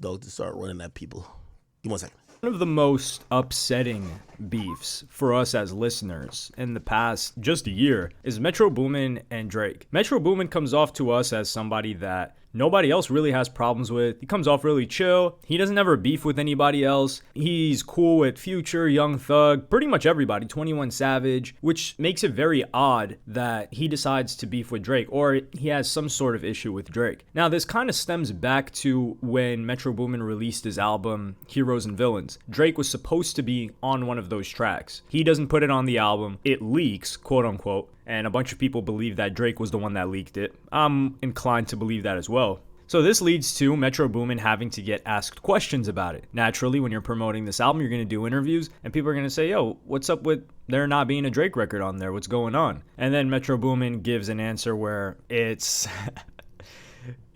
dog to start running at people. Give me 1 second. One of the most upsetting beefs for us as listeners in the past just a year is Metro Boomin and Drake. Metro Boomin comes off to us as somebody that nobody else really has problems with. He comes off really chill. He doesn't ever beef with anybody else. He's cool with Future, Young Thug, pretty much everybody, 21 Savage, which makes it very odd that he decides to beef with Drake, or he has some sort of issue with Drake. Now, this kind of stems back to when Metro Boomin released his album, Heroes and Villains. Drake was supposed to be on one of those tracks. He doesn't put it on the album. It leaks, quote unquote, and a bunch of people believe that Drake was the one that leaked it. I'm inclined to believe that as well. So this leads to Metro Boomin having to get asked questions about it. Naturally, when you're promoting this album, you're going to do interviews, and people are going to say, yo, what's up with there not being a Drake record on there? What's going on? And then Metro Boomin gives an answer where it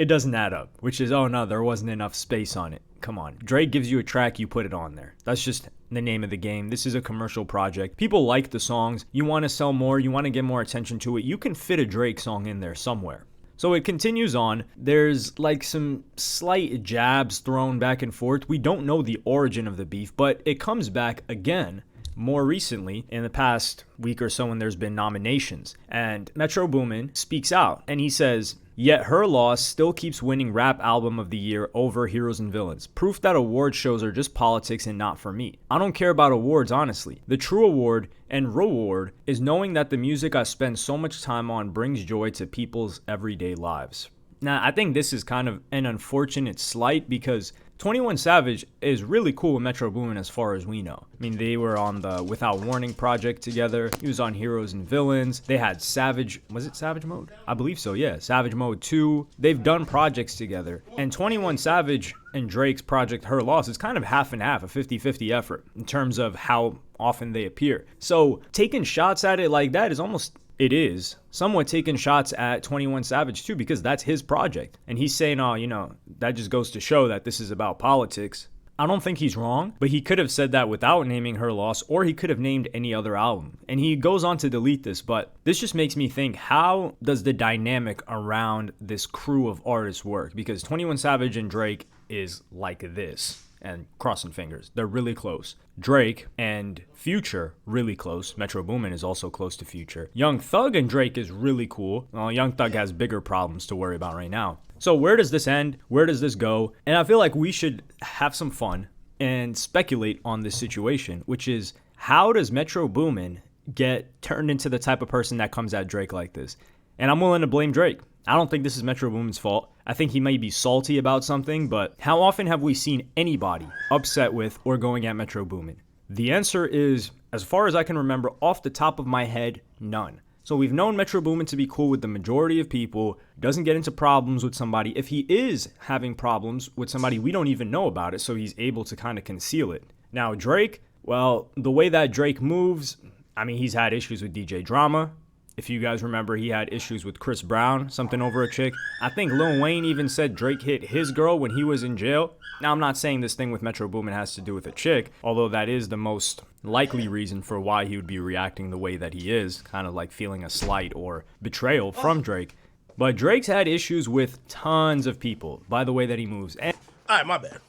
doesn't add up, which is, oh no, there wasn't enough space on it. Come on. Drake gives you a track, you put it on there. That's just the name of the game. This is a commercial project. People like the songs. You want to sell more. You want to get more attention to it. You can fit a Drake song in there somewhere. So it continues on. There's like some slight jabs thrown back and forth. We don't know the origin of the beef, but it comes back again more recently in the past week or so when there's been nominations. And Metro Boomin speaks out and he says, yet her loss still keeps winning Rap Album of the Year over Heroes and Villains. Proof that award shows are just politics and not for me. I don't care about awards, honestly. The true award and reward is knowing that the music I spend so much time on brings joy to people's everyday lives. Now, I think this is kind of an unfortunate slight because 21 Savage is really cool with Metro Boomin as far as we know. I mean, they were on the Without Warning project together. He was on Heroes and Villains. They had Savage, was it Savage Mode? I believe so, yeah. Savage Mode 2. They've done projects together. And 21 Savage and Drake's project Her Loss is kind of half and half, a 50-50 effort in terms of how often they appear. So taking shots at it like that is almost... It is somewhat taking shots at 21 Savage too, because that's his project. And he's saying, oh, you know, that just goes to show that this is about politics. I don't think he's wrong, but he could have said that without naming Her Loss, or he could have named any other album. And he goes on to delete this, but this just makes me think, how does the dynamic around this crew of artists work? Because 21 Savage and Drake is like this. And crossing fingers, they're really close. Drake and Future, really close. Metro Boomin is also close to Future. Young Thug and Drake is really cool. Well, Young Thug has bigger problems to worry about right now. So where does this end? Where does this go? And I feel like we should have some fun and speculate on this situation, which is, how does Metro Boomin get turned into the type of person that comes at Drake like this? And I'm willing to blame Drake. I don't think this is Metro Boomin's fault. I think he may be salty about something, but how often have we seen anybody upset with or going at Metro Boomin? The answer is, as far as I can remember, off the top of my head, none. So we've known Metro Boomin to be cool with the majority of people, doesn't get into problems with somebody. If he is having problems with somebody, we don't even know about it, so he's able to kind of conceal it. Now, Drake, well, the way that Drake moves, I mean, he's had issues with DJ Drama. If you guys remember, he had issues with Chris Brown, something over a chick. I think Lil Wayne even said Drake hit his girl when he was in jail. Now, I'm not saying this thing with Metro Boomin has to do with a chick, although that is the most likely reason for why he would be reacting the way that he is, kind of like feeling a slight or betrayal from Drake. But Drake's had issues with tons of people by the way that he moves. All right, my bad.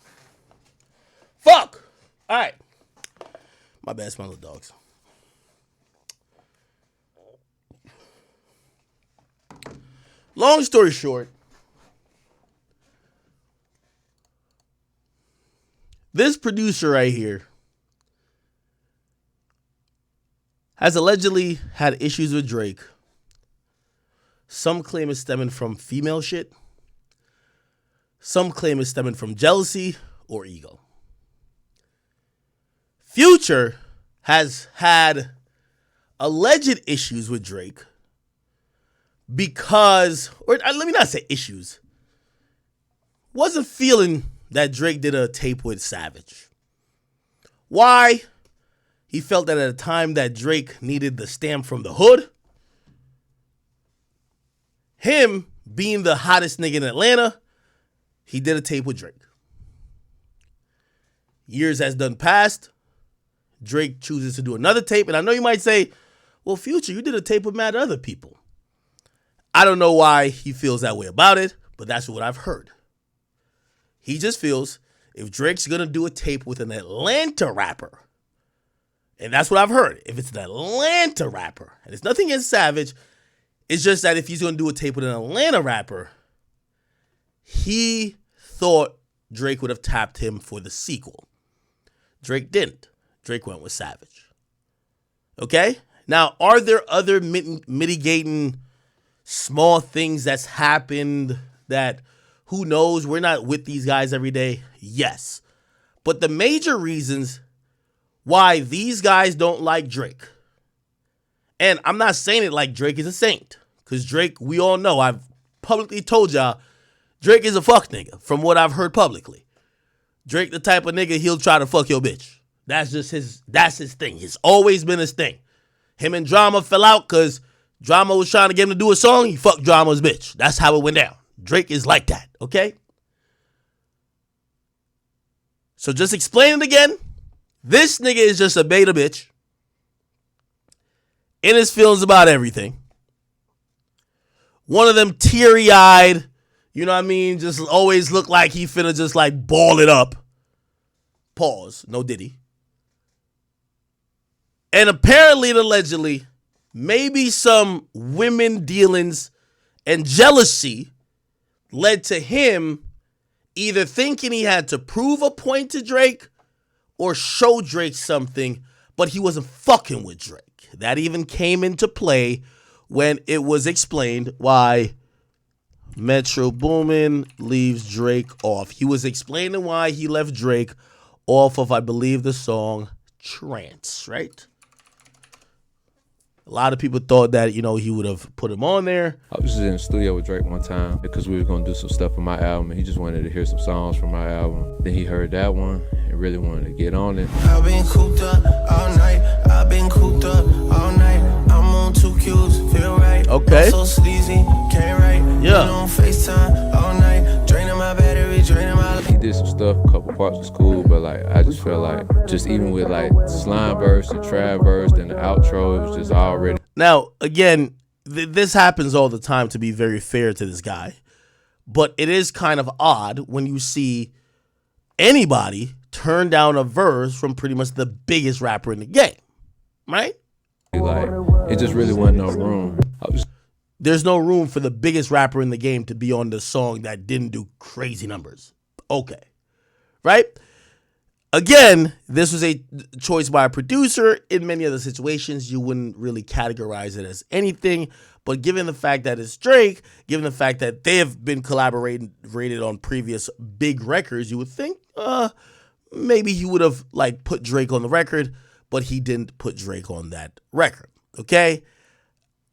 Fuck! All right. My bad, it's my little dogs. Long story short, this producer right here has allegedly had issues with Drake. Some claim it's stemming from female shit. Some claim it's stemming from jealousy or ego. Future has had alleged issues with Drake because, or let me not say issues, wasn't feeling that Drake did a tape with Savage. Why? He felt that at a time that Drake needed the stamp from the hood, him being the hottest nigga in Atlanta, he did a tape with Drake. Years has done past, Drake chooses to do another tape, and I know you might say, well, Future, you did a tape with mad other people. I don't know why he feels that way about it, but that's what I've heard. He just feels if Drake's gonna do a tape with an Atlanta rapper, and that's what I've heard, if it's an Atlanta rapper, and it's nothing against Savage, it's just that if he's gonna do a tape with an Atlanta rapper, he thought Drake would have tapped him for the sequel. Drake didn't. Drake went with Savage. Okay? Now, are there other mitigating small things that's happened that, who knows, we're not with these guys every day? Yes. But the major reasons why these guys don't like Drake, and I'm not saying it like Drake is a saint, because Drake, we all know, I've publicly told y'all, Drake is a fuck nigga, from what I've heard publicly. Drake the type of nigga, he'll try to fuck your bitch. That's his thing. It's always been his thing. Him and Drama fell out because Drama was trying to get him to do a song. He fucked Drama's bitch. That's how it went down. Drake is like that, okay? So just explain it again. This nigga is just a beta bitch in his feelings about everything. One of them teary-eyed, you know what I mean, just always look like he finna just like ball it up. Pause. No Diddy. And apparently and allegedly, maybe some women dealings and jealousy led to him either thinking he had to prove a point to Drake or show Drake something, but he wasn't fucking with Drake. That even came into play when it was explained why Metro Boomin leaves Drake off. He was explaining why he left Drake off of, I believe, the song Trance, right? A lot of people thought that, you know, he would have put him on there. I was just in the studio with Drake one time because we were going to do some stuff for my album, and he just wanted to hear some songs from my album. Then he heard that one and really wanted to get on it. I've been cooped up all night. I've been cooped up all night. I'm on 2 Qs, feel right. Okay. I'm so sleazy, can't write. Yeah. Been on FaceTime all night. Draining my battery, draining my... He did some stuff, a couple parts was cool, but like I just felt like, just even with like slime verse, the trap verse, and the outro, it was just already. Now, again, this happens all the time, to be very fair to this guy. But it is kind of odd when you see anybody turn down a verse from pretty much the biggest rapper in the game, right? Like, it just really wasn't no room. There's no room for the biggest rapper in the game to be on the song that didn't do crazy numbers. Okay. Right? Again, this was a choice by a producer. In many other situations, you wouldn't really categorize it as anything. But given the fact that it's Drake, given the fact that they have been collaborated on previous big records, you would think maybe he would have like put Drake on the record, but he didn't put Drake on that record. Okay?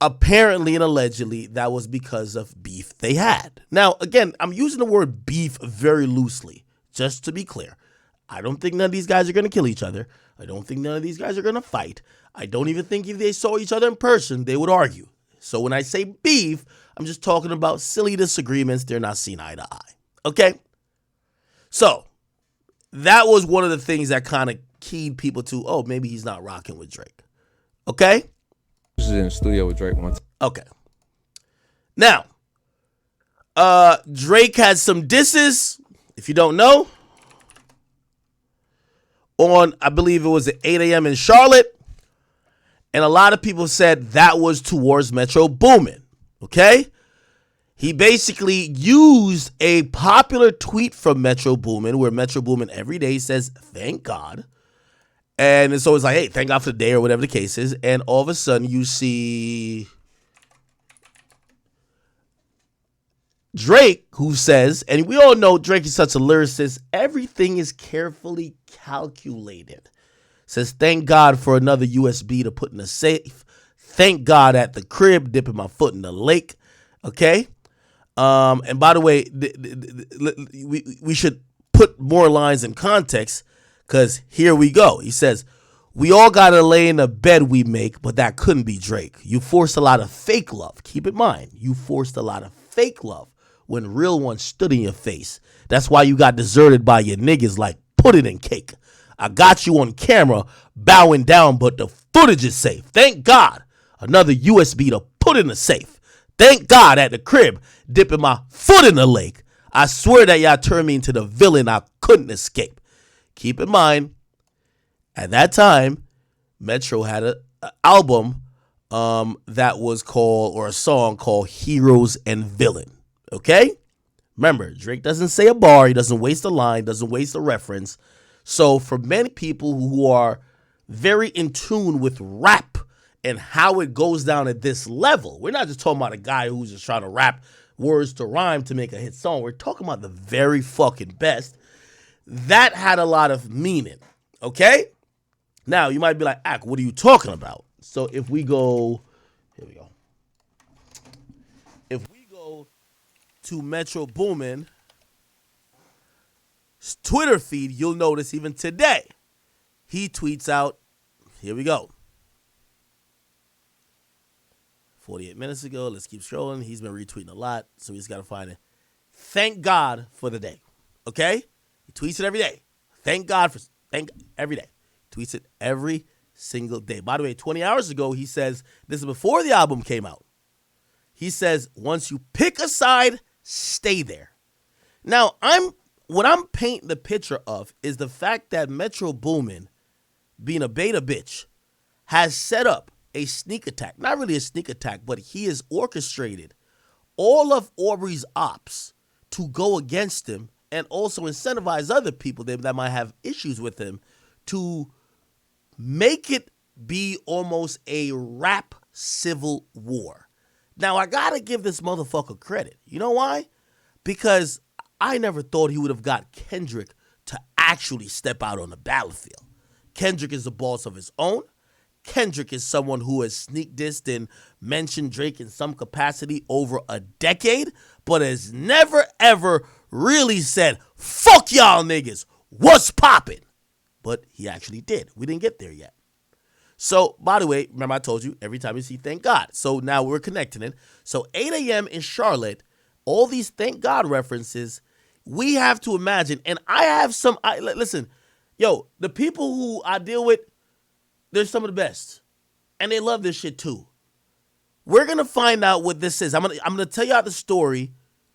Apparently and allegedly, that was because of beef they had. Now, again, I'm using the word beef very loosely, just to be clear. I don't think none of these guys are going to kill each other. I don't think none of these guys are going to fight. I don't even think if they saw each other in person, they would argue. So when I say beef, I'm just talking about silly disagreements. They're not seen eye to eye. Okay? So that was one of the things that kind of keyed people to, oh, maybe he's not rocking with Drake. Okay? I was in the studio with Drake one time. Okay. Now, Drake had some disses, if you don't know, on, I believe it was at 8 a.m. in Charlotte. And a lot of people said that was towards Metro Boomin. Okay? He basically used a popular tweet from Metro Boomin, where Metro Boomin every day says, thank God. And it's always like, hey, thank God for the day, or whatever the case is. And all of a sudden you see Drake, who says, and we all know Drake is such a lyricist, everything is carefully calculated. Says, thank God for another USB to put in the safe. Thank God at the crib, dipping my foot in the lake. Okay? And by the way, we should put more lines in context, because here we go. He says, we all got to lay in the bed we make, but that couldn't be Drake. You forced a lot of fake love. Keep in mind, you forced a lot of fake love when real ones stood in your face. That's why you got deserted by your niggas like pudding and cake. I got you on camera bowing down, but the footage is safe. Thank God. Another USB to put in the safe. Thank God at the crib, dipping my foot in the lake. I swear that y'all turned me into the villain I couldn't escape. Keep in mind, at that time, Metro had an album that was called, or a song called Heroes and Villain. Okay? Remember, Drake doesn't say a bar, he doesn't waste a line, doesn't waste a reference. So for many people who are very in tune with rap and how it goes down at this level, we're not just talking about a guy who's just trying to rap words to rhyme to make a hit song. We're talking about the very fucking best. That had a lot of meaning, okay? Now, you might be like, Ak, what are you talking about? So if we go, here we go. If we go to Metro Boomin Twitter feed, you'll notice even today, he tweets out, here we go. 48 minutes ago, let's keep scrolling. He's been retweeting a lot, so he's got to find it. Thank God for the day, okay? He tweets it every day. Thank God for, every day. Tweets it every single day. By the way, 20 hours ago, he says, this is before the album came out. He says, once you pick a side, stay there. Now, what I'm painting the picture of is the fact that Metro Boomin, being a beta bitch, has set up a sneak attack. Not really a sneak attack, but he has orchestrated all of Aubrey's ops to go against him and also incentivize other people that might have issues with him to make it be almost a rap civil war. Now, I gotta give this motherfucker credit. You know why? Because I never thought he would have got Kendrick to actually step out on the battlefield. Kendrick is the boss of his own. Kendrick is someone who has sneak dissed and mentioned Drake in some capacity over a decade, but has never, ever really said, fuck y'all niggas, what's poppin'? But he actually did. We didn't get there yet. So, by the way, remember I told you, every time you see thank God. So now we're connecting it. So 8 a.m. in Charlotte, all these thank God references, we have to imagine, and I have some, listen, yo, the people who I deal with, they're some of the best. And they love this shit too. We're going to find out what this is. I'm gonna tell you out the story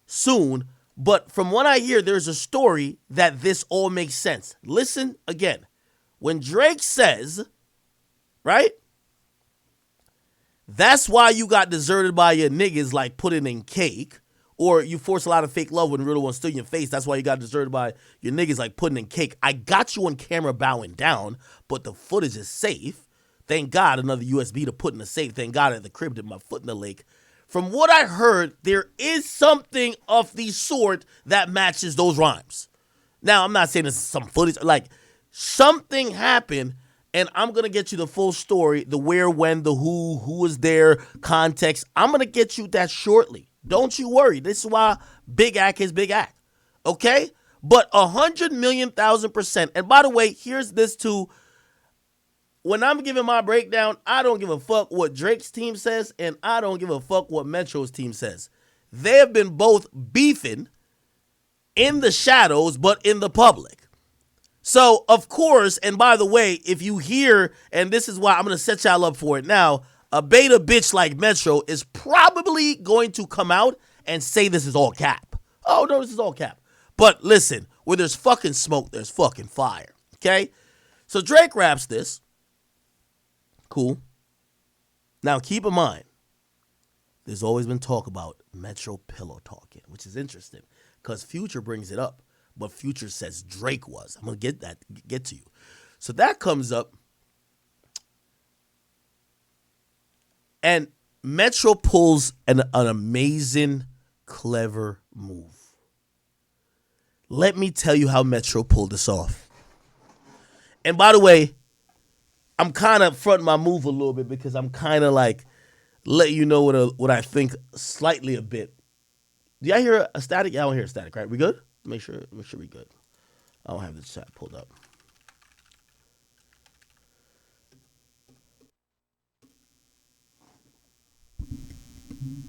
soon, but from what I hear, there's a story that this all makes sense. Listen again. When Drake says, right? That's why you got deserted by your niggas like putting in cake. Or you force a lot of fake love when real one's still in your face. That's why you got deserted by your niggas like putting in cake. I got you on camera bowing down, but the footage is safe. Thank God, another USB to put in the safe. Thank God at the crib did my foot in the lake. From what I heard, there is something of the sort that matches those rhymes. Now, I'm not saying this is some footage. Like, something happened, and I'm going to get you the full story, the where, when, the who was there, context. I'm going to get you that shortly. Don't you worry. This is why Big Act is Big Act. Okay? But 100,000,000%. And by the way, here's this too. When I'm giving my breakdown, I don't give a fuck what Drake's team says, and I don't give a fuck what Metro's team says. They have been both beefing in the shadows, but in the public. So, of course, and by the way, if you hear, and this is why I'm going to set y'all up for it now, a beta bitch like Metro is probably going to come out and say this is all cap. Oh, no, this is all cap. But listen, where there's fucking smoke, there's fucking fire. Okay? So Drake raps this. Cool. Now, keep in mind, there's always been talk about Metro pillow talking, which is interesting because Future brings it up. But Future says Drake was. I'm going to get to you. So that comes up. And Metro pulls an amazing, clever move. Let me tell you how Metro pulled this off. And by the way, I'm kind of fronting my move a little bit because I'm kind of like letting you know what I think slightly a bit. Do y'all hear a static? Yeah, I don't hear a static, right? We good? Make sure we good. I don't have the chat pulled up.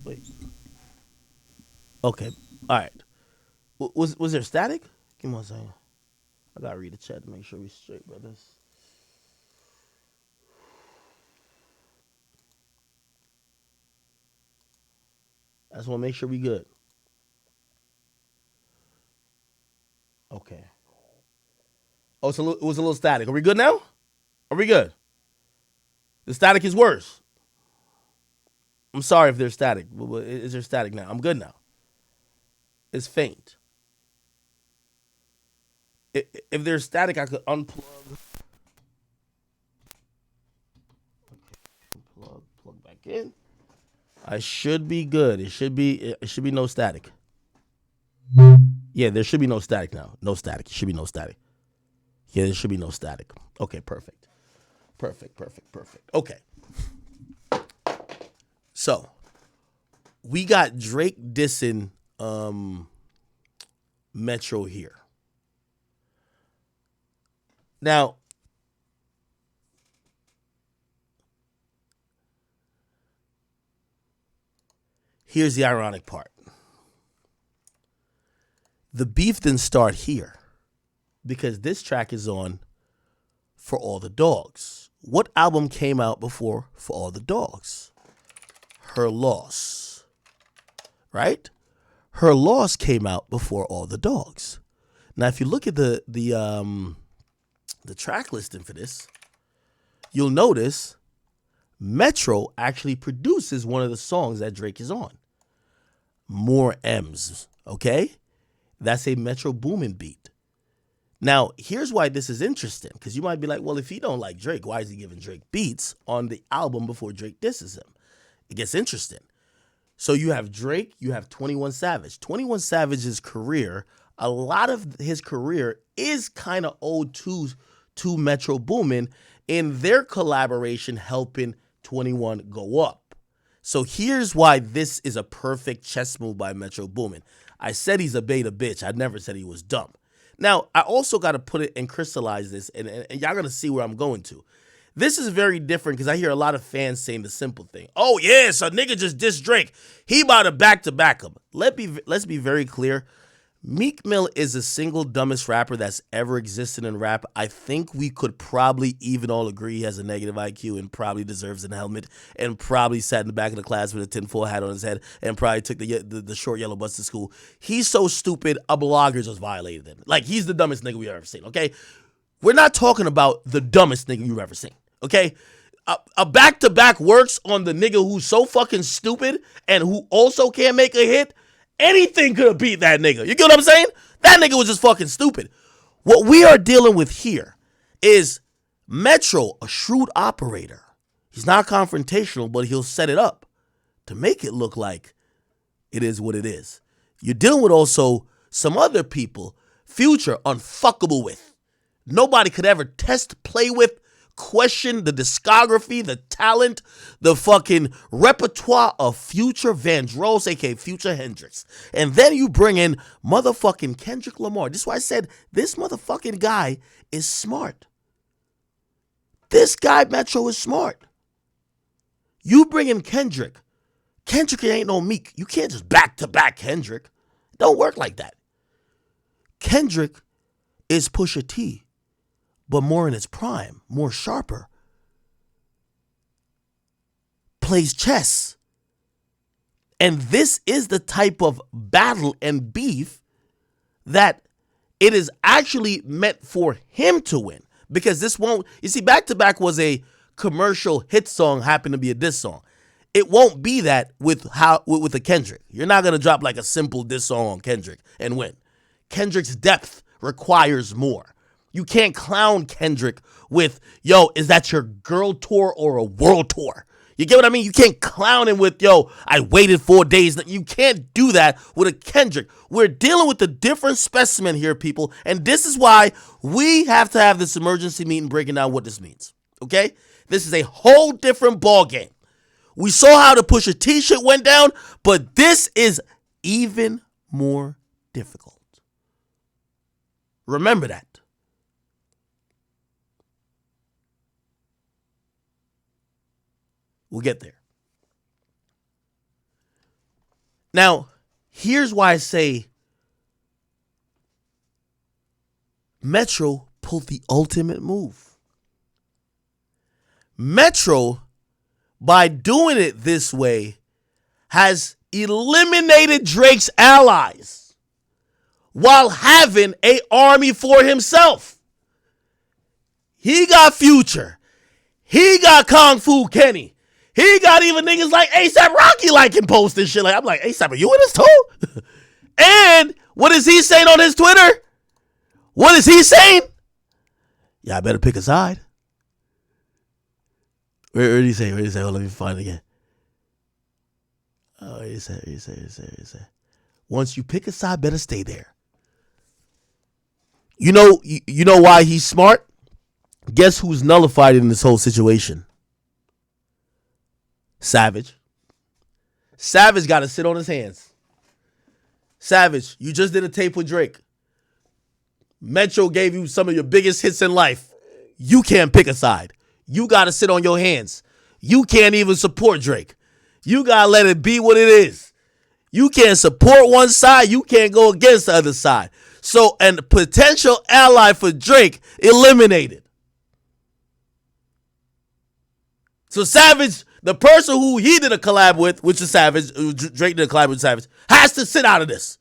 Wait. Okay. All right. Was there static? Give me one second. I gotta read the chat to make sure we straight, brothers. I just want to make sure we good. Okay. Oh, so it was a little static. Are we good now? Are we good? The static is worse. I'm sorry if there's static. Is there static now? I'm good now. It's faint. If there's static, I could unplug. Plug back in. I should be good. It should be no static. Yeah, there should be no static now. No static. It should be no static. Yeah, there should be no static. Okay, perfect. Perfect. Okay. So, we got Drake dissing Metro here. Now, here's the ironic part. The beef didn't start here because this track is on For All the Dogs. What album came out before For All the Dogs? Her Loss. Right? Her Loss came out before All the Dogs. Now, if you look at the track listing for this, you'll notice Metro actually produces one of the songs that Drake is on. More M's, okay? That's a Metro Boomin beat. Now, here's why this is interesting, because you might be like, well, if he don't like Drake, why is he giving Drake beats on the album before Drake disses him? It gets interesting. So you have Drake, you have 21 Savage. 21 Savage's career, a lot of his career is kind of owed to Metro Boomin in their collaboration helping 21 go up. So here's why this is a perfect chess move by Metro Boomin. I said he's a beta bitch. I never said he was dumb. Now, I also got to put it and crystallize this, and y'all going to see where I'm going to. This is very different because I hear a lot of fans saying the simple thing. Oh, yeah, so nigga just dissed Drake. He about to back him. Let's be very clear. Meek Mill is the single dumbest rapper that's ever existed in rap. I think we could probably even all agree he has a negative IQ and probably deserves a helmet and probably sat in the back of the class with a tinfoil hat on his head and probably took the short yellow bus to school. He's so stupid, a blogger just violated him. Like, he's the dumbest nigga we've ever seen, okay? We're not talking about the dumbest nigga you've ever seen, okay? A back-to-back works on the nigga who's so fucking stupid and who also can't make a hit. Anything could have beat that nigga. You get what I'm saying? That nigga was just fucking stupid. What we are dealing with here is Metro, a shrewd operator. He's not confrontational, but he'll set it up to make it look like it is what it is. You're dealing with also some other people, Future, unfuckable with. Nobody could ever test, play with, question the discography, the talent, the fucking repertoire of Future Vandross, aka Future Hendrix. And then you bring in motherfucking Kendrick Lamar. This is why I said this motherfucking guy is smart. This guy, Metro, is smart. You bring in Kendrick. Kendrick ain't no Meek. You can't just back-to-back Kendrick. It don't work like that. Kendrick is Pusha T, but more in its prime, more sharper. Plays chess. And this is the type of battle and beef that it is actually meant for him to win. Because this won't, you see, Back to Back was a commercial hit song, happened to be a diss song. It won't be that with a Kendrick. You're not gonna drop like a simple diss song on Kendrick and win. Kendrick's depth requires more. You can't clown Kendrick with, yo, is that your girl tour or a world tour? You get what I mean? You can't clown him with, yo, I waited 4 days. You can't do that with a Kendrick. We're dealing with a different specimen here, people. And this is why we have to have this emergency meeting breaking down what this means. Okay? This is a whole different ball game. We saw how the Pusha T shit went down, but this is even more difficult. Remember that. We'll get there. Now, here's why I say Metro pulled the ultimate move. Metro, by doing it this way, has eliminated Drake's allies. while having an army for himself. He got Future. He got Kung Fu Kenny. He got even niggas like A$AP Rocky liking posts and shit. Like, I'm like, A$AP, are you in this too? And what is he saying on his Twitter? What is he saying? Y'all better pick a side. Where did he say? Where did he say? Oh, let me find it again. Oh, he said. Once you pick a side, better stay there. You know why he's smart? Guess who's nullified in this whole situation? Savage. Savage got to sit on his hands. Savage, you just did a tape with Drake. Metro gave you some of your biggest hits in life. You can't pick a side. You got to sit on your hands. You can't even support Drake. You got to let it be what it is. You can't support one side. You can't go against the other side. So, a potential ally for Drake eliminated. So Savage, the person who he did a collab with, which is Savage, Drake did a collab with Savage, has to sit out of this.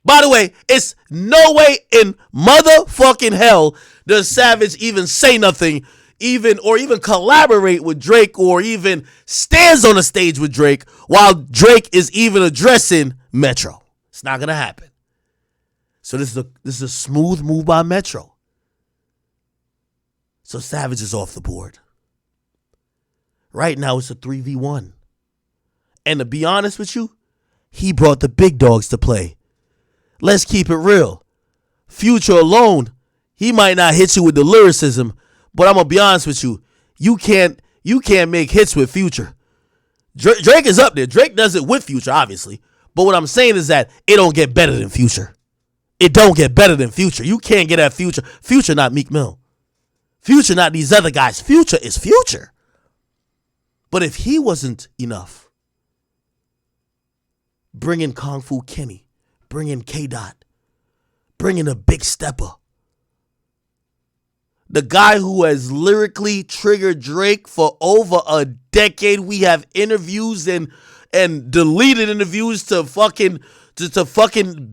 By the way, it's no way in motherfucking hell does Savage even say nothing, even collaborate with Drake, or even stands on a stage with Drake while Drake is even addressing Metro. It's not gonna happen. So this is a smooth move by Metro. So Savage is off the board. Right now it's a 3v1. And to be honest with you, he brought the big dogs to play. Let's keep it real. Future alone, he might not hit you with the lyricism, but I'm gonna be honest with you. You can't make hits with Future. Drake is up there. Drake does it with Future, obviously. But what I'm saying is that it don't get better than Future. It don't get better than Future. You can't get at Future. Future not Meek Mill. Future not these other guys. Future is Future. But if he wasn't enough, bring in Kung Fu Kenny, bring in K-Dot, bring in a big stepper. The guy who has lyrically triggered Drake for over a decade. We have interviews and deleted interviews to fucking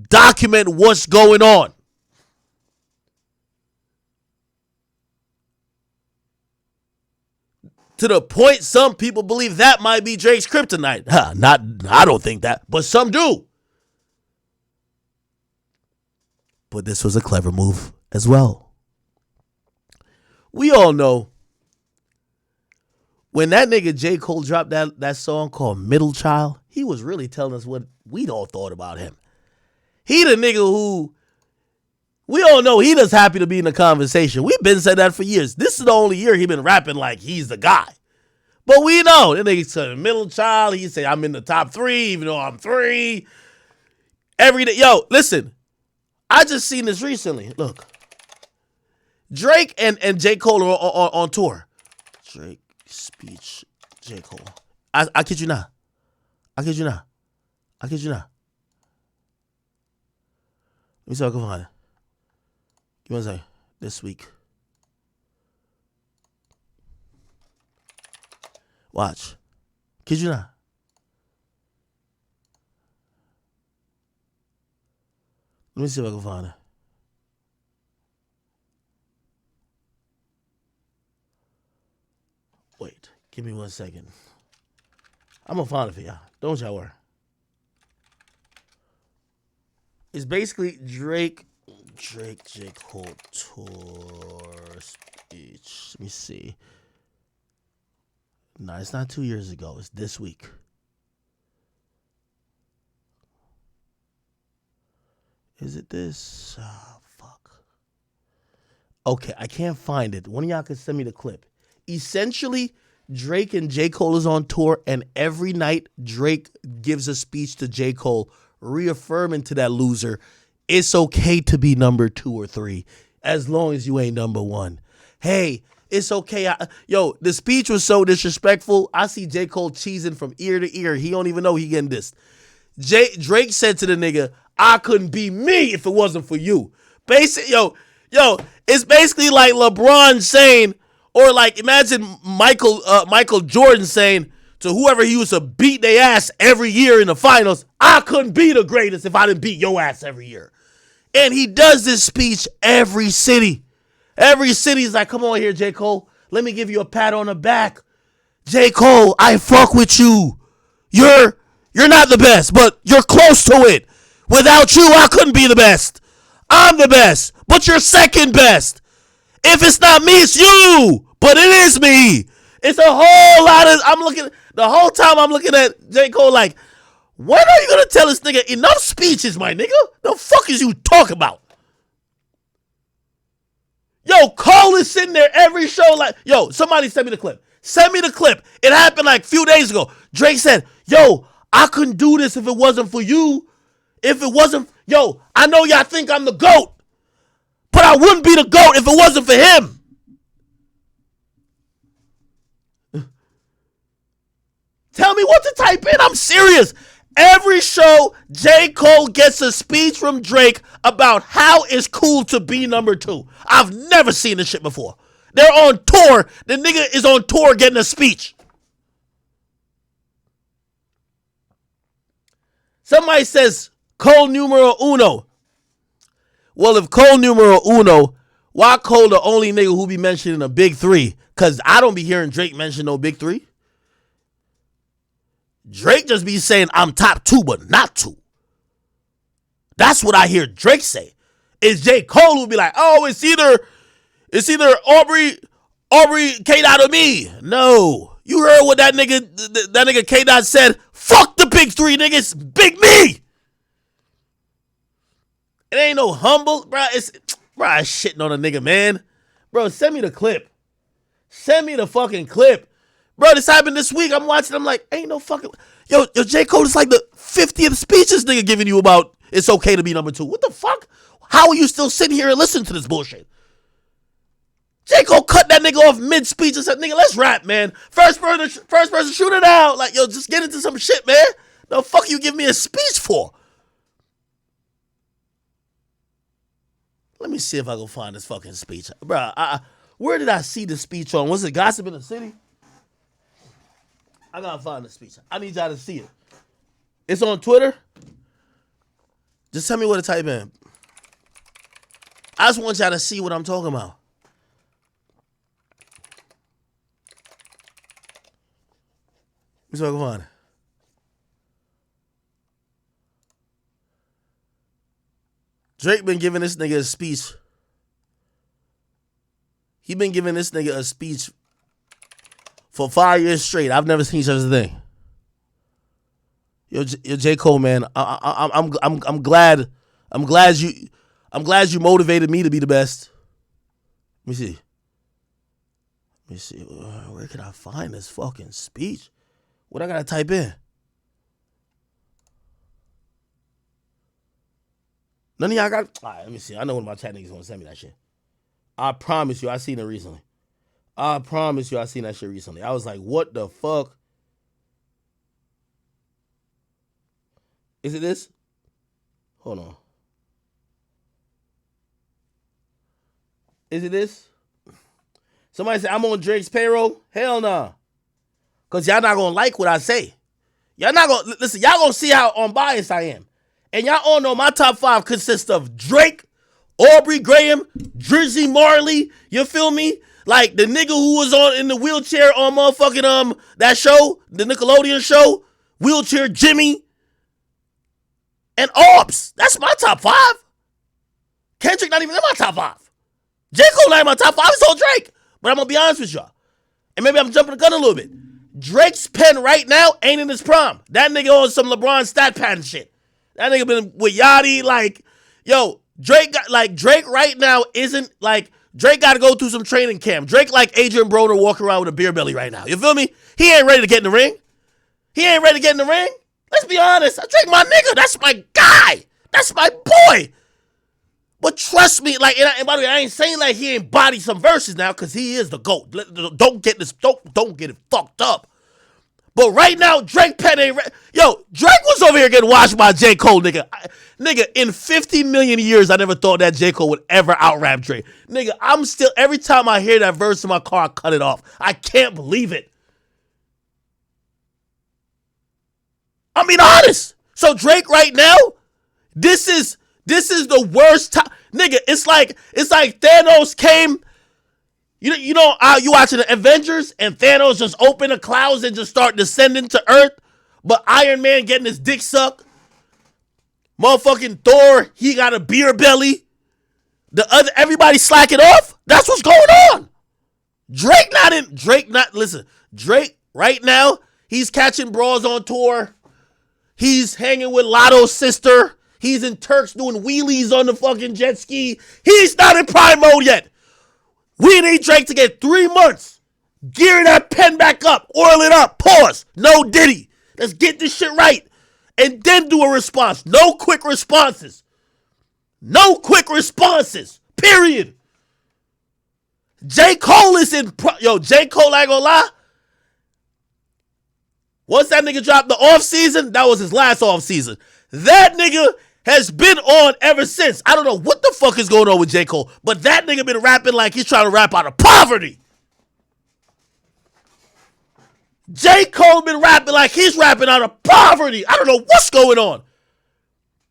document what's going on. To the point some people believe that might be Drake's kryptonite. I don't think that, but some do. But this was a clever move as well. We all know when that nigga J. Cole dropped that song called Middle Child, he was really telling us what we all thought about him. He the nigga who we all know he just happy to be in the conversation. We've been saying that for years. This is the only year he been rapping like he's the guy. But we know that nigga said Middle Child. He said I'm in the top 3, even though I'm 3. Every day. Yo, listen. I just seen this recently. Look. Drake and J. Cole are on tour. Drake, speech, J. Cole. I kid you not. I kid you not. I kid you not. Let me see if I can find it. Give me one second. This week. Watch. Kid you not. Let me see if I can find it. Wait. Give me 1 second. I'm going to find it for y'all. Don't y'all worry. It's basically Drake, J. Cole tour speech. Let me see. No, it's not 2 years ago. It's this week. Is it this? Oh, fuck. Okay, I can't find it. One of y'all can send me the clip. Essentially, Drake and J. Cole is on tour, and every night Drake gives a speech to J. Cole, reaffirming to that loser, it's okay to be number 2 or 3, as long as you ain't number 1. Hey, it's okay. The speech was so disrespectful. I see J. Cole cheesing from ear to ear. He don't even know he getting dissed. Drake said to the nigga, I couldn't be me if it wasn't for you. It's basically like LeBron saying, or like imagine Michael Jordan saying to whoever he used to beat their ass every year in the finals, I couldn't be the greatest if I didn't beat your ass every year. And he does this speech every city. Every city's like, come on here, J. Cole. Let me give you a pat on the back. J. Cole, I fuck with you. You're not the best, but you're close to it. Without you, I couldn't be the best. I'm the best, but you're second best. If it's not me, it's you. But it is me. It's a whole lot of, the whole time I'm looking at J. Cole like, when are you going to tell this nigga enough speeches, my nigga? The fuck is you talking about? Yo, Cole is sitting there every show like, yo, somebody send me the clip. Send me the clip. It happened like a few days ago. Drake said, yo, I couldn't do this if it wasn't for you. If it wasn't, yo, I know y'all think I'm the GOAT, but I wouldn't be the GOAT if it wasn't for him. Tell me what to type in. I'm serious. Every show, J. Cole gets a speech from Drake about how it's cool to be number 2. I've never seen this shit before. They're on tour. The nigga is on tour getting a speech. Somebody says Cole numero uno. Well, if Cole numero uno, why Cole the only nigga who be mentioning a big 3? Because I don't be hearing Drake mention no big 3. Drake just be saying I'm top 2, but not 2. That's what I hear Drake say. It's J. Cole who be like, oh, it's either Aubrey K-Dot or me. No. You heard what that nigga K-Dot said? Fuck the big 3 niggas. Big me. It ain't no humble, bro. It's shitting on a nigga, man. Bro, send me the clip. Send me the fucking clip. Bro, this happened this week. I'm watching. I'm like, ain't no fucking. Yo, J. Cole is like the 50th speech this nigga giving you about it's okay to be number 2. What the fuck? How are you still sitting here and listening to this bullshit? J. Cole cut that nigga off mid-speech and said, nigga, let's rap, man. First person, shoot it out. Like, yo, just get into some shit, man. The fuck you give me a speech for? Let me see if I can find this fucking speech. Bro, where did I see the speech on? Was it Gossip in the City? I gotta find the speech. I need y'all to see it. It's on Twitter. Just tell me what to type in. I just want y'all to see what I'm talking about. Let me see if I can find it. Drake been giving this nigga a speech. He been giving this nigga a speech for 5 years straight. I've never seen such a thing. Yo, J. Cole, man, I'm glad you motivated me to be the best. Let me see. Where can I find this fucking speech? What I gotta type in? None of y'all got. All right, let me see. I know one of my chat niggas gonna send me that shit. I promise you, I seen it recently. I promise you, I seen that shit recently. I was like, what the fuck? Is it this? Hold on. Is it this? Somebody said, I'm on Drake's payroll? Hell nah. Because y'all not going to like what I say. Y'all not going to, listen, y'all going to see how unbiased I am. And y'all all know my top 5 consists of Drake, Aubrey Graham, Drizzy Marley, you feel me? Like the nigga who was in the wheelchair on motherfucking that show, the Nickelodeon show, Wheelchair Jimmy, and Orbs. That's my top 5. Kendrick not even in my top 5. J. Cole not in my top 5. It's all Drake. But I'm going to be honest with y'all. And maybe I'm jumping the gun a little bit. Drake's pen right now ain't in his prime. That nigga on some LeBron stat pattern shit. That nigga been with Yachty. Like, yo, Drake right now isn't like, Drake got to go through some training camp. Drake like Adrian Broner walking around with a beer belly right now. You feel me? He ain't ready to get in the ring. Let's be honest. Drake my nigga. That's my guy. That's my boy. But trust me, like, and by the way, I ain't saying like he ain't body some verses now, because he is the GOAT. Don't get it fucked up. But right now, Drake pen ain't yo, Drake was over here getting watched by J. Cole, nigga. Nigga, in 50 million years, I never thought that J. Cole would ever out-rap Drake. Nigga, I'm still, every time I hear that verse in my car, I cut it off. I can't believe it. I mean, honest. So Drake right now, this is This is the worst time, nigga. It's like Thanos came. You know, you watching the Avengers and Thanos just open the clouds and just start descending to Earth, but Iron Man getting his dick sucked. Motherfucking Thor, he got a beer belly. Everybody slacking off. That's what's going on. Drake right now, he's catching bras on tour. He's hanging with Lotto's sister. He's in Turks doing wheelies on the fucking jet ski. He's not in prime mode yet. We need Drake to get 3 months. Gear that pen back up. Oil it up. Pause. No Diddy. Let's get this shit right. And then do a response. No quick responses. No quick responses. Period. J. Cole is in... J. Cole, I ain't gonna lie. Once that nigga dropped the off season, that was his last off season. That nigga has been on ever since. I don't know what the fuck is going on with J. Cole, but that nigga been rapping like he's trying to rap out of poverty. J. Cole been rapping like he's rapping out of poverty. I don't know what's going on.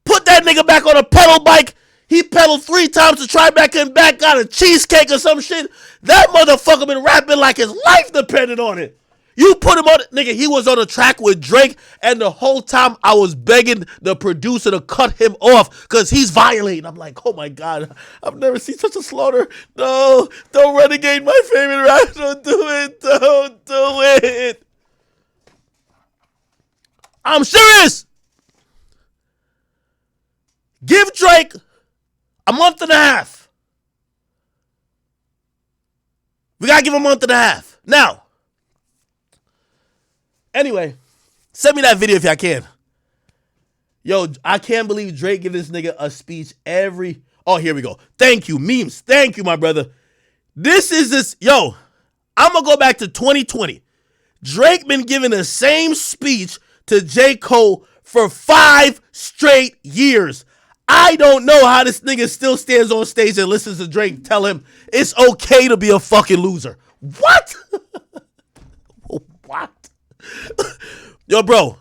Put that nigga back on a pedal bike. He pedaled 3 times to try back and back, got a cheesecake or some shit. That motherfucker been rapping like his life depended on it. You put him on it, nigga, he was on a track with Drake, and the whole time I was begging the producer to cut him off because he's violating. I'm like, oh my God, I've never seen such a slaughter. No, don't renegade my favorite rapper. Don't do it. Don't do it. I'm serious. Give Drake a month and a half. We got to give him a month and a half. Now, anyway, send me that video if y'all can. Yo, I can't believe Drake give this nigga a speech every... Oh, here we go. Thank you, memes. Thank you, my brother. Yo, I'm going to go back to 2020. Drake been giving the same speech to J. Cole for 5 straight years. I don't know how this nigga still stands on stage and listens to Drake tell him it's okay to be a fucking loser. What? What? Yo, bro,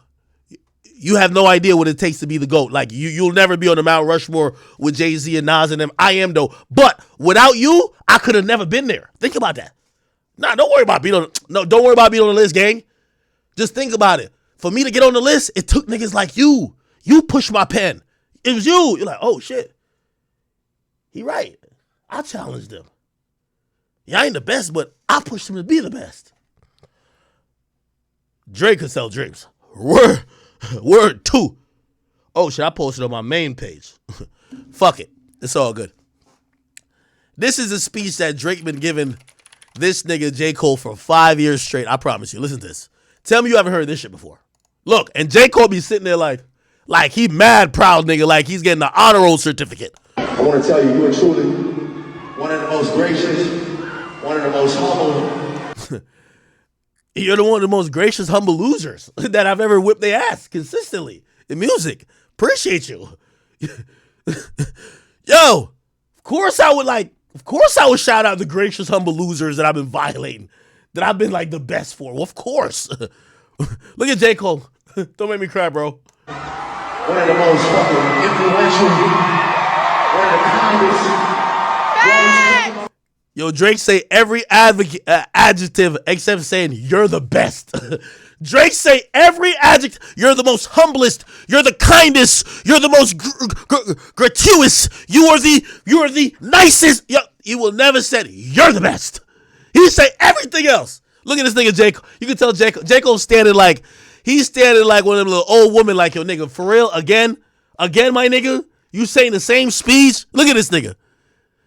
you have no idea what it takes to be the GOAT. Like, you'll never be on the Mount Rushmore with Jay-Z and Nas and them. I am, though. But without you, I could have never been there. Think about that. Nah, don't worry about being on the list, gang. Just think about it. For me to get on the list, it took niggas like you. You pushed my pen. It was you. You're like, oh, shit. He right. I challenged him. Yeah, I ain't the best, but I pushed him to be the best. Drake could sell dreams. Word 2. Oh, shit, I posted on my main page. Fuck it. It's all good. This is a speech that Drake been giving this nigga J. Cole for 5 years straight. I promise you. Listen to this. Tell me you haven't heard this shit before. Look, and J. Cole be sitting there like he mad proud nigga, like he's getting the honor roll certificate. I want to tell you, you are truly one of the most gracious, one of the most humble. You're one of the most gracious, humble losers that I've ever whipped their ass consistently in music. Appreciate you. Yo, of course I would shout out the gracious, humble losers that I've been violating, that I've been like the best for. Well, of course. Look at J. Cole. Don't make me cry, bro. One of the most fucking influential, one of the kindest. Yo, Drake say every adjective except saying you're the best. Drake say every adjective. You're the most humblest. You're the kindest. You're the most gratuitous. You are the nicest. Yo, you will never say you're the best. He say everything else. Look at this nigga J. Cole. You can tell J. Cole's standing like he's standing like one of them little old women. Like, yo, nigga, for real, again, my nigga. You saying the same speech? Look at this nigga.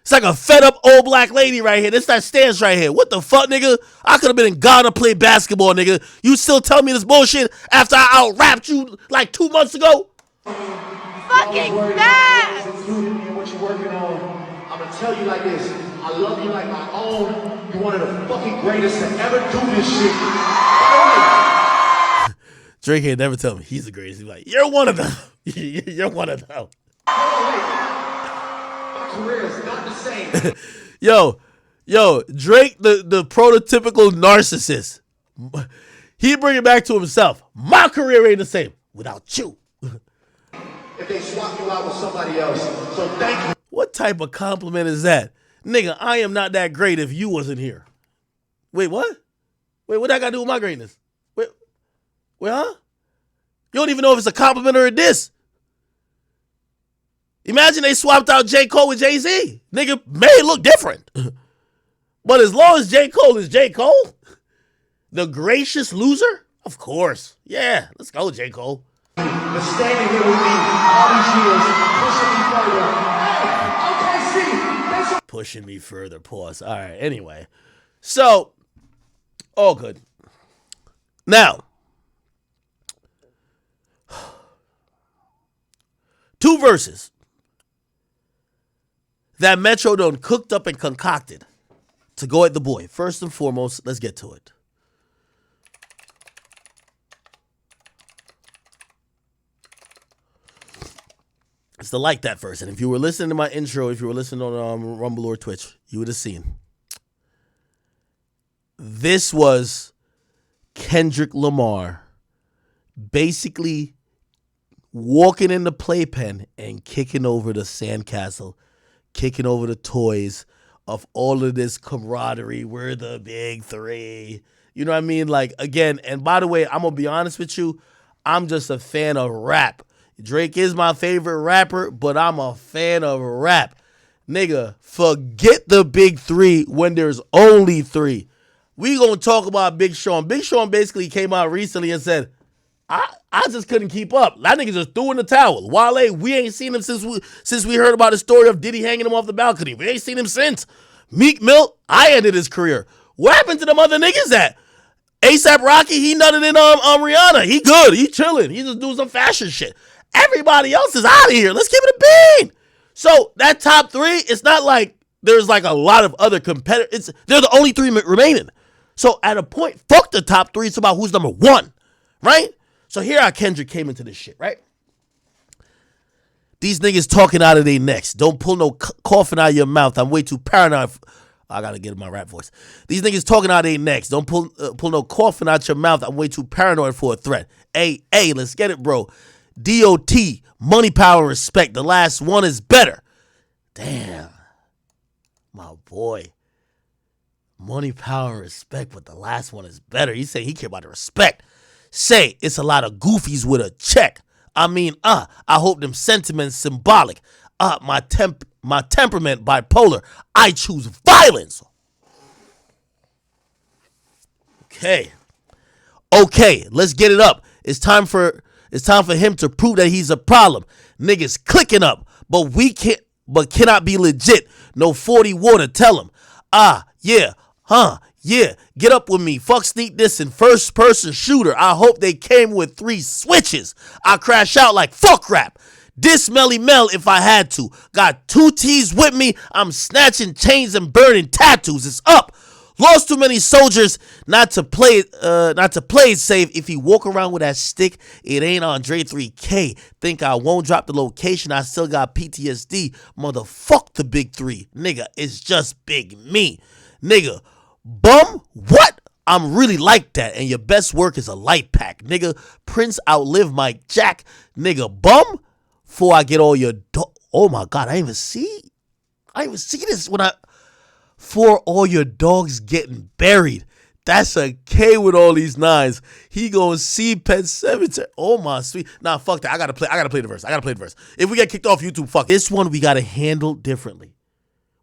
It's like a fed up old black lady right here. This that stance right here. What the fuck, nigga? I could have been in Ghana playing basketball, nigga. You still tell me this bullshit after I out-rapped you like 2 months ago? Fucking bad! What you working on? I'm gonna tell you like this. I love you like my own. You're one of the fucking greatest to ever do this shit. Drake ain't never tell me he's the greatest. He's like, you're one of them. You're one of them. Career is not the same. yo, Drake, the prototypical narcissist. He bring it back to himself. My career ain't the same without you. if they swap you out with somebody else. So thank you. What type of compliment is that? Nigga, I am not that great if you wasn't here. Wait, what? Wait, what that got to do with my greatness? Wait, huh? You don't even know if it's a compliment or a diss. Imagine they swapped out J. Cole with Jay-Z. Nigga, may look different. But as long as J. Cole is J. Cole, the gracious loser, of course. Yeah, let's go, J. Cole. But standing here with me all these years, pushing me further. Hey, okay, see, that's Pushing me further, pause. All right, anyway. So, all good. Now, 2 verses that Metro done cooked up and concocted to go at the boy. First and foremost, let's get to it. It's the Like That verse. And if you were listening to my intro, if you were listening on Rumble or Twitch, you would have seen. This was Kendrick Lamar basically walking in the playpen and kicking over the sandcastle, kicking over the toys of all of this camaraderie. We're the big 3. You know what I mean? Like, again, and by the way, I'm going to be honest with you. I'm just a fan of rap. Drake is my favorite rapper, but I'm a fan of rap. Nigga, forget the big 3 when there's only 3. We gonna talk about Big Sean. Big Sean basically came out recently and said, I just couldn't keep up. That nigga just threw in the towel. Wale, we ain't seen him since we heard about the story of Diddy hanging him off the balcony. We ain't seen him since. Meek Mill, I ended his career. What happened to them other niggas that? ASAP Rocky, he nutted in Rihanna. He good. He chilling. He just doing some fashion shit. Everybody else is out of here. Let's give it a bean. So that top 3, it's not like there's like a lot of other competitors. They're the only 3 remaining. So at a point, fuck the top 3. It's about who's number 1, right? So here how Kendrick came into this shit, right? These niggas talking out of their necks. Don't pull no coughing out of your mouth. I'm way too paranoid. I gotta get in my rap voice. These niggas talking out of their necks. Don't pull no coughing out your mouth. I'm way too paranoid for a threat. Hey, let's get it, bro. DOT, money, power, respect. The last one is better. Damn. My boy. Money, power, respect, but the last one is better. He say he care about the respect. Say it's a lot of goofies with a check. I mean, I hope them sentiments symbolic. My temperament bipolar. I choose violence. Okay, let's get it up. It's time for him to prove that he's a problem. Niggas clicking up, but cannot be legit. No 40 water, tell him. Yeah, get up with me. Fuck sneak this in first person shooter. I hope they came with 3 switches. I crash out like fuck rap. This Melly Mel if I had to. Got 2 T's with me. I'm snatching chains and burning tattoos. It's up. Lost too many soldiers not to play it safe. If he walk around with that stick, it ain't Andre 3K. Think I won't drop the location. I still got PTSD. Motherfuck the big 3. Nigga, it's just big me. Nigga, bum, what? I'm really like that. And your best work is a light pack. Nigga, Prince outlive Mike Jack. Nigga, bum, before I get all your oh my God, I didn't even see this when for all your dogs getting buried. That's a K with all these 9s. He gonna see Pet Sematary. Oh my sweet. Nah, fuck that. I gotta play the verse. If we get kicked off YouTube, fuck. This one we gotta handle differently.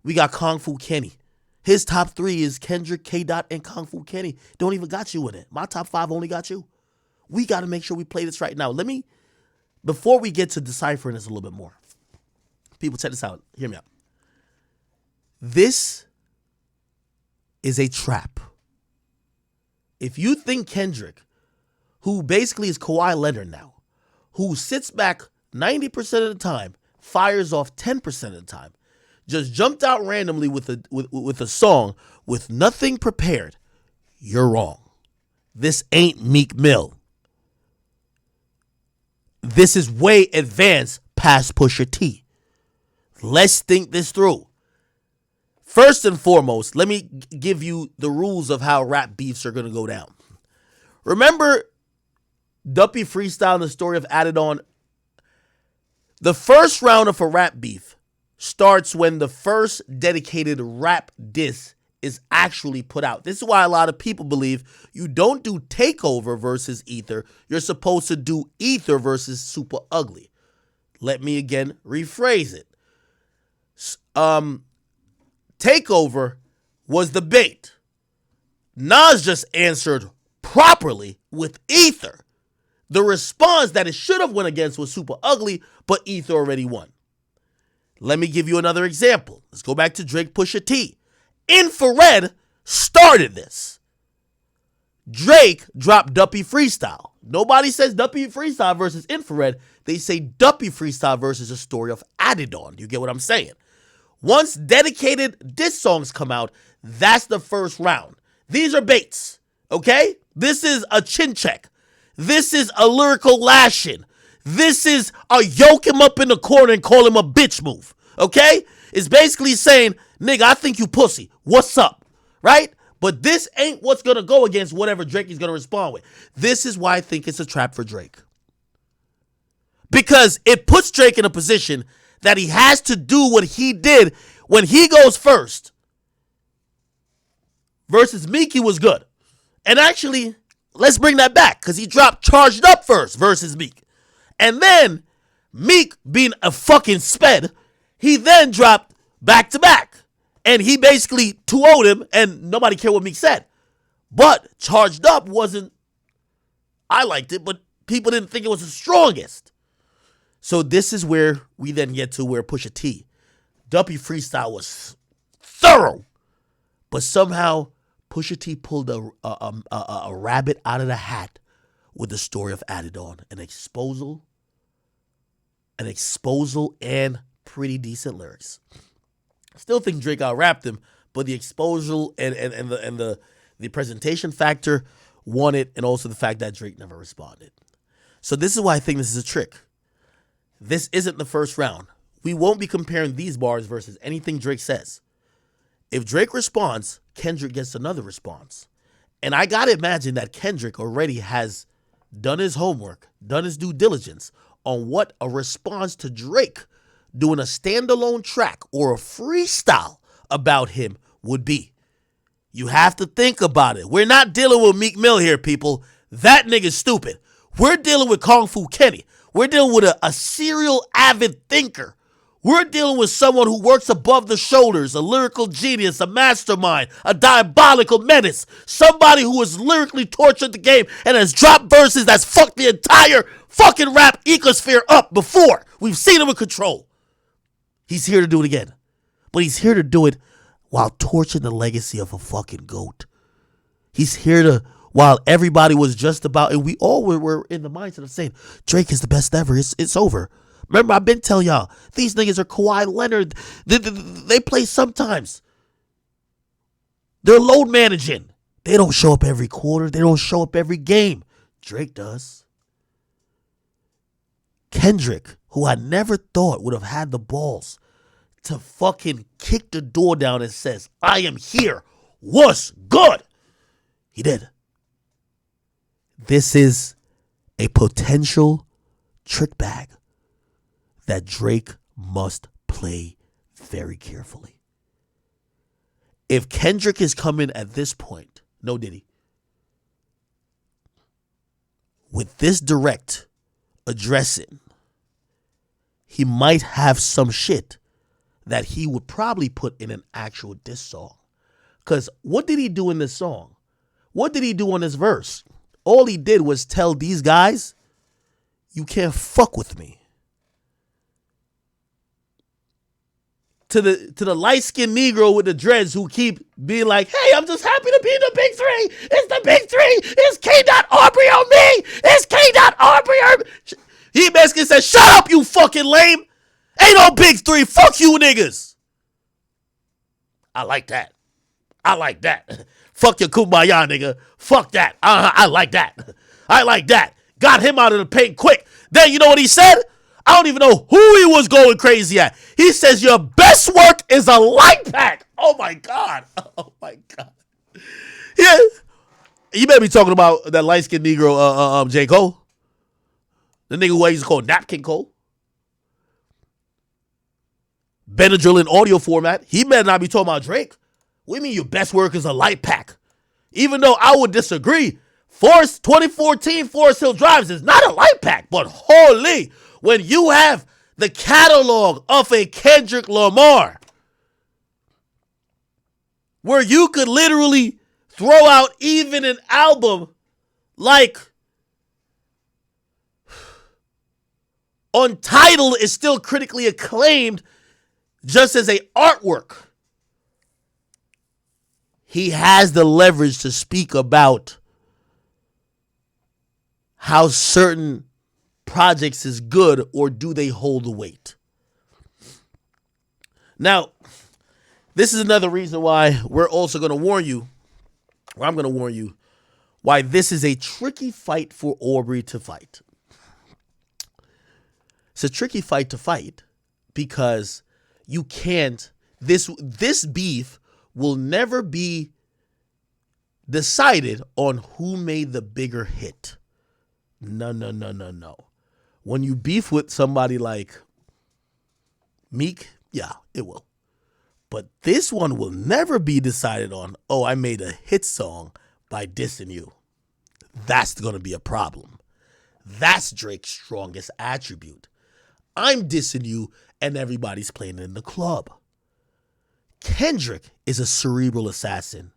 We got Kung Fu Kenny. His top 3 is Kendrick, K. Dot, and Kung Fu Kenny. Don't even got you in it. My top 5 only got you. We gotta make sure we play this right now. Before we get to deciphering this a little bit more. People, check this out. Hear me out. This is a trap. If you think Kendrick, who basically is Kawhi Leonard now, who sits back 90% of the time, fires off 10% of the time, just jumped out randomly with a song with nothing prepared, you're wrong. This ain't Meek Mill. This is way advanced past Pusha T. Let's think this through. First and foremost, let me give you the rules of how rap beefs are going to go down. Remember Duppy freestyle and the story of Added On? The first round of a rap beef starts when the first dedicated rap diss is actually put out. This is why a lot of people believe you don't do Takeover versus Ether. You're supposed to do Ether versus Super Ugly. Let me again rephrase it. Takeover was the bait. Nas just answered properly with Ether. The response that it should have went against was Super Ugly, but Ether already won. Let me give you another example. Let's go back to Drake Pusha T. Infrared started this. Drake dropped Duppy Freestyle. Nobody says Duppy Freestyle versus Infrared. They say Duppy Freestyle versus a story of Adidon. You get what I'm saying? Once dedicated diss songs come out, that's the first round. These are baits, okay? This is a chin check. This is a lyrical lashing. This is a yoke him up in the corner and call him a bitch move, okay? It's basically saying, nigga, I think you pussy. What's up, right? But this ain't what's going to go against whatever Drake is going to respond with. This is why I think it's a trap for Drake. Because it puts Drake in a position that he has to do what he did when he goes first. Versus Meek, he was good. And actually, let's bring that back because he dropped Charged Up first versus Meek. And then Meek, being a fucking sped, he then dropped back to back. And he basically 2-0'd him and nobody cared what Meek said. But Charged Up wasn't, I liked it, but people didn't think it was the strongest. So this is where we then get to where Pusha T. Duppy Freestyle was thorough. But somehow Pusha T pulled a rabbit out of the hat with the story of Adidon. An exposal and pretty decent lyrics. Still think Drake out-rapped him, but the exposure and the presentation factor won it, and also the fact that Drake never responded. So this is why I think this is a trick. This isn't the first round. We won't be comparing these bars versus anything Drake says. If Drake responds, Kendrick gets another response. And I gotta imagine that Kendrick already has done his homework, done his due diligence on what a response to Drake doing a standalone track or a freestyle about him would be. You have to think about it. We're not dealing with Meek Mill here, people. That nigga's stupid. We're dealing with Kung Fu Kenny. We're dealing with a serial avid thinker. We're dealing with someone who works above the shoulders, a lyrical genius, a mastermind, a diabolical menace, somebody who has lyrically tortured the game and has dropped verses that's fucked the entire fucking rap ecosphere up before. We've seen him in Control. He's here to do it again. But he's here to do it while torching the legacy of a fucking GOAT. He's here to, while everybody was just about, and we all were in the mindset of saying, Drake is the best ever. It's over. Remember, I've been telling y'all, these niggas are Kawhi Leonard. They play sometimes. They're load managing. They don't show up every quarter. They don't show up every game. Drake does. Kendrick, who I never thought would have had the balls to fucking kick the door down and says, I am here. What's good? He did. This is a potential trick bag that Drake must play very carefully. If Kendrick is coming at this point, no Diddy, with this direct addressing, he might have some shit that he would probably put in an actual diss song. Because what did he do in this song? What did he do on this verse? All he did was tell these guys, you can't fuck with me. To the light-skinned Negro with the dreads who keep being like, hey, I'm just happy to be in the big three. It's the big three. It's K. Aubrey on me. It's K. Aubrey on me. He basically said, shut up, you fucking lame. Ain't no big three. Fuck you niggas. I like that. I like that. Fuck your kumbaya, nigga. Fuck that. I like that. I like that. Got him out of the paint quick. Then you know what he said? I don't even know who he was going crazy at. He says, your best work is a light pack. Oh, my God. Oh, my God. Yeah. You better be talking about that light-skinned Negro, J. Cole. The nigga who I used to call Napkin Cole. Benadryl in audio format. He better not be talking about Drake. What do you mean your best work is a light pack? Even though I would disagree, 2014 Forest Hill Drives is not a light pack, but holy, when you have the catalog of a Kendrick Lamar, where you could literally throw out even an album like Untitled is still critically acclaimed just as a artwork. He has the leverage to speak about how certain projects is good, or do they hold the weight? Now, this is another reason why we're also going to warn you, or I'm going to warn you, why this is a tricky fight for Aubrey to fight. It's a tricky fight to fight because you can't, this beef will never be decided on who made the bigger hit. No. When you beef with somebody like Meek, yeah, it will. But this one will never be decided on, oh, I made a hit song by dissing you. That's going to be a problem. That's Drake's strongest attribute. I'm dissing you and everybody's playing in the club. Kendrick is a cerebral assassin.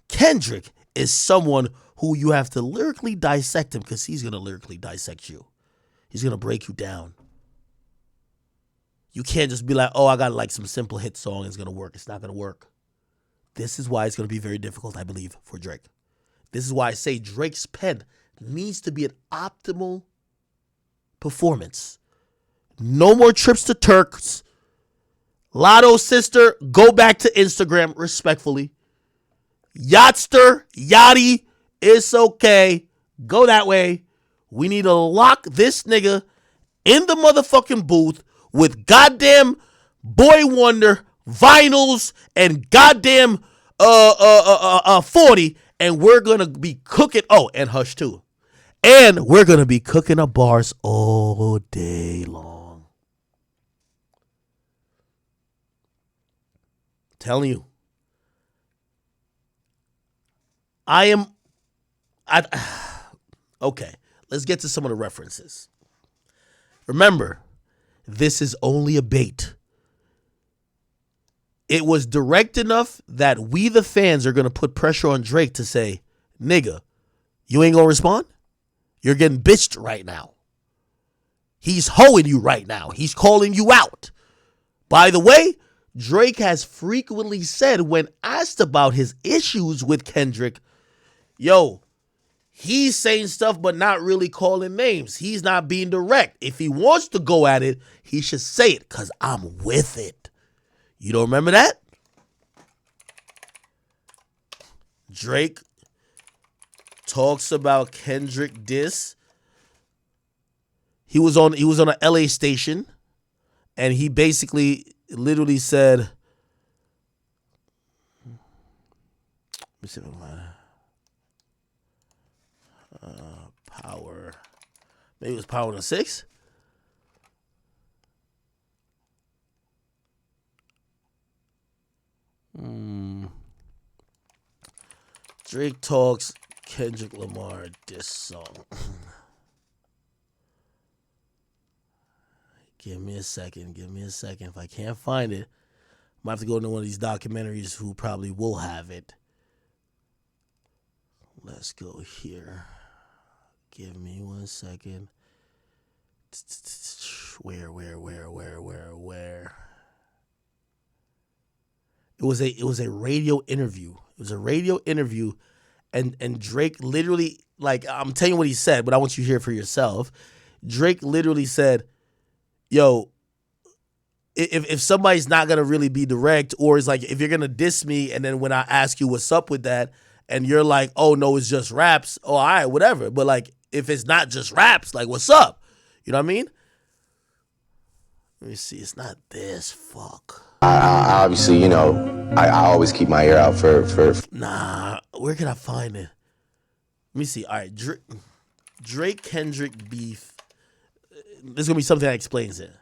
Kendrick is someone who you have to lyrically dissect him, because he's going to lyrically dissect you. He's going to break you down. You can't just be like, oh, I got like some simple hit song, it's going to work. It's not going to work. This is why it's going to be very difficult, I believe, for Drake. This is why I say Drake's pen needs to be an optimal performance. No more trips to Turks. Lotto sister, go back to Instagram respectfully. Yachtster, Yachty, it's okay. Go that way. We need to lock this nigga in the motherfucking booth with goddamn Boy Wonder, vinyls, and goddamn 40, and we're gonna be cooking. Oh, and Hush too. And we're gonna be cooking up bars all day long. Telling you. Okay, let's get to some of the references. Remember, this is only a bait. It was direct enough that we, the fans, are going to put pressure on Drake to say, nigga, you ain't going to respond? You're getting bitched right now. He's hoeing you right now. He's calling you out. By the way, Drake has frequently said when asked about his issues with Kendrick, yo, he's saying stuff but not really calling names. He's not being direct. If he wants to go at it, he should say it, because I'm with it. You don't remember that? Drake talks about Kendrick diss. He was on an LA station, and he basically literally said, let me see if I can Power. Maybe it was Power in the 6. Drake talks Kendrick Lamar diss song. Give me a second. If I can't find it, I might have to go into one of these documentaries who probably will have it. Let's go here. Give me 1 second. Where? It was a radio interview. And Drake literally, like, I'm telling you what he said, but I want you to hear it for yourself. Drake literally said, yo, if somebody's not gonna really be direct, or it's like, if you're gonna diss me, and then when I ask you what's up with that, and you're like, oh no, it's just raps, oh, all right, whatever. But like, if it's not just raps, like, what's up? You know what I mean? Let me see. It's not this. Fuck. I obviously, you know, I always keep my ear out for. Nah, where can I find it? Let me see. All right, Drake Kendrick beef. There's gonna be something that explains it.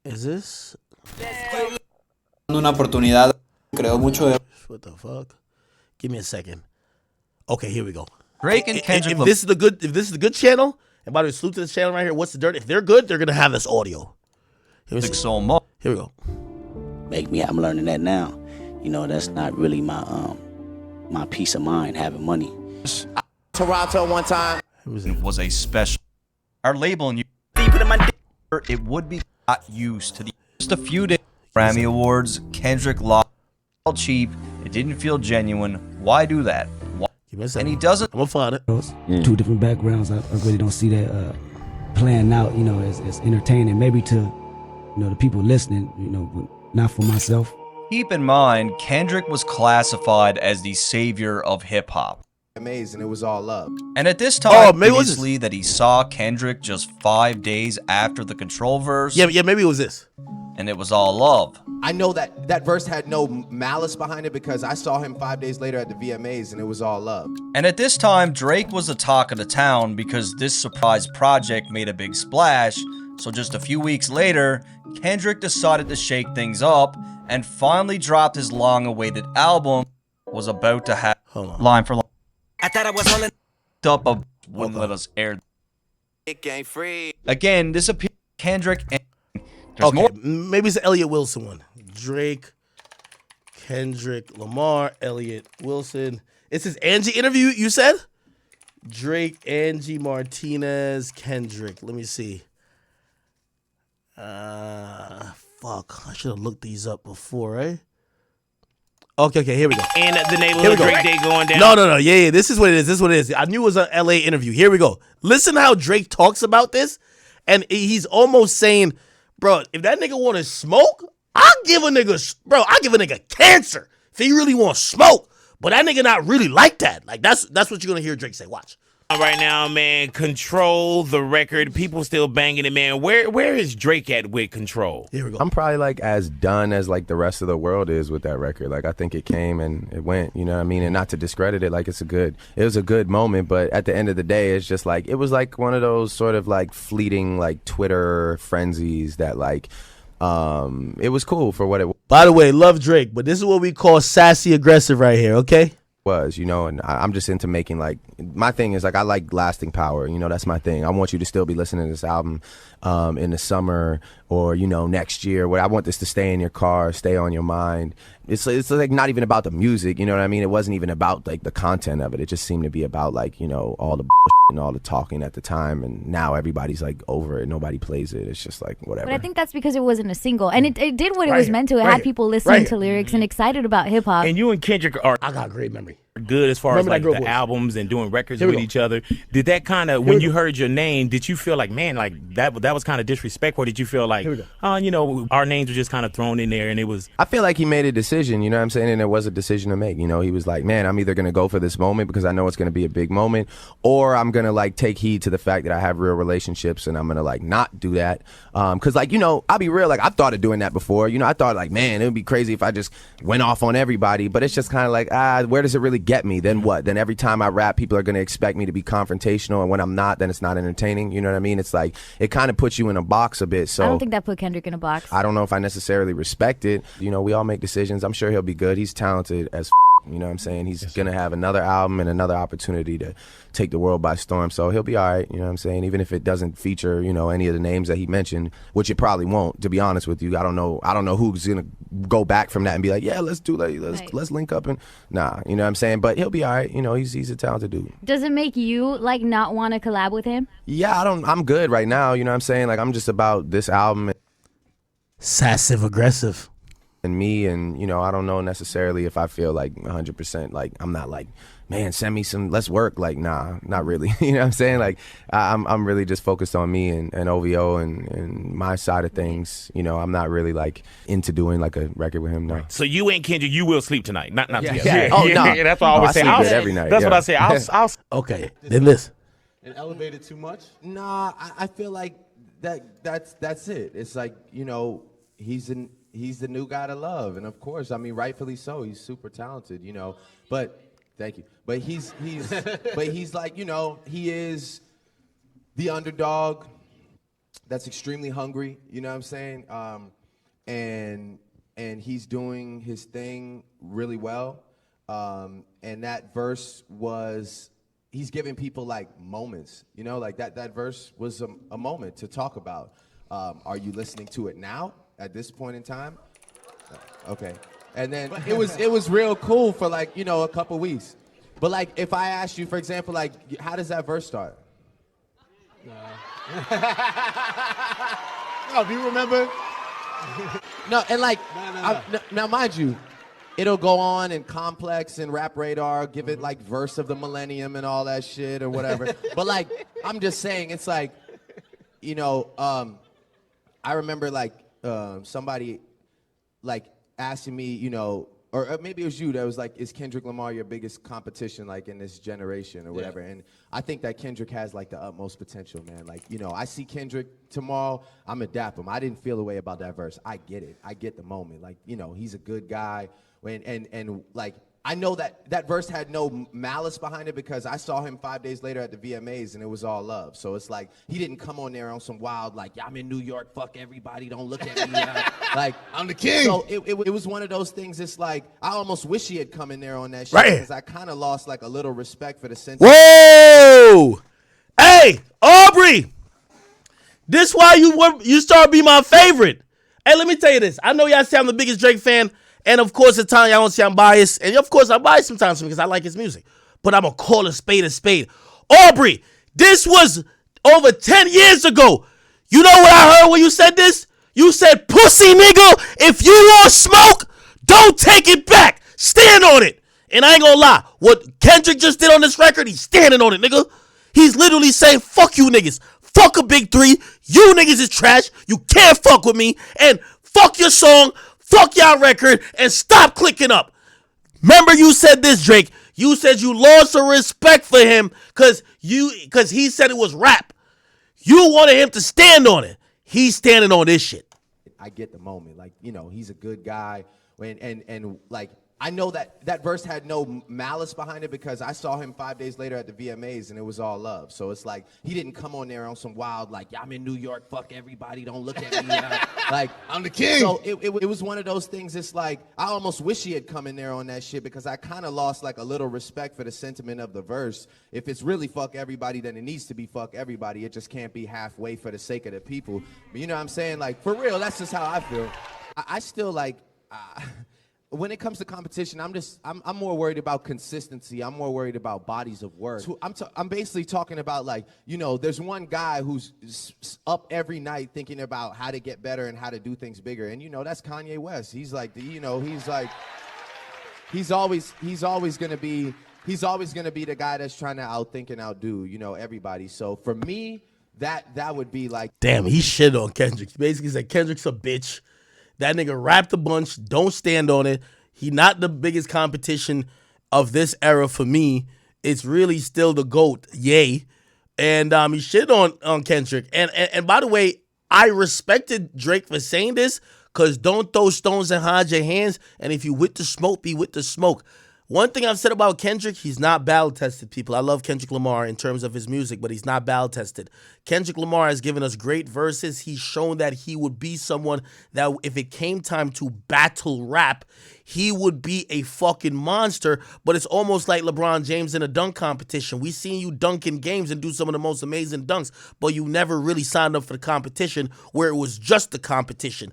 Is this? Una oportunidad, creo mucho de. What the fuck? Give me a second. Okay, here we go. Drake and Kendrick If this is the good channel, and by the way, salute to this channel right here. What's the dirt? If they're good, they're gonna have this audio. Here we go. Make me. I'm learning that now. You know, that's not really my peace of mind having money. Toronto one time. It was a special. Our label and it would be not used to the just a few days. Grammy Awards, Kendrick Lamar, all cheap. It didn't feel genuine. Why do that? Why? And he doesn't. I'm gonna find it. Two different backgrounds. I really don't see that playing out. You know, as entertaining. Maybe to, you know, the people listening. You know, but not for myself. Keep in mind, Kendrick was classified as the savior of hip hop. Amazing, it was all love. And at this time, obviously, that he saw Kendrick just 5 days after the Control verse. Yeah, maybe it was this. And it was all love. I know that verse had no malice behind it because I saw him 5 days later at the VMAs and it was all love. And at this time, Drake was the talk of the town because this surprise project made a big splash. So just a few weeks later, Kendrick decided to shake things up and finally dropped his long-awaited album. Was about to have line for line. I thought I was on Up wouldn't let us air. It ain't free. Again, this appears Kendrick and Okay, maybe it's the Elliott Wilson one. Drake, Kendrick Lamar, Elliott Wilson. It's his Angie interview, you said? Drake, Angie Martinez, Kendrick. Let me see. Fuck. I should have looked these up before, right? Okay, here we go. And the neighborhood Drake Day going down. No. Yeah, this is what it is. I knew it was an LA interview. Here we go. Listen to how Drake talks about this. And he's almost saying, bro, if that nigga want to smoke, I'll give a nigga cancer if he really want to smoke. But that nigga not really like that. Like, that's what you're going to hear Drake say. Watch. Right now, man, Control, the record, people still banging it, man. Where is Drake at with Control? Here we go. I'm probably like as done as like the rest of the world is with that record. Like I think it came and it went, you know what I mean? And not to discredit it, like it was a good moment, but at the end of the day, it's just like, it was like one of those sort of like fleeting like Twitter frenzies that like, it was cool for what it was. By the way, love Drake, but this is what we call sassy aggressive right here, okay? Was, you know, and I'm just into making like, my thing is like I like lasting power, you know, that's my thing. I want you to still be listening to this album in the summer or, you know, next year. Where I want this to stay in your car, stay on your mind. It's like not even about the music, you know what I mean? It wasn't even about like the content of it. It just seemed to be about like, you know, all the and all the talking at the time, and now everybody's like over it. Nobody plays it. It's just like whatever. But I think that's because it wasn't a single, and it did what it was meant to. It had people listening to lyrics and excited about hip hop. And you and Kendrick are I got a great memory. Good as far as like the albums and doing records with each other. Did that kind of, when you heard your name, did you feel like, man, like that was kind of disrespectful? Or did you feel like, you know, our names were just kind of thrown in there and it was? I feel like he made a decision, you know what I'm saying? And it was a decision to make. You know, he was like, man, I'm either going to go for this moment because I know it's going to be a big moment, or I'm going to like take heed to the fact that I have real relationships and I'm going to like not do that. Cause like, you know, I'll be real, like I've thought of doing that before. You know, I thought like, man, it would be crazy if I just went off on everybody, but it's just kind of like, where does it really get me? Then what? Then every time I rap, people are going to expect me to be confrontational, and when I'm not, then it's not entertaining. You know what I mean? It's like, it kind of puts you in a box a bit. So I don't think that put Kendrick in a box. I don't know if I necessarily respect it. You know, we all make decisions. I'm sure he'll be good. He's talented as you know what I'm saying? He's going to have another album and another opportunity to take the world by storm. So he'll be all right, you know what I'm saying? Even if it doesn't feature, you know, any of the names that he mentioned, which it probably won't, to be honest with you. I don't know who's going to go back from that and be like, yeah, let's link up and nah, you know what I'm saying? But he'll be all right. You know, he's a talented dude. Does it make you like not want to collab with him? Yeah, I'm good right now, you know what I'm saying? Like I'm just about this album. Sassive aggressive. And me, and you know, I don't know necessarily if I feel like 100%, like I'm not like, man, send me some, let's work, like nah, not really. You know what I'm saying? Like I'm really just focused on me and OVO and my side of things. You know, I'm not really like into doing like a record with him. No. So you and Kendrick, you will sleep tonight, not together. Yeah. Oh no, that's what I always say. I sleep good every night. That's what I say. I'll okay. Then this. It elevated too much? Nah, I feel like that's it. It's like, you know, he's the new guy to love, and of course, I mean, rightfully so. He's super talented, you know. But thank you. But he's but he's like, you know, he is the underdog. that's extremely hungry. You know what I'm saying? And he's doing his thing really well. And that verse was, he's giving people like moments, you know, like that verse was a moment to talk about. Are you listening to it now at this point in time? Okay. And then it was real cool for like, you know, a couple weeks. But like, if I asked you, for example, like, how does that verse start? Oh, do you remember? No, and like, now mind you, it'll go on and Complex and Rap Radar, give it like verse of the millennium and all that shit or whatever. But like, I'm just saying, it's like, you know, I remember like somebody like asking me, you know, or maybe it was you that was like, is Kendrick Lamar your biggest competition like in this generation or whatever? Yeah. And I think that Kendrick has like the utmost potential, man. Like, you know, I see Kendrick tomorrow, I'm gonna dap him. I didn't feel the way about that verse. I get it. I get the moment. Like, you know, he's a good guy. And like, I know that verse had no malice behind it because I saw him 5 days later at the VMAs and it was all love. So it's like, he didn't come on there on some wild, like, yeah, I'm in New York, fuck everybody, don't look at me. Like, I'm the king. So it was one of those things, it's like, I almost wish he had come in there on that shit because I kind of lost like a little respect for the sense. Whoa! Hey, Aubrey! This why you start to be my favorite. Hey, let me tell you this. I know y'all say I'm the biggest Drake fan. And of course, at times y'all don't say I'm biased. And of course, I'm biased sometimes because I like his music. But I'm going to call a spade a spade. Aubrey, this was over 10 years ago. You know what I heard when you said this? You said, pussy nigga, if you want smoke, don't take it back. Stand on it. And I ain't going to lie. What Kendrick just did on this record, he's standing on it, nigga. He's literally saying, fuck you niggas. Fuck a big three. You niggas is trash. You can't fuck with me. And fuck your song. Fuck y'all record and stop clicking up. Remember you said this, Drake. You said you lost some respect for him because he said it was rap. You wanted him to stand on it. He's standing on this shit. I get the moment. Like, you know, he's a good guy. And like, I know that verse had no malice behind it because I saw him 5 days later at the VMAs and it was all love. So it's like, he didn't come on there on some wild, like, yeah, I'm in New York, fuck everybody, don't look at me. Like, I'm the king. So it was one of those things, it's like, I almost wish he had come in there on that shit because I kind of lost like a little respect for the sentiment of the verse. If it's really fuck everybody, then it needs to be fuck everybody. It just can't be halfway for the sake of the people. But you know what I'm saying? Like, for real, that's just how I feel. I still like... when it comes to competition, I'm more worried about consistency. I'm more worried about bodies of work. I'm basically talking about, like, you know, there's one guy who's up every night thinking about how to get better and how to do things bigger. And, you know, that's Kanye West. He's like, he's always going to be the guy that's trying to outthink and outdo, you know, everybody. So for me, that would be like. Damn, he shit on Kendrick. He basically said Kendrick's a bitch. That nigga rapped a bunch. Don't stand on it. He not the biggest competition of this era for me. It's really still the GOAT. Yay. And he shit on Kendrick. And by the way, I respected Drake for saying this because don't throw stones and hide your hands. And if you with the smoke, be with the smoke. One thing I've said about Kendrick, he's not battle-tested, people. I love Kendrick Lamar in terms of his music, but he's not battle-tested. Kendrick Lamar has given us great verses. He's shown that he would be someone that if it came time to battle rap, he would be a fucking monster, but it's almost like LeBron James in a dunk competition. We seen you dunk in games and do some of the most amazing dunks, but you never really signed up for the competition where it was just the competition.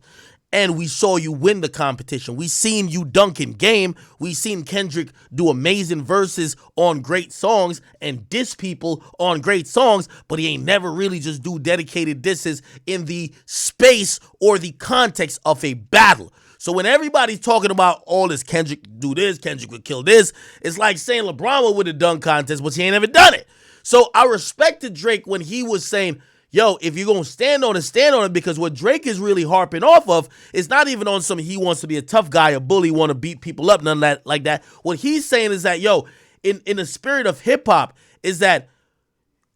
And we saw you win the competition. We seen you dunk in game. We seen Kendrick do amazing verses on great songs and diss people on great songs, but he ain't never really just do dedicated disses in the space or the context of a battle. So when everybody's talking about all this, Kendrick do this, Kendrick would kill this, it's like saying LeBron would win a dunk contest, but he ain't ever done it. So I respected Drake when he was saying, yo, if you're going to stand on it, because what Drake is really harping off of is not even on some he wants to be a tough guy, a bully, want to beat people up, none of that like that. What he's saying is that, yo, in the spirit of hip-hop, is that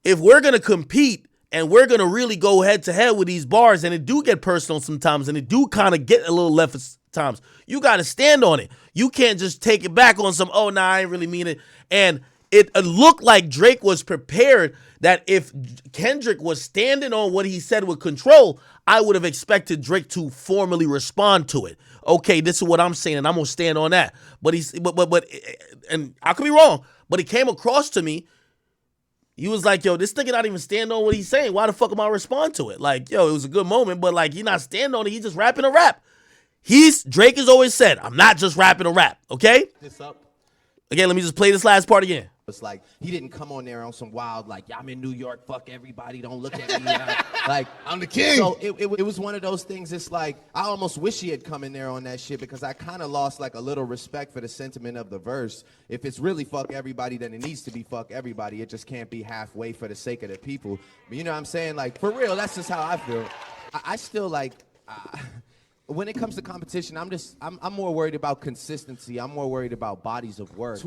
if we're going to compete and we're going to really go head-to-head with these bars, and it do get personal sometimes, and it do kind of get a little left at times, you got to stand on it. You can't just take it back on some, oh, nah, I ain't really mean it. And it looked like Drake was prepared that if Kendrick was standing on what he said with control, I would have expected Drake to formally respond to it. Okay, this is what I'm saying, and I'm gonna stand on that. But and I could be wrong, but it came across to me. He was like, yo, this nigga not even stand on what he's saying. Why the fuck am I respond to it? Like, yo, it was a good moment, but like, he not standing on it. He's just rapping a rap. Drake has always said, I'm not just rapping a rap, okay? This up. Again, let me just play this last part again. It's like, he didn't come on there on some wild, like, I'm in New York, fuck everybody, don't look at me. Like, I'm the king. So it was one of those things, it's like, I almost wish he had come in there on that shit because I kind of lost like a little respect for the sentiment of the verse. If it's really fuck everybody, then it needs to be fuck everybody. It just can't be halfway for the sake of the people. But you know what I'm saying? Like, for real, that's just how I feel. I still like... when it comes to competition, I'm more worried about consistency. I'm more worried about bodies of work.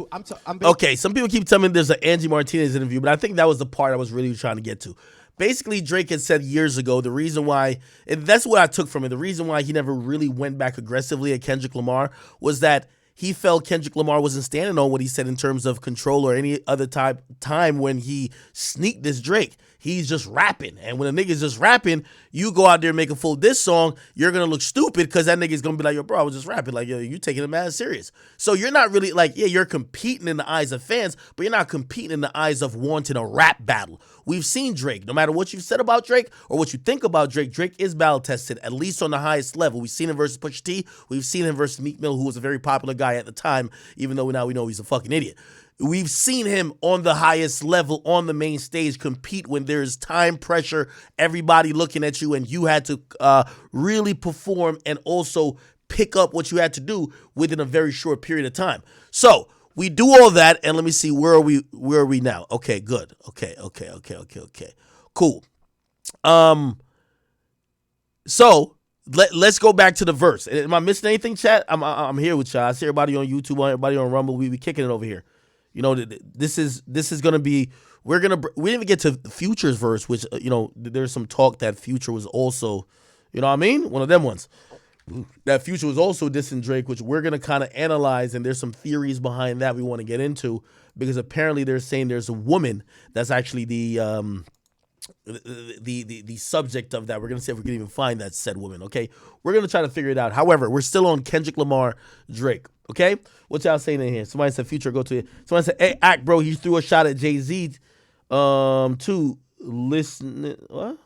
Okay, some people keep telling me there's an Angie Martinez interview, but I think that was the part I was really trying to get to. Basically, Drake had said years ago the reason why, and that's what I took from it, the reason why he never really went back aggressively at Kendrick Lamar was that he felt Kendrick Lamar wasn't standing on what he said in terms of control or any other time when he sneaked this Drake. He's just rapping. And when a nigga's just rapping, you go out there and make a full diss song, you're going to look stupid because that nigga's going to be like, yo, bro, I was just rapping. Like, yo, you taking it mad serious. So you're not really like, yeah, you're competing in the eyes of fans, but you're not competing in the eyes of wanting a rap battle. We've seen Drake. No matter what you've said about Drake or what you think about Drake, Drake is battle tested, at least on the highest level. We've seen him versus Pusha T. We've seen him versus Meek Mill, who was a very popular guy at the time, even though now we know he's a fucking idiot. We've seen him on the highest level on the main stage compete when there's time pressure, everybody looking at you, and you had to really perform and also pick up what you had to do within a very short period of time. So we do all that, and let me see, where are we now? Okay, good. Okay. Cool. So let's go back to the verse. Am I missing anything, chat? I'm here with y'all. I see everybody on YouTube, everybody on Rumble. We be kicking it over here. You know, this is gonna be. We didn't even get to Future's verse, which there's some talk that Future was also, you know what I mean, one of them ones. That Future was also dissing Drake, which we're gonna kind of analyze, and there's some theories behind that we want to get into because apparently they're saying there's a woman that's actually the subject of that. We're gonna see if we can even find that said woman. Okay, we're gonna try to figure it out. However, we're still on Kendrick Lamar, Drake. Okay, what y'all saying in here? Somebody said Future go to it. Somebody said, hey, Act bro, he threw a shot at Jay-Z to listen. What?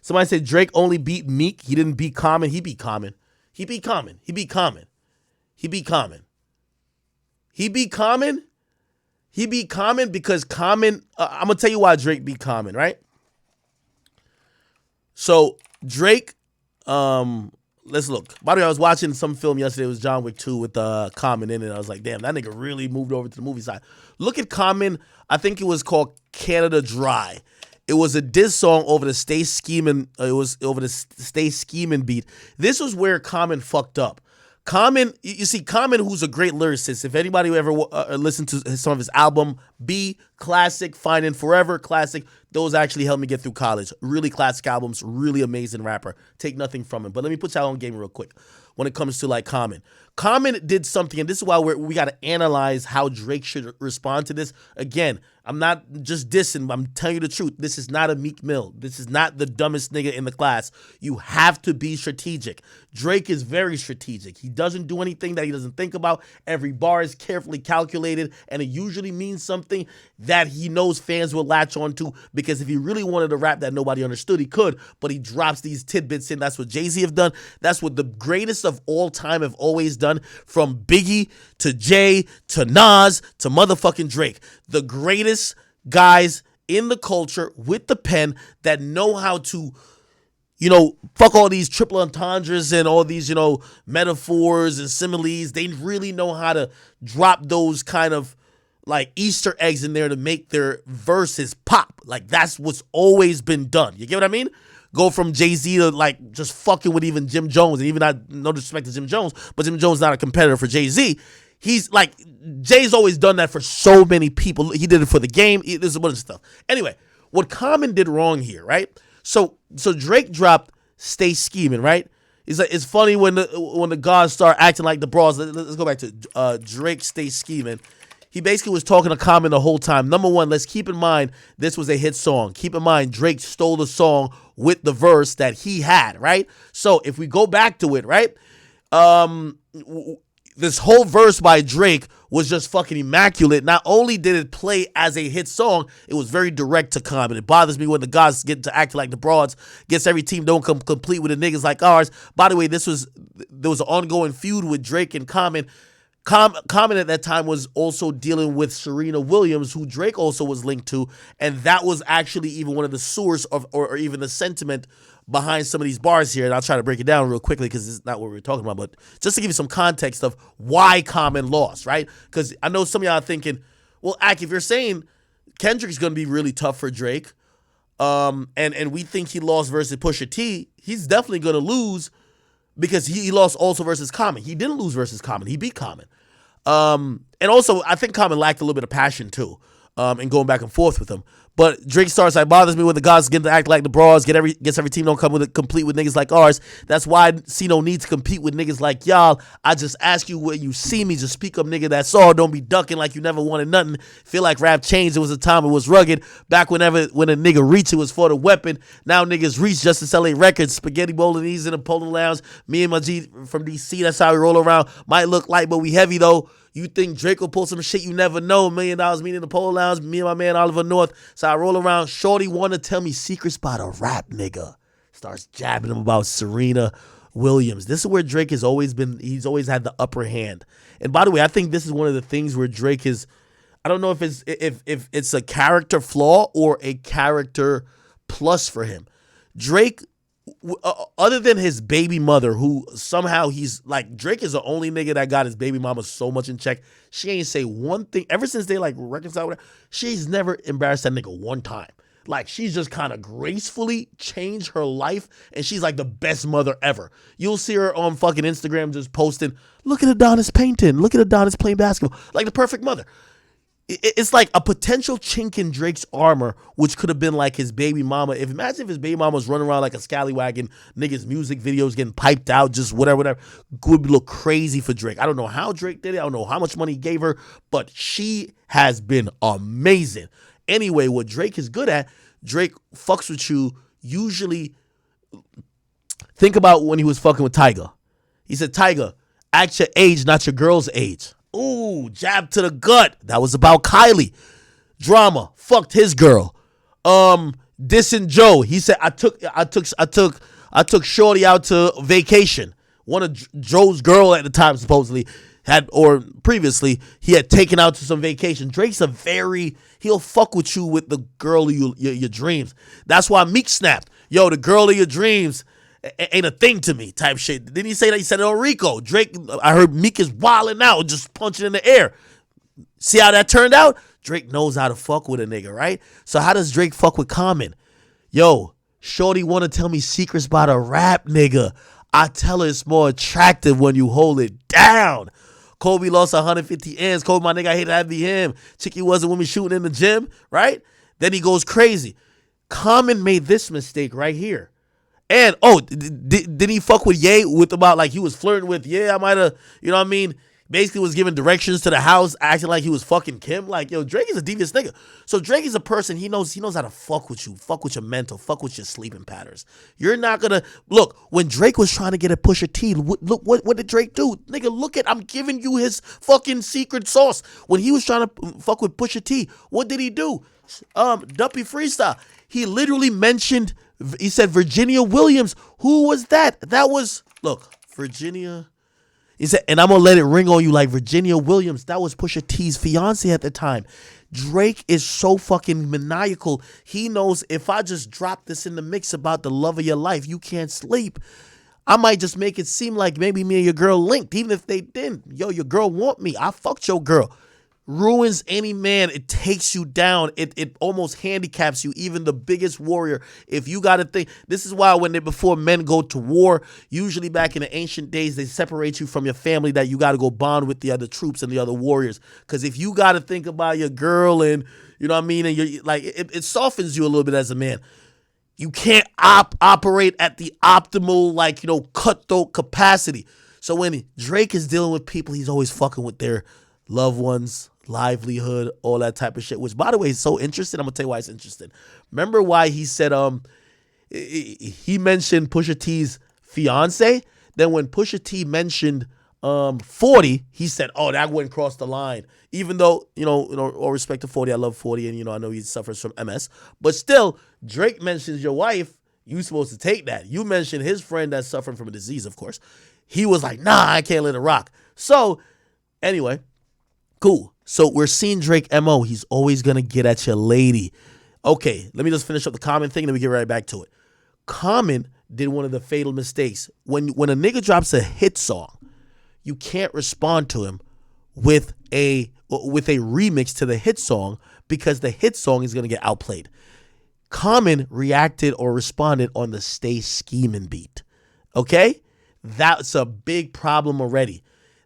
Somebody said Drake only beat Meek. He didn't beat Common. He beat Common. He beat Common. He beat Common. He beat Common. He beat Common. He beat Common because Common. I'm gonna tell you why Drake beat Common, right? So Drake, let's look. By the way, I was watching some film yesterday. It was John Wick 2 with Common in it. I was like, damn, that nigga really moved over to the movie side. Look at Common. I think it was called Canada Dry. It was a diss song over the Stay Scheming. It was over the Stay Scheming beat. This was where Common fucked up. Common, you see, Common, who's a great lyricist. If anybody ever listened to some of his album, B, classic, Finding Forever, classic. Those actually helped me get through college. Really classic albums, really amazing rapper. Take nothing from him. But let me put y'all on game real quick when it comes to like Common. Common did something, and this is why we got to analyze how Drake should respond to this. Again, I'm not just dissing, I'm telling you the truth. This is not a Meek Mill. This is not the dumbest nigga in the class. You have to be strategic. Drake is very strategic. He doesn't do anything that he doesn't think about. Every bar is carefully calculated, and it usually means something that he knows fans will latch on to, because if he really wanted to rap that nobody understood, he could, but he drops these tidbits in. That's what Jay-Z have done. That's what the greatest of all time have always done, from Biggie to Jay to Nas to motherfucking Drake. The greatest guys in the culture with the pen that know how to, fuck all these triple entendres and all these, metaphors and similes. They really know how to drop those kind of like Easter eggs in there to make their verses pop. Like, that's what's always been done. You get what I mean? Go from Jay-Z to like just fucking with even Jim Jones, and even no disrespect to Jim Jones, but Jim Jones is not a competitor for Jay-Z. He's like, Jay's always done that for so many people. He did it for the game. There's a bunch of stuff. Anyway, what Common did wrong here, right? So Drake dropped Stay Scheming, right? He's like, it's funny when the gods start acting like the bras. Let's go back to Drake Stay Scheming. He basically was talking to Common the whole time. Number one, let's keep in mind this was a hit song. Keep in mind Drake stole the song with the verse that he had, right? So if we go back to it, right? This whole verse by Drake was just fucking immaculate. Not only did it play as a hit song, it was very direct to Common. It bothers me when the guys get to act like the broads. Guess every team don't come complete with the niggas like ours. By the way, there was an ongoing feud with Drake and Common. Common at that time was also dealing with Serena Williams, who Drake also was linked to, and that was actually even one of the source of, or even the sentiment behind some of these bars here. And I'll try to break it down real quickly because it's not what we're talking about, but just to give you some context of why Common lost, right? Because I know some of y'all are thinking, well, Ak, if you're saying Kendrick's going to be really tough for Drake, and we think he lost versus Pusha T, he's definitely going to lose because he lost also versus Common. He didn't lose versus Common. He beat Common. And also, I think Common lacked a little bit of passion, too, in going back and forth with him. But Drake starts, it bothers me when the guys get to act like the bras, gets every team don't come complete with niggas like ours. That's why I see no need to compete with niggas like y'all. I just ask you when you see me, just speak up, nigga, that's all. Don't be ducking like you never wanted nothing. Feel like rap changed. It was a time it was rugged. Back when a nigga reached, it was for the weapon. Now niggas reach just to sell a record. Spaghetti bolognese in a polo lounge. Me and my G from DC, that's how we roll around. Might look light, but we heavy, though. You think Drake will pull some shit you never know. $1 million meeting in the polo lounge. Me and my man Oliver North. So I roll around. Shorty want to tell me secrets about a rap nigga. Starts jabbing him about Serena Williams. This is where Drake has always been. He's always had the upper hand. And by the way, I think this is one of the things where Drake is. I don't know if it's a character flaw or a character plus for him. Drake, other than his baby mother, who somehow he's like, Drake is the only nigga that got his baby mama so much in check. She ain't say one thing ever since they like reconciled with her. She's never embarrassed that nigga one time. Like, she's just kind of gracefully changed her life, and she's like the best mother ever. You'll see her on fucking Instagram just posting, look at Adonis painting, look at Adonis playing basketball, like the perfect mother. It's like a potential chink in Drake's armor, which could have been like his baby mama. Imagine if his baby mama was running around like a scallywag, niggas' music videos getting piped out, just whatever. Would look crazy for Drake. I don't know how Drake did it. I don't know how much money he gave her, but she has been amazing. Anyway, what Drake is good at, Drake fucks with you usually. Think about when he was fucking with Tyga. He said, Tyga, act your age, not your girl's age. Ooh, jab to the gut. That was about Kylie. Drama, fucked his girl. Dissing Joe. He said, I took Shorty out to vacation. One of Joe's girl at the time supposedly had, or previously, he had taken out to some vacation. Drake's he'll fuck with you with the girl of your dreams. That's why Meek snapped. Yo, the girl of your dreams ain't a thing to me type shit. Didn't he say that? He said it on Rico. Drake, I heard Meek is wilding out, just punching in the air. See how that turned out? Drake knows how to fuck with a nigga, right? So how does Drake fuck with Common? Yo, Shorty want to tell me secrets about a rap nigga. I tell her it's more attractive when you hold it down. Kobe lost 150 ends. Kobe, my nigga, I hate to have be him. Chicky wasn't with me shooting in the gym, right? Then he goes crazy. Common made this mistake right here. And, did he fuck with Ye with about, like, he was flirting with, I might have, you know what I mean? Basically was giving directions to the house, acting like he was fucking Kim. Like, yo, Drake is a devious nigga. So Drake is a person, he knows how to fuck with you, fuck with your mental, fuck with your sleeping patterns. You're not gonna, look, when Drake was trying to get a Pusha T, look, what did Drake do? Nigga, I'm giving you his fucking secret sauce. When he was trying to fuck with Pusha T, what did he do? Duppy Freestyle. He literally mentioned, he said Virginia Williams. Who was that? That was, look, Virginia. He said, and I'm going to let it ring on you like Virginia Williams. That was Pusha T's fiance at the time. Drake is so fucking maniacal. He knows if I just drop this in the mix about the love of your life, you can't sleep, I might just make it seem like maybe me and your girl linked, even if they didn't. Yo, your girl want me. I fucked your girl. Ruins any man. It takes you down. It almost handicaps you, even the biggest warrior. If you got to think, this is why before men go to war, usually back in the ancient days, they separate you from your family, that you got to go bond with the other troops and the other warriors. Because if you got to think about your girl and, you know what I mean, and you're like, it softens you a little bit as a man. You can't operate at the optimal, like, you know, cutthroat capacity. So when Drake is dealing with people, he's always fucking with their loved ones, livelihood, all that type of shit, which, by the way, is so interesting. I'm going to tell you why it's interesting. Remember why he said he mentioned Pusha T's fiance? Then when Pusha T mentioned 40, he said, oh, that wouldn't cross the line. Even though, all respect to 40, I love 40, and, I know he suffers from MS. But still, Drake mentions your wife, you supposed to take that. You mentioned his friend that's suffering from a disease, of course. He was like, nah, I can't let it rock. So, anyway, cool. So we're seeing Drake MO. He's always going to get at your lady. Okay, let me just finish up the Common thing, and then we get right back to it. Common did one of the fatal mistakes. When a nigga drops a hit song, you can't respond to him with a remix to the hit song because the hit song is going to get outplayed. Common reacted or responded on the Stay Scheming beat. Okay? That's a big problem already.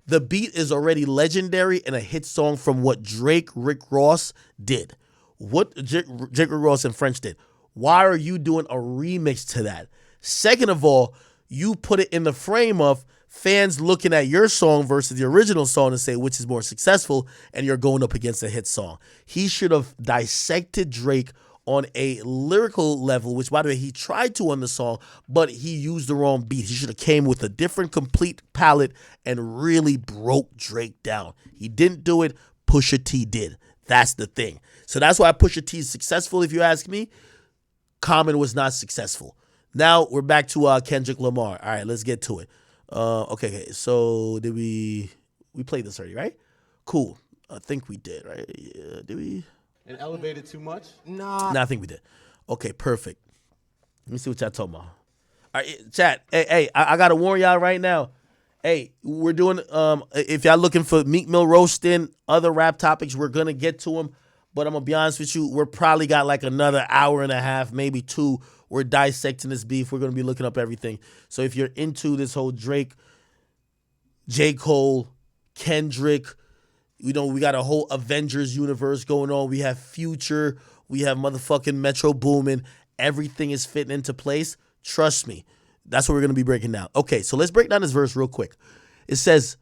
The beat is already legendary and a hit song from what Rick Ross did. What Drake, Rick Ross and French did. Why are you doing a remix to that? Second of all, you put it in the frame of fans looking at your song versus the original song and say which is more successful, and you're going up against a hit song. He should have dissected Drake on a lyrical level, which, by the way, he tried to on the song, but he used the wrong beat. He should have came with a different, complete palette and really broke Drake down. He didn't do it. Pusha T did. That's the thing. So that's why Pusha T is successful, if you ask me. Common was not successful. Now we're back to Kendrick Lamar. All right, let's get to it. Okay. So did we played this already, right? Cool. I think we did, right? Yeah, did we? And elevated too much? Nah, I think we did. Okay, perfect. Let me see what y'all talking about. All right, chat. Hey, I gotta warn y'all right now. Hey, we're doing. If y'all looking for Meek Mill roasting, other rap topics, we're gonna get to them. But I'm gonna be honest with you, we're probably got like another hour and a half, maybe 2. We're dissecting this beef. We're gonna be looking up everything. So if you're into this whole Drake, J. Cole, Kendrick, we got a whole Avengers universe going on. We have Future. We have motherfucking Metro Boomin. Everything is fitting into place. Trust me. That's what we're going to be breaking down. Okay, so let's break down this verse real quick. It says,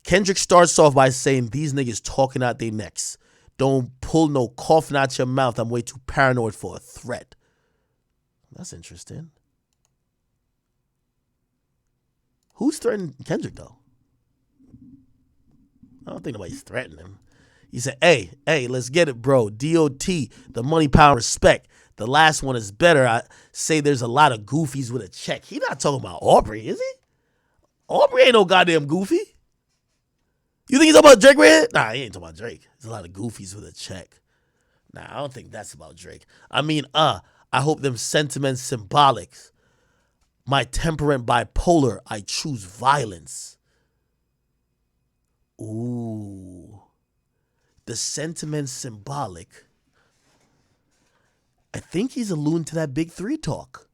Kendrick starts off by saying, these niggas talking out their necks. Don't pull no coughing out your mouth. I'm way too paranoid for a threat. That's interesting. Who's threatening Kendrick, though? I don't think nobody's threatening him. He said, hey, let's get it, bro. DOT, the money, power, respect. The last one is better. I say there's a lot of goofies with a check. He not talking about Aubrey, is he? Aubrey ain't no goddamn goofy. You think he's talking about Drake right here? Nah, he ain't talking about Drake. There's a lot of goofies with a check. Nah, I don't think that's about Drake. I mean, I hope them sentiments symbolic. My temperament bipolar, I choose violence. Ooh. The sentiment symbolic. I think he's alluding to that Big 3 talk.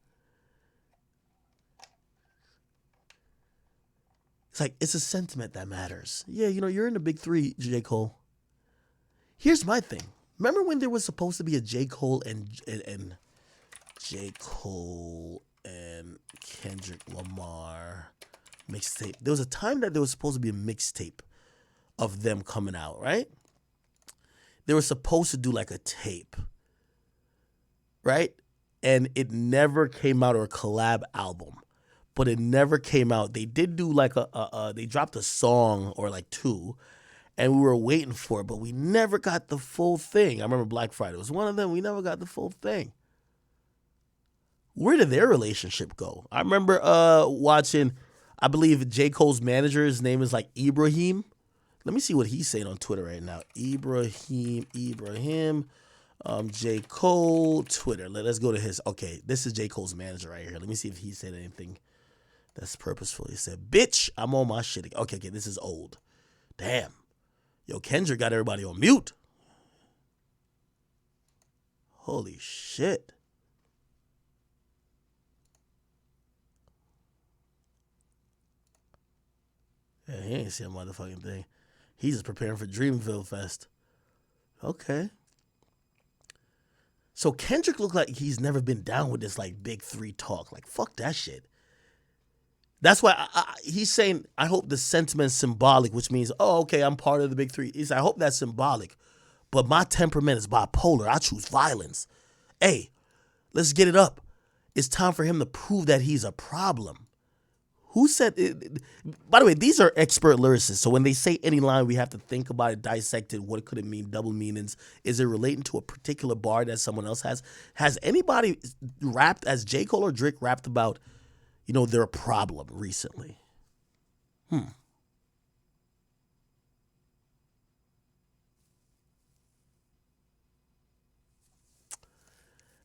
It's like, it's a sentiment that matters. Yeah, you're in the Big 3, J. Cole. Here's my thing. Remember when there was supposed to be a J. Cole and J. Cole and Kendrick Lamar mixtape? There was a time that there was supposed to be a mixtape of them coming out, right? They were supposed to do like a tape, right? And it never came out, or a collab album, but it never came out. They did do like they dropped a song or like 2, and we were waiting for it, but we never got the full thing. I remember Black Friday was one of them. We never got the full thing. Where did their relationship go? I remember watching, I believe J. Cole's manager, his name is like Ibrahim. Let me see what he's saying on Twitter right now. Ibrahim, J. Cole, Twitter. Let's go to his. Okay, this is J. Cole's manager right here. Let me see if he said anything that's purposeful. He said, bitch, I'm on my shit. Okay, this is old. Damn. Yo, Kendrick got everybody on mute. Holy shit. Yeah, he ain't seen a motherfucking thing. He's just preparing for Dreamville Fest. Okay. So Kendrick looked like he's never been down with this like Big 3 talk. Like, fuck that shit. That's why he's saying, I hope the sentiment's symbolic, which means, oh, okay, I'm part of the big three. I hope that's symbolic. But my temperament is bipolar. I choose violence. Hey, let's get it up. It's time for him to prove that he's a problem. Who said it? By the way, these are expert lyricists. So when they say any line, we have to think about it, dissect it. What could it mean? Double meanings. Is it relating to a particular bar that someone else has? Has anybody rapped, as J. Cole or Drake rapped about, their problem recently?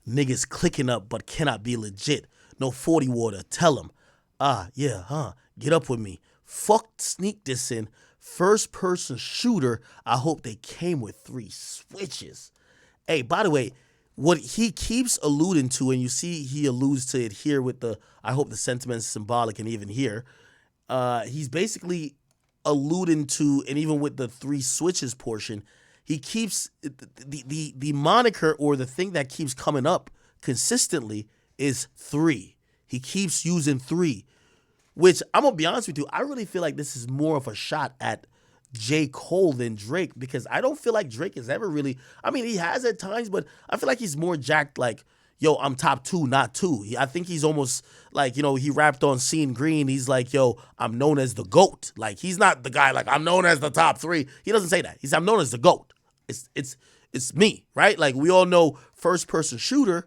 Niggas clicking up but cannot be legit. No 40 water. Tell them. Get up with me. Fuck sneak this in. First person shooter. I hope they came with 3 switches. Hey, by the way, what he keeps alluding to, and you see he alludes to it here with I hope the sentiment's symbolic, and even here, he's basically alluding to, and even with the 3 switches portion, he keeps the moniker, or the thing that keeps coming up consistently, is 3. He keeps using 3, which I'm going to be honest with you, I really feel like this is more of a shot at J. Cole than Drake, because I don't feel like Drake is ever really, he has at times, but I feel like he's more jacked like, yo, I'm top 2, not 2. I think he's almost like, he rapped on Scene Green. He's like, yo, I'm known as the GOAT. Like, he's not the guy like, I'm known as the top 3. He doesn't say that. He's, I'm known as the GOAT. It's me, right? Like, we all know first person shooter,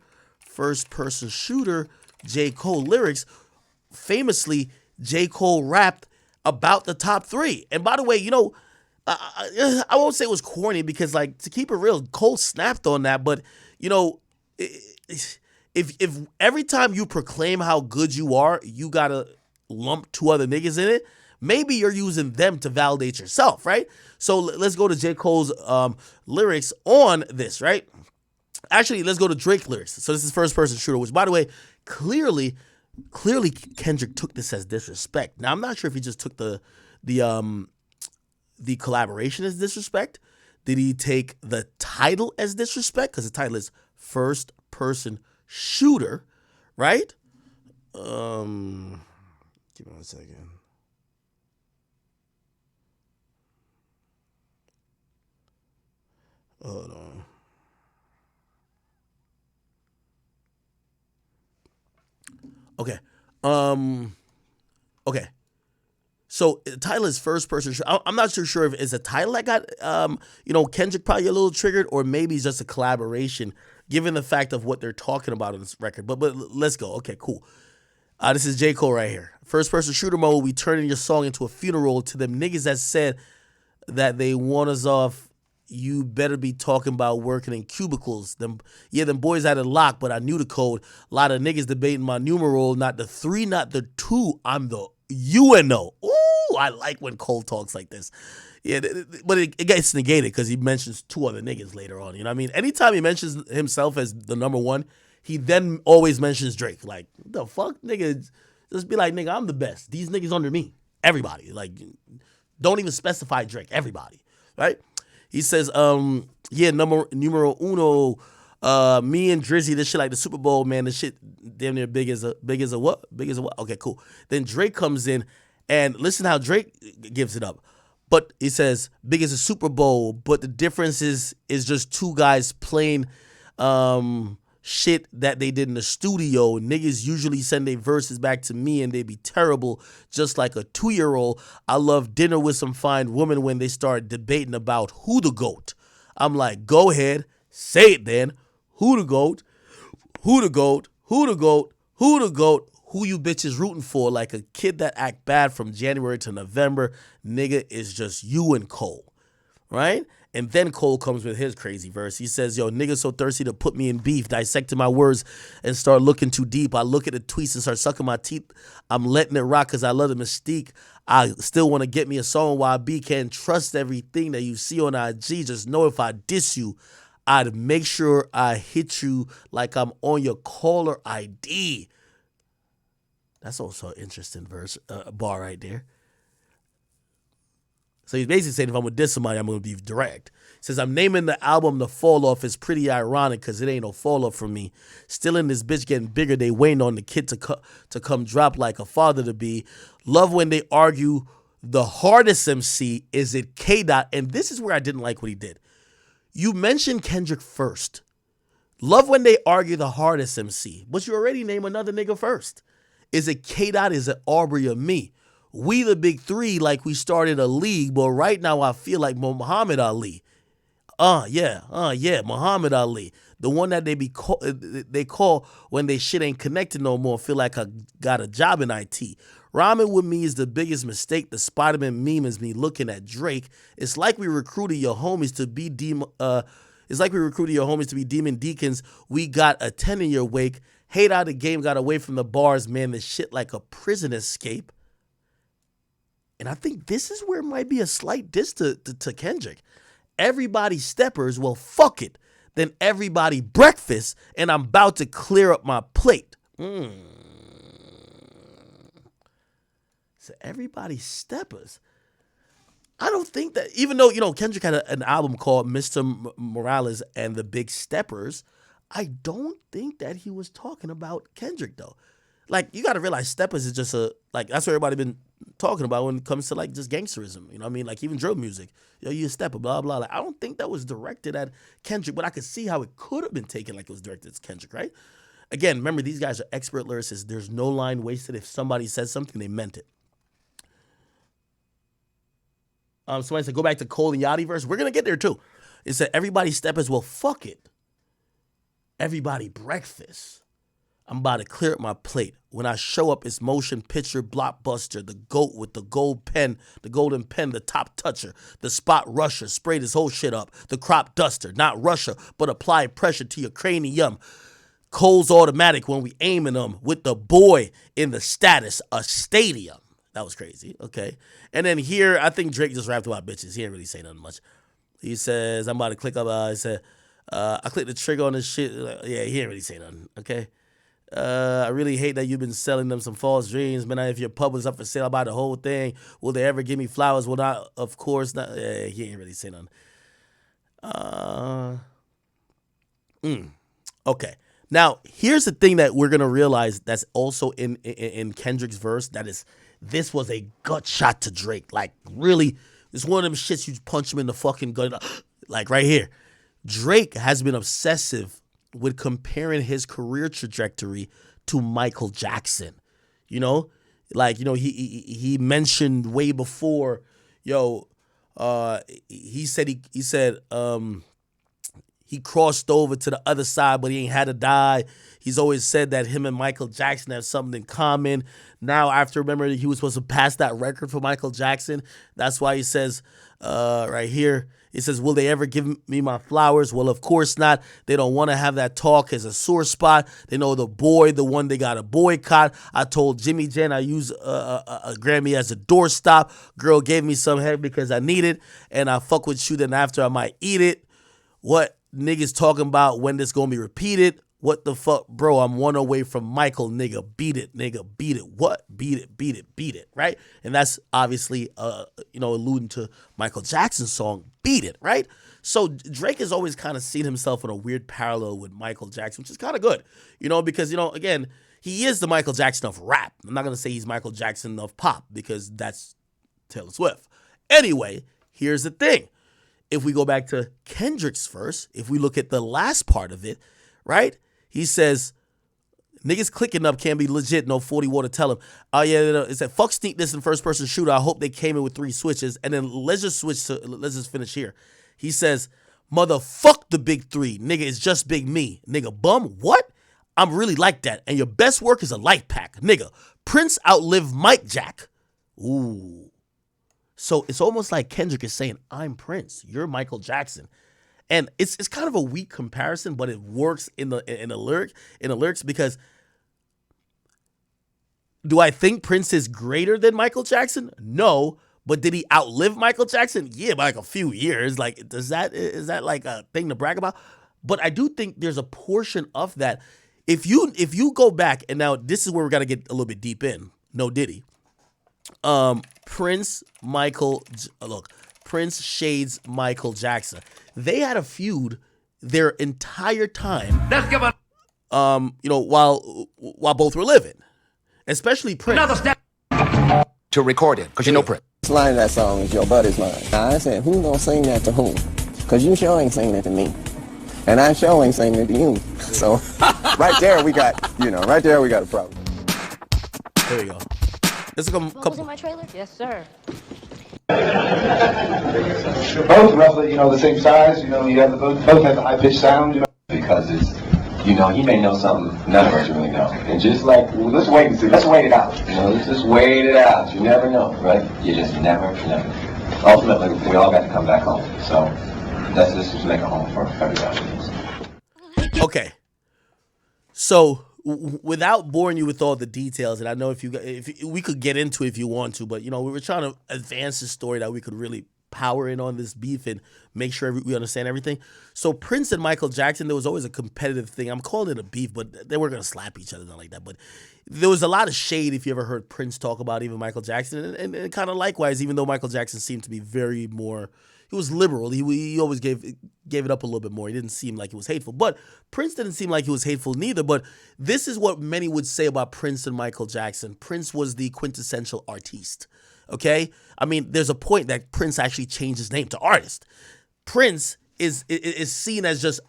J. Cole lyrics. Famously, J. Cole rapped about the top 3. And by the way, I won't say it was corny, because, like, to keep it real, Cole snapped on that. But, if every time you proclaim how good you are, you got to lump 2 other niggas in it, maybe you're using them to validate yourself, right? So let's go to J. Cole's lyrics on this, right? Actually, let's go to Drake lyrics. So this is first person shooter, which, by the way, clearly Kendrick took this as disrespect. Now, I'm not sure if he just took the collaboration as disrespect. Did he take the title as disrespect? Because the title is first person shooter, right? Give me 1 second. Hold on. Okay. Okay. So the title is first person. I'm not too sure if it's a title that got, Kendrick probably a little triggered, or maybe it's just a collaboration, given the fact of what they're talking about on this record. But let's go. Okay, cool. This is J. Cole right here. First person shooter mode. We turning your song into a funeral to them niggas that said that they want us off. You better be talking about working in cubicles. Them boys had it locked, but I knew the code. A lot of niggas debating my numeral, not the 3, not the 2. I'm the UNO. Ooh, I like when Cole talks like this. Yeah, but it gets negated because he mentions 2 other niggas later on. You know what I mean? Anytime he mentions himself as the number 1, he then always mentions Drake. Like, the fuck, nigga? Just be like, nigga, I'm the best. These niggas under me. Everybody. Like, don't even specify Drake. Everybody. Right? He says, numero uno, me and Drizzy, this shit like the Super Bowl, man, this shit damn near big as a what? Big as a what? Okay, cool. Then Drake comes in, and listen how Drake gives it up. But he says, big as a Super Bowl, but the difference is just 2 guys playing shit that they did in the studio. Niggas usually send their verses back to me and they be terrible, just like a 2-year-old. I love dinner with some fine women when they start debating about who the GOAT. I'm like, go ahead, say it then. Who the GOAT? Who the GOAT? Who the GOAT? Who the GOAT? Who you bitches rooting for? Like a kid that act bad from January to November. Nigga, is just you and Cole, right? And then Cole comes with his crazy verse. He says, yo, niggas so thirsty to put me in beef, dissecting my words and start looking too deep. I look at the tweets and start sucking my teeth. I'm letting it rock because I love the mystique. I still want to get me a song while I be. Can't trust everything that you see on IG. Just know if I diss you, I'd make sure I hit you like I'm on your caller ID. That's also an interesting bar right there. So he's basically saying if I'm going to diss somebody, I'm going to be direct. He says, I'm naming the album The Fall Off. It's pretty ironic because it ain't no fall off from me. Still in this bitch getting bigger. They waiting on the kid to come drop like a father to be. Love when they argue the hardest MC. Is it K-Dot? And this is where I didn't like what he did. You mentioned Kendrick first. Love when they argue the hardest MC. But you already name another nigga first. Is it K-Dot? Is it Aubrey or me? We the big three like we started a league, but right now I feel like Muhammad Ali. Yeah, Muhammad Ali. The one that they call when they shit ain't connected no more, feel like I got a job in IT. Rhyming with me is the biggest mistake. The Spider-Man meme is me looking at Drake. It's like we recruited your homies to be demon deacons. We got a 10 in your wake. Hate how the game got away from the bars, man. This shit like a prison escape. And I think this is where it might be a slight diss to Kendrick. Everybody steppers, well, fuck it. Then everybody breakfast, and I'm about to clear up my plate. So everybody steppers. I don't think that, even though, Kendrick had an album called Mr. Morales and the Big Steppers, I don't think that he was talking about Kendrick, though. Like, you got to realize steppers is just that's what everybody been talking about when it comes to, like, just gangsterism. You know what I mean? Like, even drill music. You a stepper, blah, blah. Like, I don't think that was directed at Kendrick, but I could see how it could have been taken like it was directed at Kendrick, right? Again, remember, these guys are expert lyricists. There's no line wasted. If somebody says something, they meant it. Somebody said, go back to Cole and Yachty verse. We're going to get there, too. It said, everybody steppers, well, fuck it. Everybody breakfast. I'm about to clear up my plate. When I show up, it's motion picture blockbuster, the GOAT with the golden pen, the top toucher, the spot rusher, spray this whole shit up, the crop duster, not rusher, but apply pressure to your cranium. Cole's automatic when we aiming them with the boy in the status, a stadium. That was crazy, okay. And then here, I think Drake just rapped about bitches. He didn't really say nothing much. He says, I'm about to click up, he said, I clicked the trigger on this shit. Yeah, he didn't really say nothing, okay. I really hate that you've been selling them some false dreams. Man, if your pub was up for sale, I'll buy the whole thing. Will they ever give me flowers? Well, not, of course not. Yeah, he ain't really say nothing. Okay. Now, here's the thing that we're going to realize that's also in Kendrick's verse. This was a gut shot to Drake. Like, really, it's one of them shits you punch him in the fucking gut. Like, right here. Drake has been obsessive with comparing his career trajectory to Michael Jackson. He mentioned way before, he said he crossed over to the other side, but he ain't had to die. He's always said that him and Michael Jackson have something in common. Now, after remembering he was supposed to pass that record for Michael Jackson, that's why he says right here, it says, will they ever give me my flowers? Well, of course not. They don't want to have that talk as a sore spot. They know the one they got to boycott. I told Jimmy Jen I use a Grammy as a doorstop. Girl gave me some head because I need it. And I fuck with you, then after I might eat it. What niggas talking about when this going to be repeated? What the fuck, bro? I'm one away from Michael, nigga. Beat it, nigga. Beat it. What? Beat it, right? And that's obviously, alluding to Michael Jackson's song, Beat It, right? So Drake has always kind of seen himself in a weird parallel with Michael Jackson, which is kind of good, because, again, he is the Michael Jackson of rap. I'm not going to say he's Michael Jackson of pop because that's Taylor Swift. Anyway, here's the thing. If we go back to Kendrick's verse, if we look at the last part of it, right? He says, niggas clicking up can't be legit, no 40 water tell him. Oh, yeah, it said, fuck sneak this in first person shooter. I hope they came in with 3 switches. And then let's just finish here. He says, motherfuck the big 3. Nigga, it's just big me. Nigga, bum, what? I'm really like that. And your best work is a light pack. Nigga, Prince outlived Mike Jack. Ooh. So it's almost like Kendrick is saying, I'm Prince. You're Michael Jackson. And it's kind of a weak comparison, but it works in the lyrics because do I think Prince is greater than Michael Jackson? No, but did he outlive Michael Jackson? Yeah, by like a few years. Like, is that like a thing to brag about? But I do think there's a portion of that. If you go back, and now this is where we got to get a little bit deep in. No Diddy. Prince shades Michael Jackson. They had a feud their entire time. Let's give a while both were living, especially Prince. another step to record it, because you know Prince. This line of that song is your buddy's line. Now, I said, who gonna sing that to whom? Because you sure ain't singing it to me. And I sure ain't singing it to you. So, right there we got a problem. There we go. There's a couple. in my trailer? Yes, sir. You're both roughly, the same size. You have both have the high pitched sound. Because it's, he may know something none of us really know. And just like, let's wait and see. Let's wait it out. Let's just wait it out. You never know, right? You just never know. Ultimately, we all got to come back home. So let's just make a home for everybody. Okay. So without boring you with all the details, and I know if we could get into it if you want to, but we were trying to advance the story that we could really power in on this beef and make sure we understand everything. So Prince and Michael Jackson, there was always a competitive thing. I'm calling it a beef, but they weren't going to slap each other, not like that. But there was a lot of shade if you ever heard Prince talk about even Michael Jackson, and kind of likewise, even though Michael Jackson seemed to be very more, he was liberal. He always gave it up a little bit more. He didn't seem like he was hateful. But Prince didn't seem like he was hateful neither. But this is what many would say about Prince and Michael Jackson. Prince was the quintessential artiste. Okay? I mean, there's a point that Prince actually changed his name to artist. Prince is seen as just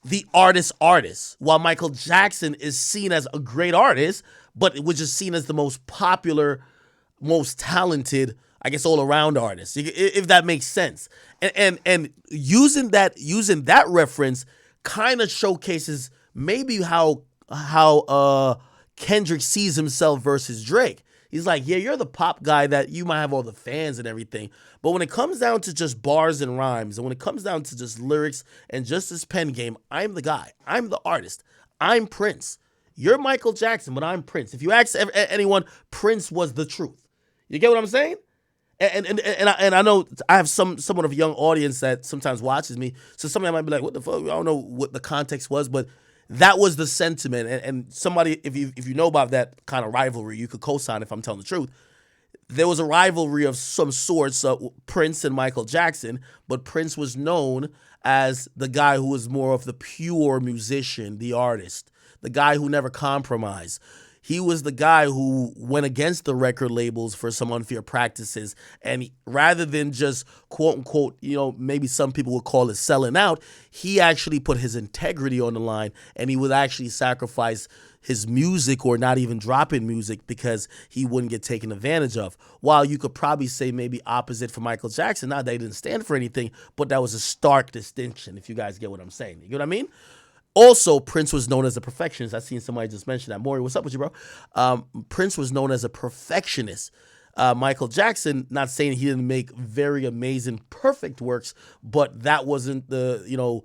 the artist, while Michael Jackson is seen as a great artist, but it was just seen as the most popular, most talented, I guess, all-around artist, if that makes sense. And using that reference kind of showcases maybe how Kendrick sees himself versus Drake. He's like, yeah, you're the pop guy that you might have all the fans and everything. But when it comes down to just bars and rhymes, and when it comes down to just lyrics and just this pen game, I'm the guy. I'm the artist. I'm Prince. You're Michael Jackson, but I'm Prince. If you ask anyone, Prince was the truth. You get what I'm saying? And I know I have somewhat of a young audience that sometimes watches me. So somebody might be like, what the fuck? I don't know what the context was, but that was the sentiment, and somebody, if you know about that kind of rivalry, you could co-sign if I'm telling the truth. There was a rivalry of some sorts, Prince and Michael Jackson, but Prince was known as the guy who was more of the pure musician, the artist, the guy who never compromised. He was the guy who went against the record labels for some unfair practices. And rather than just, quote unquote, maybe some people would call it selling out, he actually put his integrity on the line, and he would actually sacrifice his music or not even drop in music because he wouldn't get taken advantage of. While you could probably say maybe opposite for Michael Jackson, not that he didn't stand for anything, but that was a stark distinction, if you guys get what I'm saying. You get what I mean? Also, Prince was known as a perfectionist. I seen somebody just mention that. Maury, what's up with you, bro? Prince was known as a perfectionist. Michael Jackson, not saying he didn't make very amazing, perfect works, but that wasn't the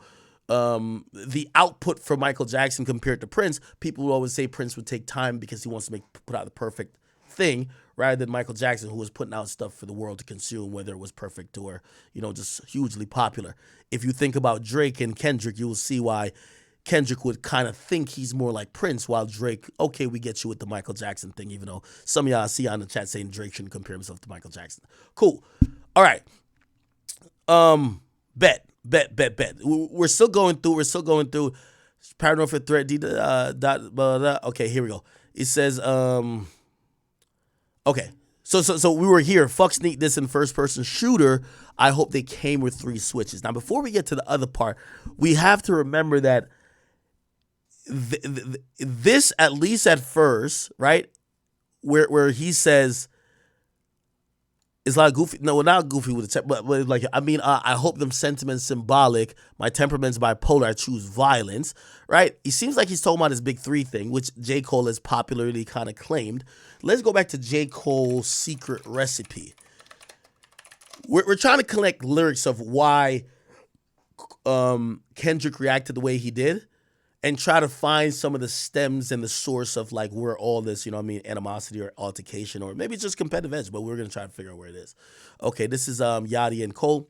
output for Michael Jackson compared to Prince. People would always say Prince would take time because he wants to put out the perfect thing, rather than Michael Jackson, who was putting out stuff for the world to consume, whether it was perfect or, just hugely popular. If you think about Drake and Kendrick, you will see why Kendrick would kind of think he's more like Prince, while Drake, okay, we get you with the Michael Jackson thing, even though some of y'all see on the chat saying Drake shouldn't compare himself to Michael Jackson. Cool. All right. Bet. We're still going through. Paranoid for threat. Okay, here we go. It says, okay. So we were here. Fuck sneak this in first person shooter. I hope they came with 3 switches. Now, before we get to the other part, we have to remember that this, at least at first, right, where he says, it's like goofy. No, not goofy with the but like, I hope them sentiments symbolic. My temperament's bipolar. I choose violence. Right? He seems like he's talking about his big 3 thing, which J. Cole has popularly kind of claimed. Let's go back to J. Cole's secret recipe. We're trying to collect lyrics of why Kendrick reacted the way he did, and try to find some of the stems and the source of like where all this, animosity or altercation, or maybe it's just competitive edge, but we're going to try to figure out where it is. Okay, this is Yachty and Cole.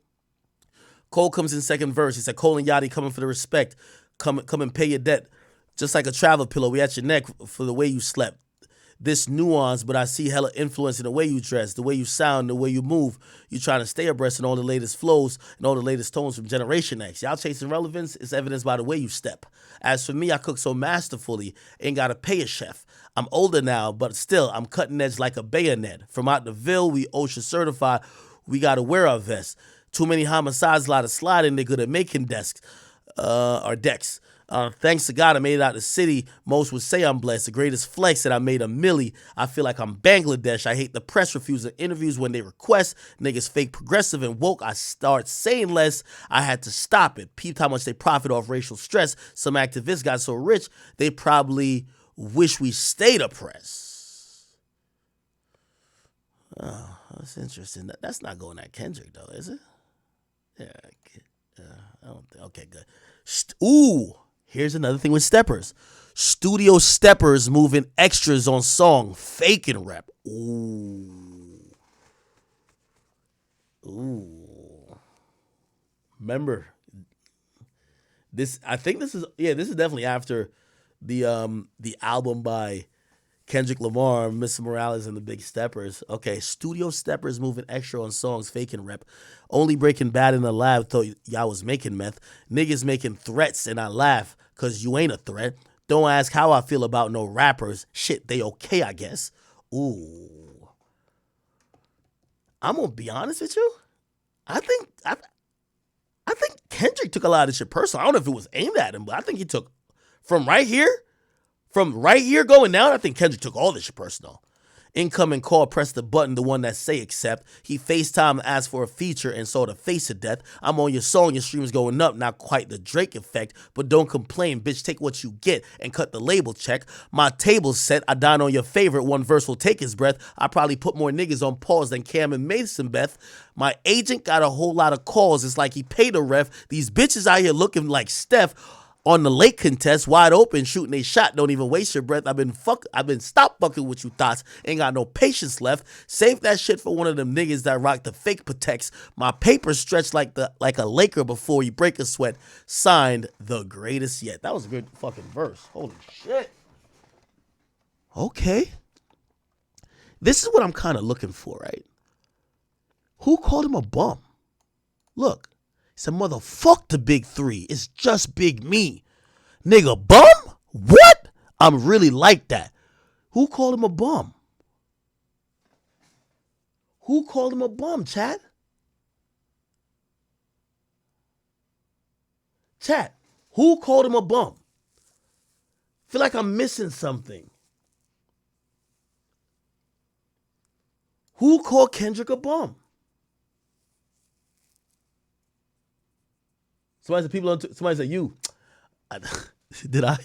Cole comes in second verse. He said, Cole and Yachty coming for the respect. Come and pay your debt. Just like a travel pillow, we at your neck for the way you slept. this nuance, but I see hella influence in the way you dress, the way you sound, the way you move. You trying to stay abreast in all the latest flows and all the latest tones from Generation X. Y'all chasing relevance is evidenced by the way you step. As for me, I cook so masterfully, ain't gotta pay a chef. I'm older now, but still, I'm cutting edge like a bayonet. From out the Ville, we OSHA certified, we gotta wear our vests. Too many homicides, a lot of sliding, they good at making decks. Thanks to God, I made it out of the city. Most would say I'm blessed. The greatest flex that I made a milli. I feel like I'm Bangladesh. I hate the press refusing interviews when they request. Niggas fake progressive and woke. I start saying less. I had to stop it. Peeped how much they profit off racial stress. Some activists got so rich, they probably wish we stayed oppressed. Oh, that's interesting. That's not going at Kendrick, though, is it? Yeah, I don't think. Okay, good. Ooh, here's another thing with steppers. Studio steppers moving extras on song, faking rep. Ooh. Remember this? I think this is definitely after the album by Kendrick Lamar, Mr. Morales and the Big Steppers. Okay, studio steppers moving extra on songs, faking rep. Only Breaking Bad in the lab thought y'all was making meth. Niggas making threats and I laugh because you ain't a threat. Don't ask how I feel about no rappers. Shit, they okay, I guess. Ooh. I'm going to be honest with you. I think Kendrick took a lot of this shit personal. I don't know if it was aimed at him, but I think he took from right here going down, I think Kendrick took all this shit personal. Incoming call, press the button, the one that say accept. He FaceTime, asked for a feature, and saw the face of death. I'm on your song, your streams going up, not quite the Drake effect, but don't complain, bitch, take what you get and cut the label check. My table's set, I dine on your favorite, one verse will take his breath. I probably put more niggas on pause than Cam and Mason Beth. My agent got a whole lot of calls, it's like he paid a ref. These bitches out here looking like Steph. On the late contest, wide open, shooting a shot, don't even waste your breath. I've been stop fucking with you thoughts. Ain't got no patience left. Save that shit for one of them niggas that rock the fake protects. My paper stretched like a Laker before you break a sweat. Signed, the greatest yet. That was a good fucking verse. Holy shit. Okay. This is what I'm kind of looking for, right? Who called him a bum? Look. He said, motherfuck the big three. It's just big me. Nigga, bum? What? I'm really like that. Who called him a bum? Who called him a bum, chat? Chat, who called him a bum? Feel like I'm missing something. Who called Kendrick a bum? Somebody said you. Did I?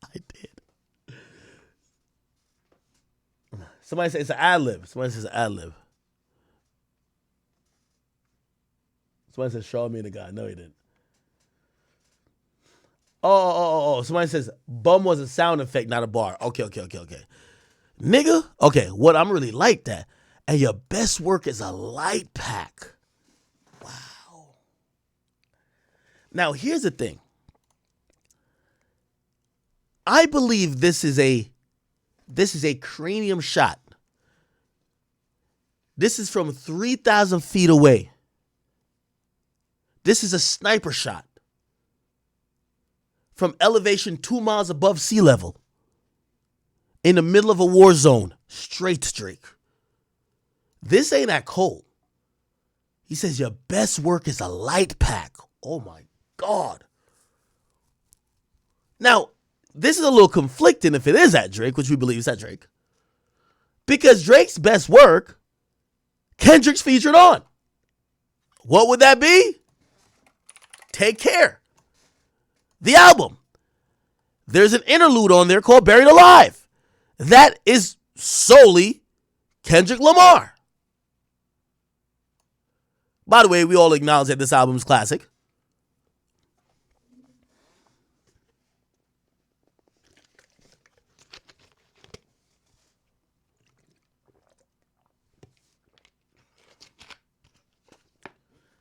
I did. Somebody said it's an ad-lib. Somebody says ad-lib. Somebody says Charlamagne the guy. No, he didn't. Oh. Somebody says bum was a sound effect, not a bar. Okay. Nigga, okay, what I'm really like that. And your best work is a light pack. Now, here's the thing. I believe this is a cranium shot. This is from 3,000 feet away. This is a sniper shot. From elevation 2 miles above sea level. In the middle of a war zone. Straight to Drake. This ain't that cold. He says your best work is a light pack. Oh my God. Now, this is a little conflicting if it is at Drake, which we believe is at Drake. Because Drake's best work, Kendrick's featured on. What would that be? Take Care. The album. There's an interlude on there called Buried Alive. That is solely Kendrick Lamar. By the way, we all acknowledge that this album is classic.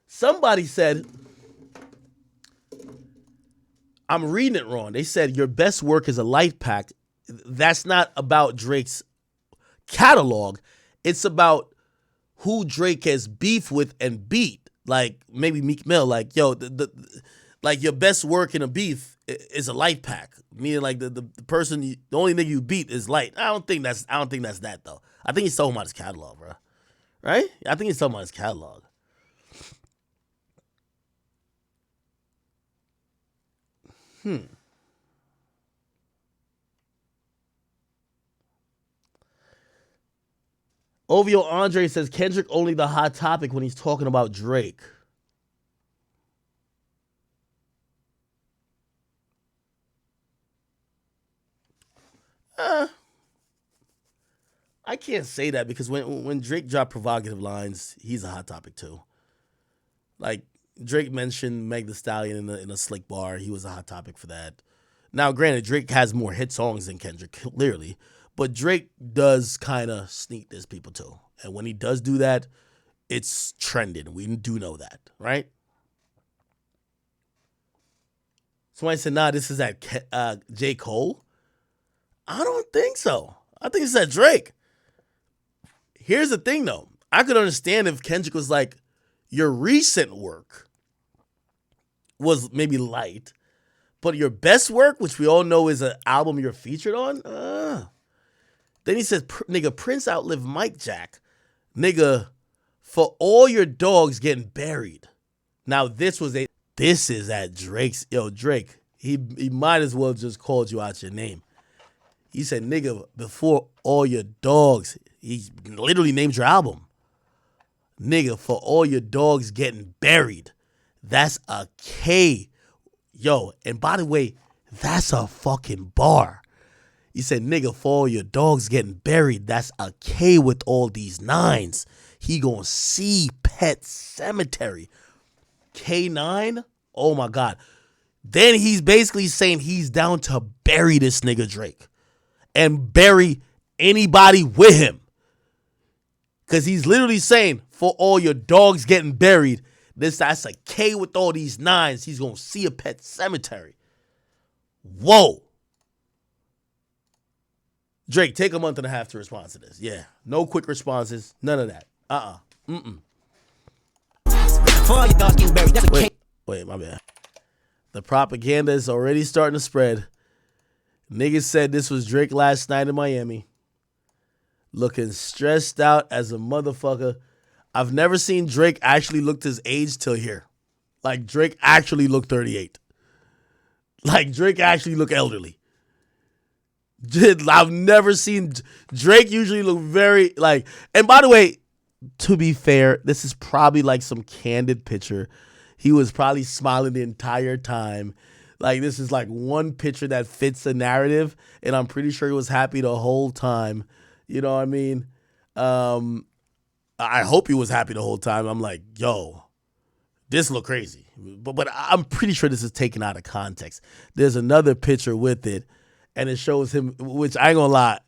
Somebody said, I'm reading it wrong. They said your best work is a light pack. that's not about Drake's catalog. It's about who Drake has beef with and beat. Like maybe Meek Mill. Like, yo, like your best work in a beef is a light pack. Meaning like the person, the only nigga you beat is light. I don't think that's that though. I think he's talking about his catalog, bro. Right? I think he's talking about his catalog. Ovio Andre says Kendrick only the hot topic when he's talking about Drake. I can't say that because when Drake dropped provocative lines, he's a hot topic too. Like Drake mentioned Meg Thee Stallion in a slick bar. He was a hot topic for that. Now, granted, Drake has more hit songs than Kendrick, clearly. But Drake does kind of sneak diss people too. And when he does do that, it's trending. We do know that, right? Somebody said, nah, this is at J. Cole. I don't think so. I think it's at Drake. Here's the thing, though. I could understand if Kendrick was like, your recent work was maybe light, but your best work, which we all know is an album you're featured on, Then he says, nigga, Prince outlived Mike Jack. Nigga, for all your dogs getting buried. Now, this is at Drake's. Yo, Drake, he might as well just called you out your name. He said, nigga, before all your dogs. He literally named your album. Nigga, for all your dogs getting buried. That's a K. Yo, and by the way, that's a fucking bar. He said, nigga, for all your dogs getting buried, that's a K with all these nines. He gonna see Pet Cemetery. K9? Oh my God. Then he's basically saying he's down to bury this nigga Drake. And bury anybody with him. Because he's literally saying, for all your dogs getting buried, that's a K with all these nines. He's gonna see a Pet Cemetery. Whoa. Drake, take a month and a half to respond to this. Yeah. No quick responses. None of that. Wait, my bad. The propaganda is already starting to spread. Niggas said this was Drake last night in Miami. Looking stressed out as a motherfucker. I've never seen Drake actually look his age till here. Like, Drake actually looked 38. Like, Drake actually looked elderly. I've never seen Drake usually look very like, and by the way, to be fair, this is probably like some candid picture. He was probably smiling the entire time. Like, this is like one picture that fits the narrative, and I'm pretty sure he was happy the whole time. You know what I mean? I hope he was happy the whole time. I'm like, yo, this look crazy. But I'm pretty sure this is taken out of context. There's another picture with it, and it shows him, which I ain't gonna lie,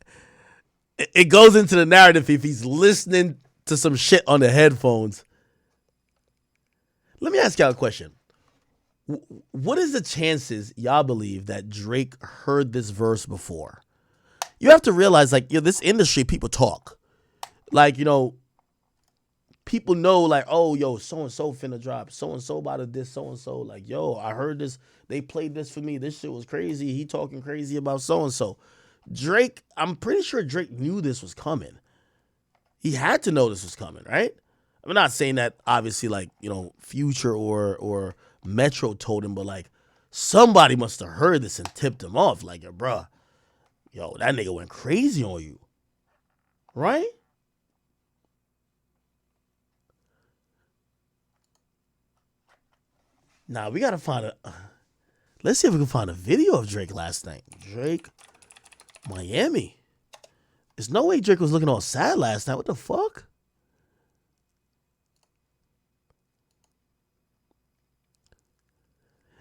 it goes into the narrative if he's listening to some shit on the headphones. Let me ask y'all a question. What is the chances y'all believe that Drake heard this verse before? You have to realize, like, this industry, people talk. Like, people know, like, oh, yo, so-and-so finna drop. So-and-so about to diss so-and-so. Like, yo, I heard this. They played this for me. This shit was crazy. He talking crazy about so-and-so. Drake, I'm pretty sure Drake knew this was coming. He had to know this was coming, right? I'm not saying that, obviously, like, Future or Metro told him, but, like, somebody must have heard this and tipped him off. Like, yo, bruh, that nigga went crazy on you. Right? Now, we got to find let's see if we can find a video of Drake last night. Drake, Miami. There's no way Drake was looking all sad last night. What the fuck?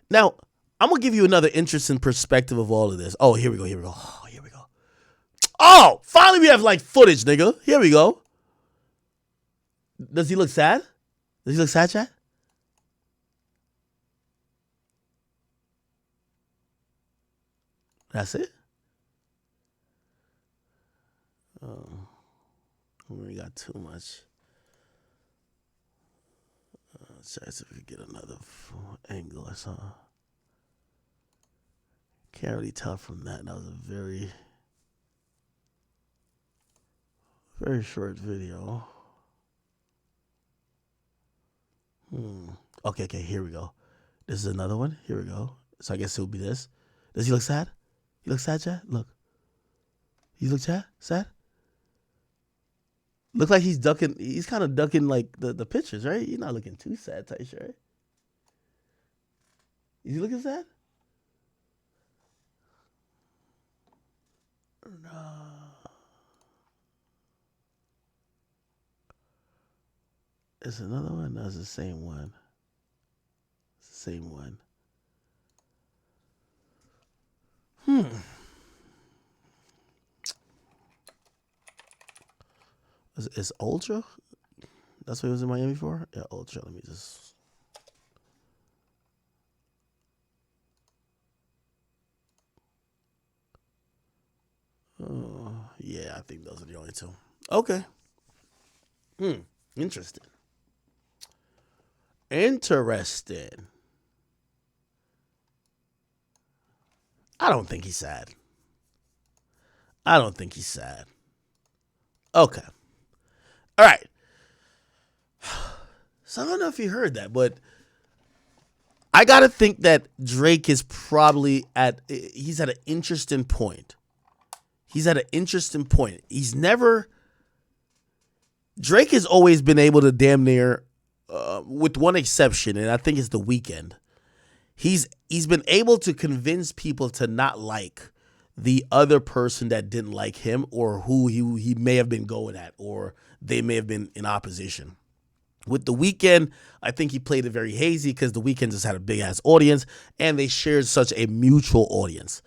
Now, I'm going to give you another interesting perspective of all of this. Oh, here we go. Oh, here we go. Oh, finally we have, like, footage, nigga. Here we go. Does he look sad? Does he look sad, chat? That's it? We got too much. Let's see if we get another angle or something. Can't really tell from that. That was a very, very short video. Okay, here we go. This is another one. Here we go. So I guess it'll be this. Does he look sad? He looks sad, Chad? Look. He looks sad? Sad? Look like he's ducking. He's kind of ducking like the pictures, right? He's not looking too sad, Taisha, right? Is he looking sad? No. It's another one. No, it's the same one. It's the same one. Is Ultra? That's what he was in Miami for? Yeah, Ultra. Let me just. Yeah, I think those are the only two. Okay. Interesting. Interesting. I don't think he's sad. Okay. All right. So I don't know if you heard that, but I got to think that Drake is probably he's at an interesting point. Drake has always been able to damn near, with one exception, and I think it's The Weeknd. He's been able to convince people to not like the other person that didn't like him or who he may have been going at or they may have been in opposition. With The Weeknd, I think he played it very hazy because The Weeknd just had a big-ass audience and they shared such a mutual audience.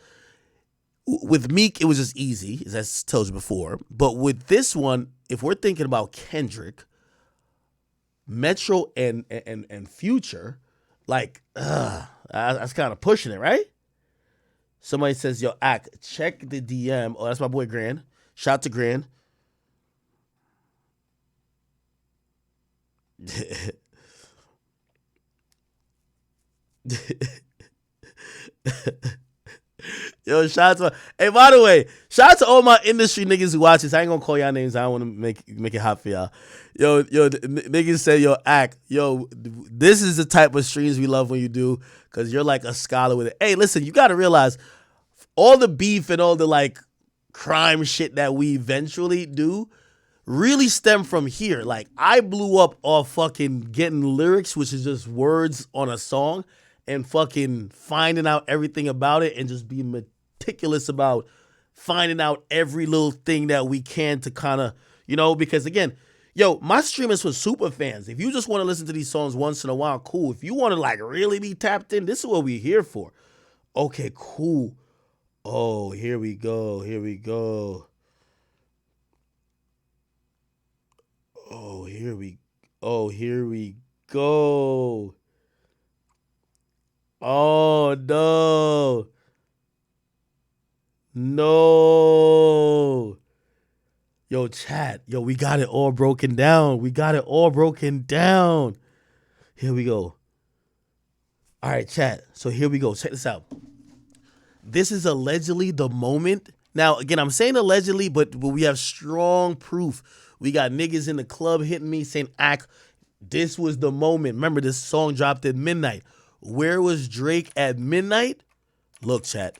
With Meek, it was just easy, as I told you before. But with this one, if we're thinking about Kendrick, Metro, and Future, like, that's kind of pushing it, right? Somebody says, yo, check the DM. Oh, that's my boy Grand. Shout out to Grand. Yo, shout out to hey, by the way, shout out to all my industry niggas who watch this. I ain't gonna call y'all names. I don't want to make it hot for y'all. Yo, niggas say, yo, this is the type of streams we love when you do, because you're like a scholar with it. Hey, listen, you gotta realize all the beef and all the like crime shit that we eventually do really stem from here. Like, I blew up off fucking getting lyrics, which is just words on a song, and fucking finding out everything about it and just being meticulous about finding out every little thing that we can to kind of, because again, yo, my stream is for super fans. If you just want to listen to these songs once in a while, cool. If you want to like really be tapped in, this is what we're here for. Okay, cool. Oh, here we go. Oh, here we go. Oh, no. No. Yo, chat. Yo, we got it all broken down. Here we go. All right, chat. So here we go. Check this out. This is allegedly the moment. Now, again, I'm saying allegedly, but we have strong proof. We got niggas in the club hitting me saying, this was the moment. Remember, this song dropped at midnight. Where was Drake at midnight? Look, chat.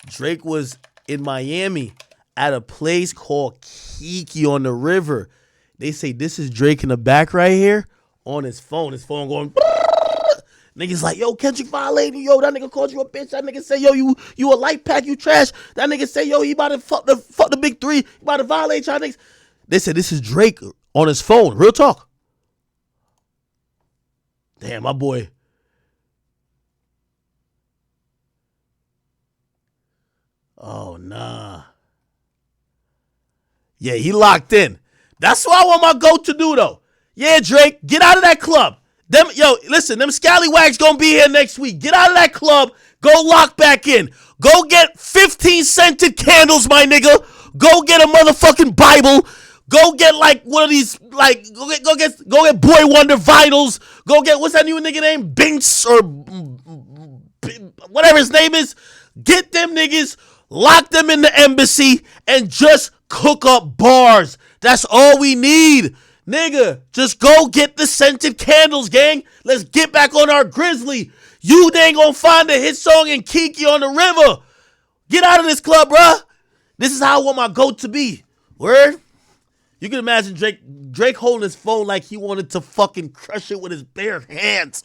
Drake was in Miami at a place called Kiki on the river. They say this is Drake in the back right here on his phone. His phone going. Niggas like, yo, Kendrick violated you. Yo, that nigga called you a bitch. That nigga say, yo, you a light pack, you trash. That nigga say, yo, he about to fuck the big three. He about to violate y'all niggas. They said this is Drake on his phone. Real talk. Damn, my boy. Oh, nah. Yeah, he locked in. That's what I want my GOAT to do, though. Yeah, Drake, get out of that club. Listen, them scallywags gonna be here next week. Get out of that club. Go lock back in. Go get 15 scented candles, my nigga. Go get a motherfucking Bible. Go get like one of these, like go get Boy Wonder vinyls. Go get, what's that new nigga name? Binks or whatever his name is. Get them niggas, lock them in the embassy, and just cook up bars. That's all we need. Nigga, just go get the scented candles, gang. Let's get back on our Grizzly. You ain't gonna find a hit song in Kiki on the river. Get out of this club, bruh. This is how I want my GOAT to be. Word? You can imagine Drake holding his phone like he wanted to fucking crush it with his bare hands.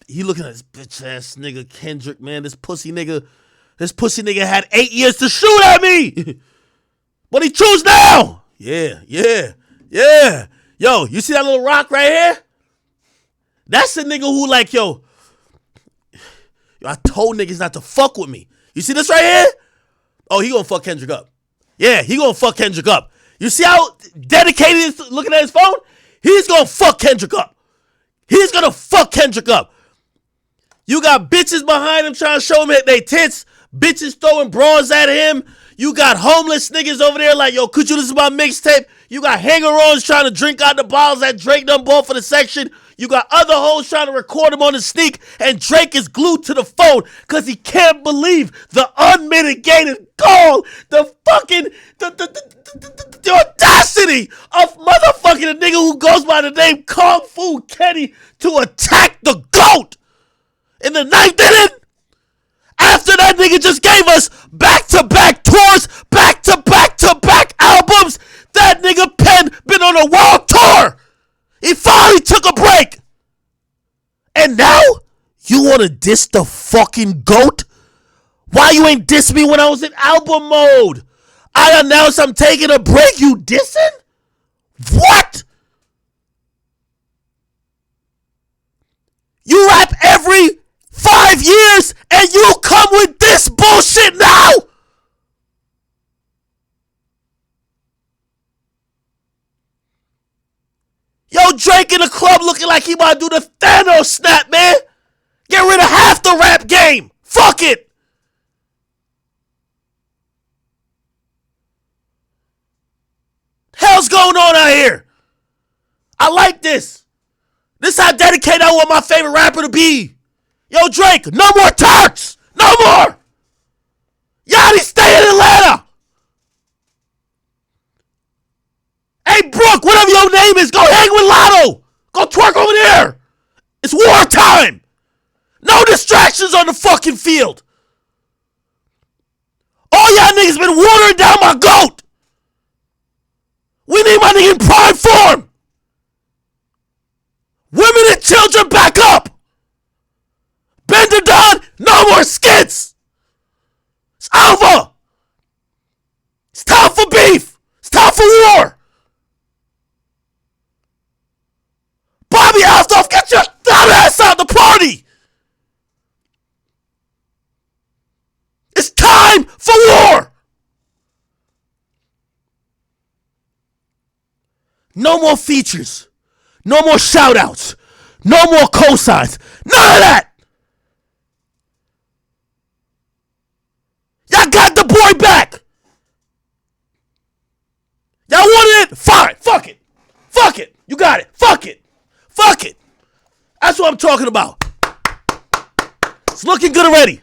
He looking at this bitch ass nigga Kendrick, man. This pussy nigga had 8 years to shoot at me. But he choose now. Yeah. Yo, you see that little rock right here? That's the nigga who like, yo, I told niggas not to fuck with me. You see this right here? Oh, he gonna fuck Kendrick up. Yeah, he gonna fuck Kendrick up. You see how dedicated he is looking at his phone? He's gonna fuck Kendrick up. He's gonna fuck Kendrick up. You got bitches behind him trying to show him they tits. Bitches throwing bras at him. You got homeless niggas over there like, yo, could you listen to my mixtape? You got hanger-ons trying to drink out the bottles that Drake done bought for the section. You got other hoes trying to record him on the sneak, and Drake is glued to the phone because he can't believe the unmitigated gall, the fucking, the audacity of motherfucking a nigga who goes by the name Kung Fu Kenny to attack the GOAT in the ninth inning. After that nigga just gave us back-to-back tours, back-to-back-to-back albums, that nigga Penn been on a world tour. He finally took a break. And now, you want to diss the fucking GOAT? Why you ain't diss me when I was in album mode? I announced I'm taking a break, you dissing? What? You rap every 5 years and you come with this bullshit now? Yo, Drake in the club looking like he about to do the Thanos snap, man. Get rid of half the rap game. Fuck it. Hell's going on out here? I like this. This is how dedicated I want my favorite rapper to be. Yo, Drake, no more Turks. No more. Yachty, stay in Atlanta. Hey, Brooke, whatever your name is, go hang with Lotto. Go twerk over there. It's wartime. No distractions on the fucking field. All y'all niggas been watering down my GOAT. We need my nigga in prime form. Women and children back up. Bender done, no more skits. It's over. It's time for beef. It's time for war. Bobby Alsdorf, get your dumb ass out the party. It's time for war. No more features. No more shout outs. No more cosigns. None of that. Y'all got the boy back. Y'all wanted it? Fine. Fuck it. Fuck it. You got it. Fuck it. Fuck it. That's what I'm talking about. It's looking good already.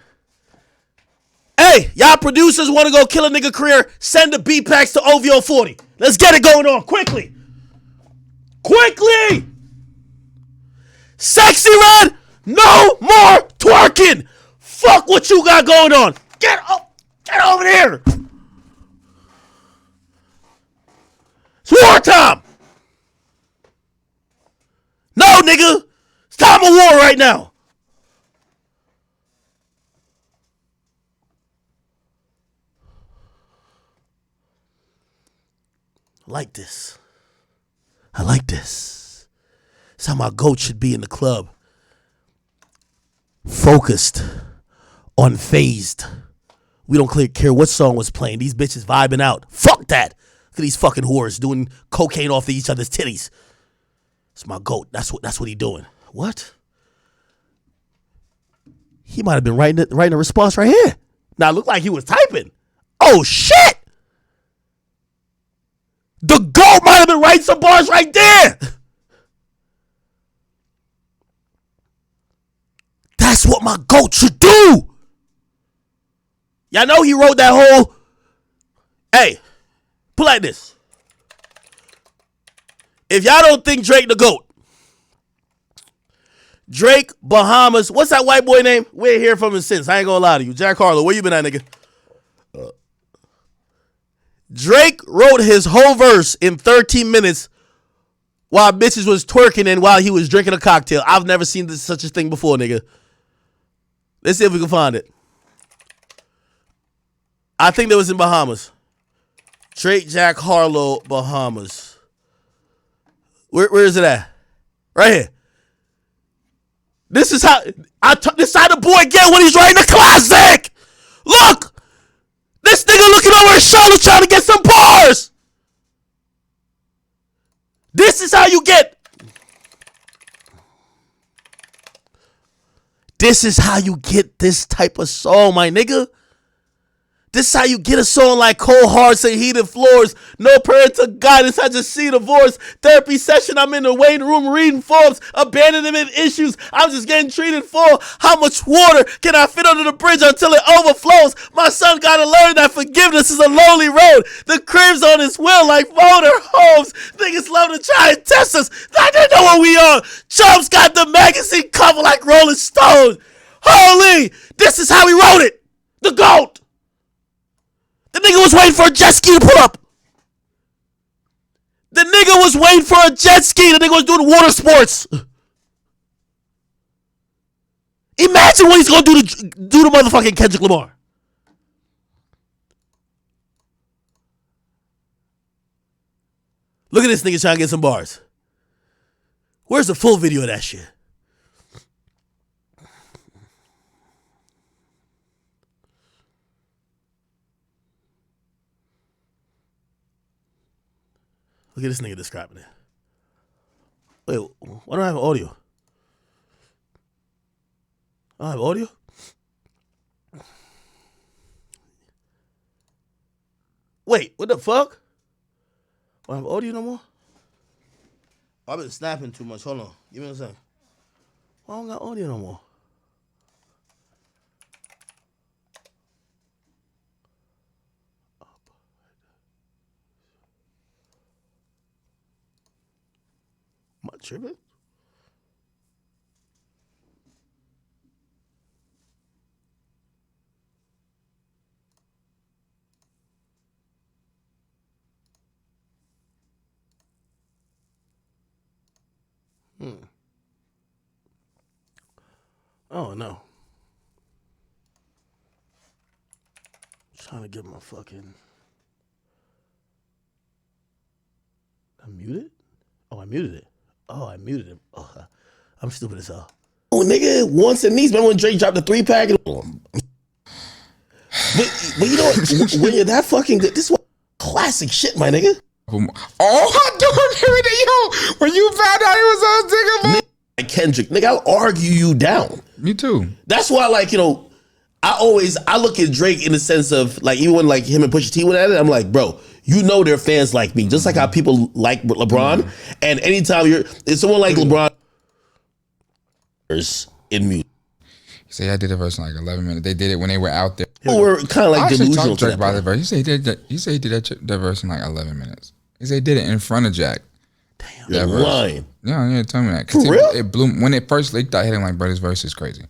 Hey, y'all producers want to go kill a nigga career? Send the beat packs to OVO 40. Let's get it going on quickly. Quickly. Sexy Red, no more twerking. Fuck what you got going on. Get over here. It's wartime. No, nigga. It's time of war right now. I like this. I like this. It's how my GOAT should be in the club. Focused. Unfazed. We don't care what song was playing. These bitches vibing out. Fuck that. Look at these fucking whores doing cocaine off of each other's titties. It's my GOAT. That's what he doing. What? He might have been writing a response right here. Now it looked like he was typing. Oh shit! The GOAT might have been writing some bars right there. That's what my GOAT should do. Y'all know he wrote that whole, hey, put like this. If y'all don't think Drake the GOAT, Drake, Bahamas, what's that white boy name? We ain't hear from him since. I ain't gonna lie to you. Jack Harlow, where you been at, nigga? Drake wrote his whole verse in 13 minutes while bitches was twerking and while he was drinking a cocktail. I've never seen such a thing before, nigga. Let's see if we can find it. I think that was in Bahamas. Drake, Jack Harlow, Bahamas. Where is it at? Right here. This is how this how the boy get when he's writing a classic. Look, this nigga looking over his shoulder trying to get some bars. This is how you get. This is how you get this type of song, my nigga. This is how you get a song like Cold Hearts and Heated Floors. No parental guidance, I just see divorce. Therapy session, I'm in the waiting room reading forms. Abandonment issues, I'm just getting treated for. How much water can I fit under the bridge until it overflows? My son gotta learn that forgiveness is a lonely road. The crib's on his wheel like motor homes. Niggas love to try and test us. I didn't know what we on. Trump's got the magazine cover like Rolling Stones. Holy, this is how he wrote it. The GOAT. The nigga was waiting for a jet ski to pull up. The nigga was waiting for a jet ski. The nigga was doing water sports. Imagine what he's gonna do to motherfucking Kendrick Lamar. Look at this nigga trying to get some bars. Where's the full video of that shit? Look at this nigga describing it. Wait, why don't I have audio? I don't have audio? Wait, what the fuck? I don't have audio no more? I've been snapping too much. Hold on. Give me a second. I don't got audio no more. Am I tripping? Oh no. Trying to get my fucking. I muted? Oh, I muted it. Oh, I muted him. Oh, I'm stupid as hell. Oh, nigga, once and needs. Remember when Drake dropped the 3-pack? But you know what? When you're that fucking good, this is classic shit, my nigga. Oh, I do remember that, yo. When you found out he was on Digable. Like Kendrick, nigga, I'll argue you down. Me too. That's why, like, you know, I look at Drake in the sense of, like, even when, like, him and Pusha T went at it, I'm like, bro, you know they're fans like me. Just like how people like LeBron. And anytime it's someone like LeBron in music. Say I did a verse in like 11 minutes. They did it when they were out there. People were kind of like delusional to Drake about the verse. He said he did that verse in like 11 minutes. He said he did it in front of Jack. Damn, you're lying. Yeah, tell me that. For real? It blew, when it first leaked, I hit him like, bro, this verse is crazy.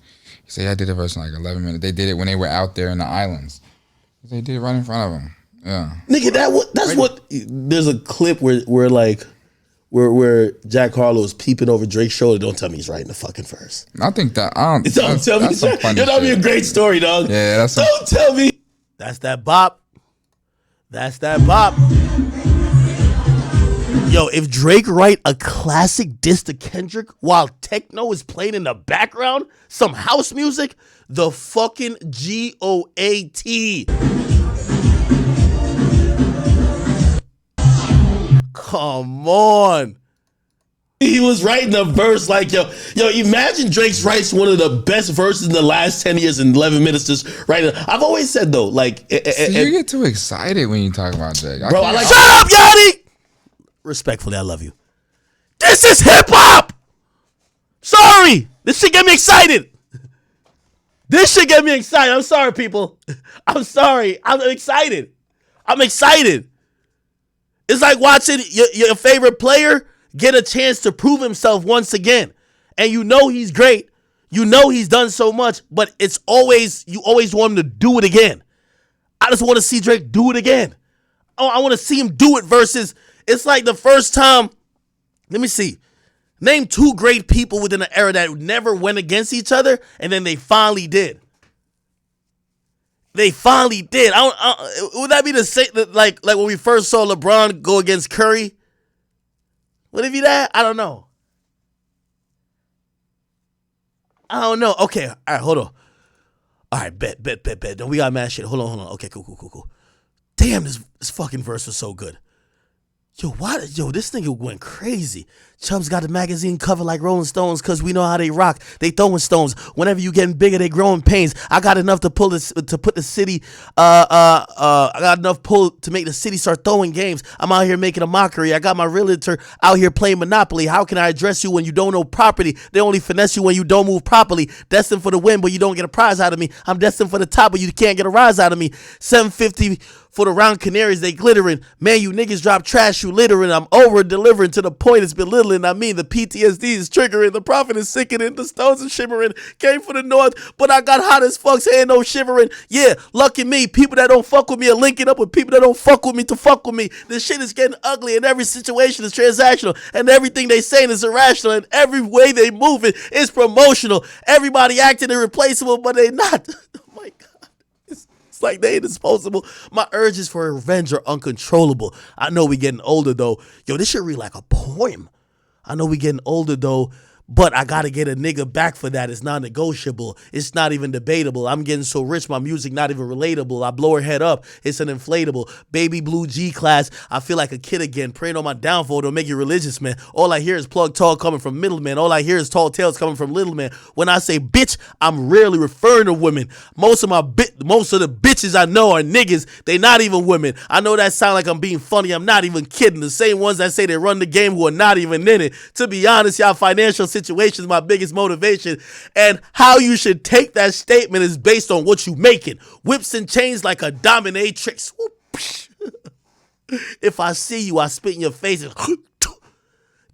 He said I did a verse in like 11 minutes. They did it when they were out there in the islands. They did it right in front of him. Yeah. Nigga, that's what there's a clip where Jack Harlow is peeping over Drake's shoulder. Don't tell me he's writing the fucking verse. I think that don't tell me that'd be a great story, dog. Yeah, don't tell me. That's that bop. That's that bop. Yo, if Drake write a classic diss to Kendrick while techno is playing in the background, some house music, the fucking GOAT. Come on. He was writing a verse like, yo, imagine Drake's writes one of the best verses in the last 10 years in 11 minutes just writing. I've always said, though, like... you get too excited when you talk about Drake. Bro, I like... Shut up, Yachty! Respectfully, I love you. This is hip hop. Sorry, this shit get me excited. This shit get me excited. I'm sorry, people. I'm sorry. I'm excited. It's like watching your favorite player get a chance to prove himself once again. And you know he's great. You know he's done so much, but you always want him to do it again. I just want to see Drake do it again. Oh, I want to see him do it versus, it's like the first time, let me see. Name 2 great people within an era that never went against each other, and then they finally did. Would that be the same, like when we first saw LeBron go against Curry? Would it be that? I don't know. Okay, all right, hold on. All right, bet. Don't we got mad shit. Hold on. Okay, cool. Damn, this fucking verse was so good. Yo, this nigga went crazy. Chubbs got the magazine cover like Rolling Stones because we know how they rock. They throwing stones. Whenever you getting bigger, they growing pains. I got enough to put the city, I got enough pull to make the city start throwing games. I'm out here making a mockery. I got my realtor out here playing Monopoly. How can I address you when you don't know property? They only finesse you when you don't move properly. Destined for the win, but you don't get a prize out of me. I'm destined for the top, but you can't get a rise out of me. 750 for the round canaries, they glittering. Man, you niggas drop trash, you littering. I'm over delivering to the point it's belittling. I mean, the PTSD is triggering. The prophet is sickening. The stones are shimmering. Came from the north, but I got hot as fuck, saying no shivering. Yeah, lucky me. People that don't fuck with me are linking up with people that don't fuck with me to fuck with me. This shit is getting ugly, and every situation is transactional, and everything they saying is irrational, and every way they move it is promotional. Everybody acting irreplaceable, but they not. It's like they ain't disposable. My urges for revenge are uncontrollable. I know we getting older, though. Yo, this should read like a poem. I know we getting older, though, but I got to get a nigga back for that. It's non-negotiable. It's not even debatable. I'm getting so rich, my music not even relatable. I blow her head up. It's an inflatable. Baby blue G-class. I feel like a kid again. Praying on my downfall. Don't make you religious, man. All I hear is plug tall coming from middlemen. All I hear is tall tales coming from little men. When I say bitch, I'm rarely referring to women. Most of the bitches I know are niggas. They not even women. I know that sound like I'm being funny. I'm not even kidding. The same ones that say they run the game who are not even in it. To be honest, y'all financial situation is my biggest motivation, and how you should take that statement is based on what you making. Whips and chains like a dominatrix. If I see you, I spit in your faces.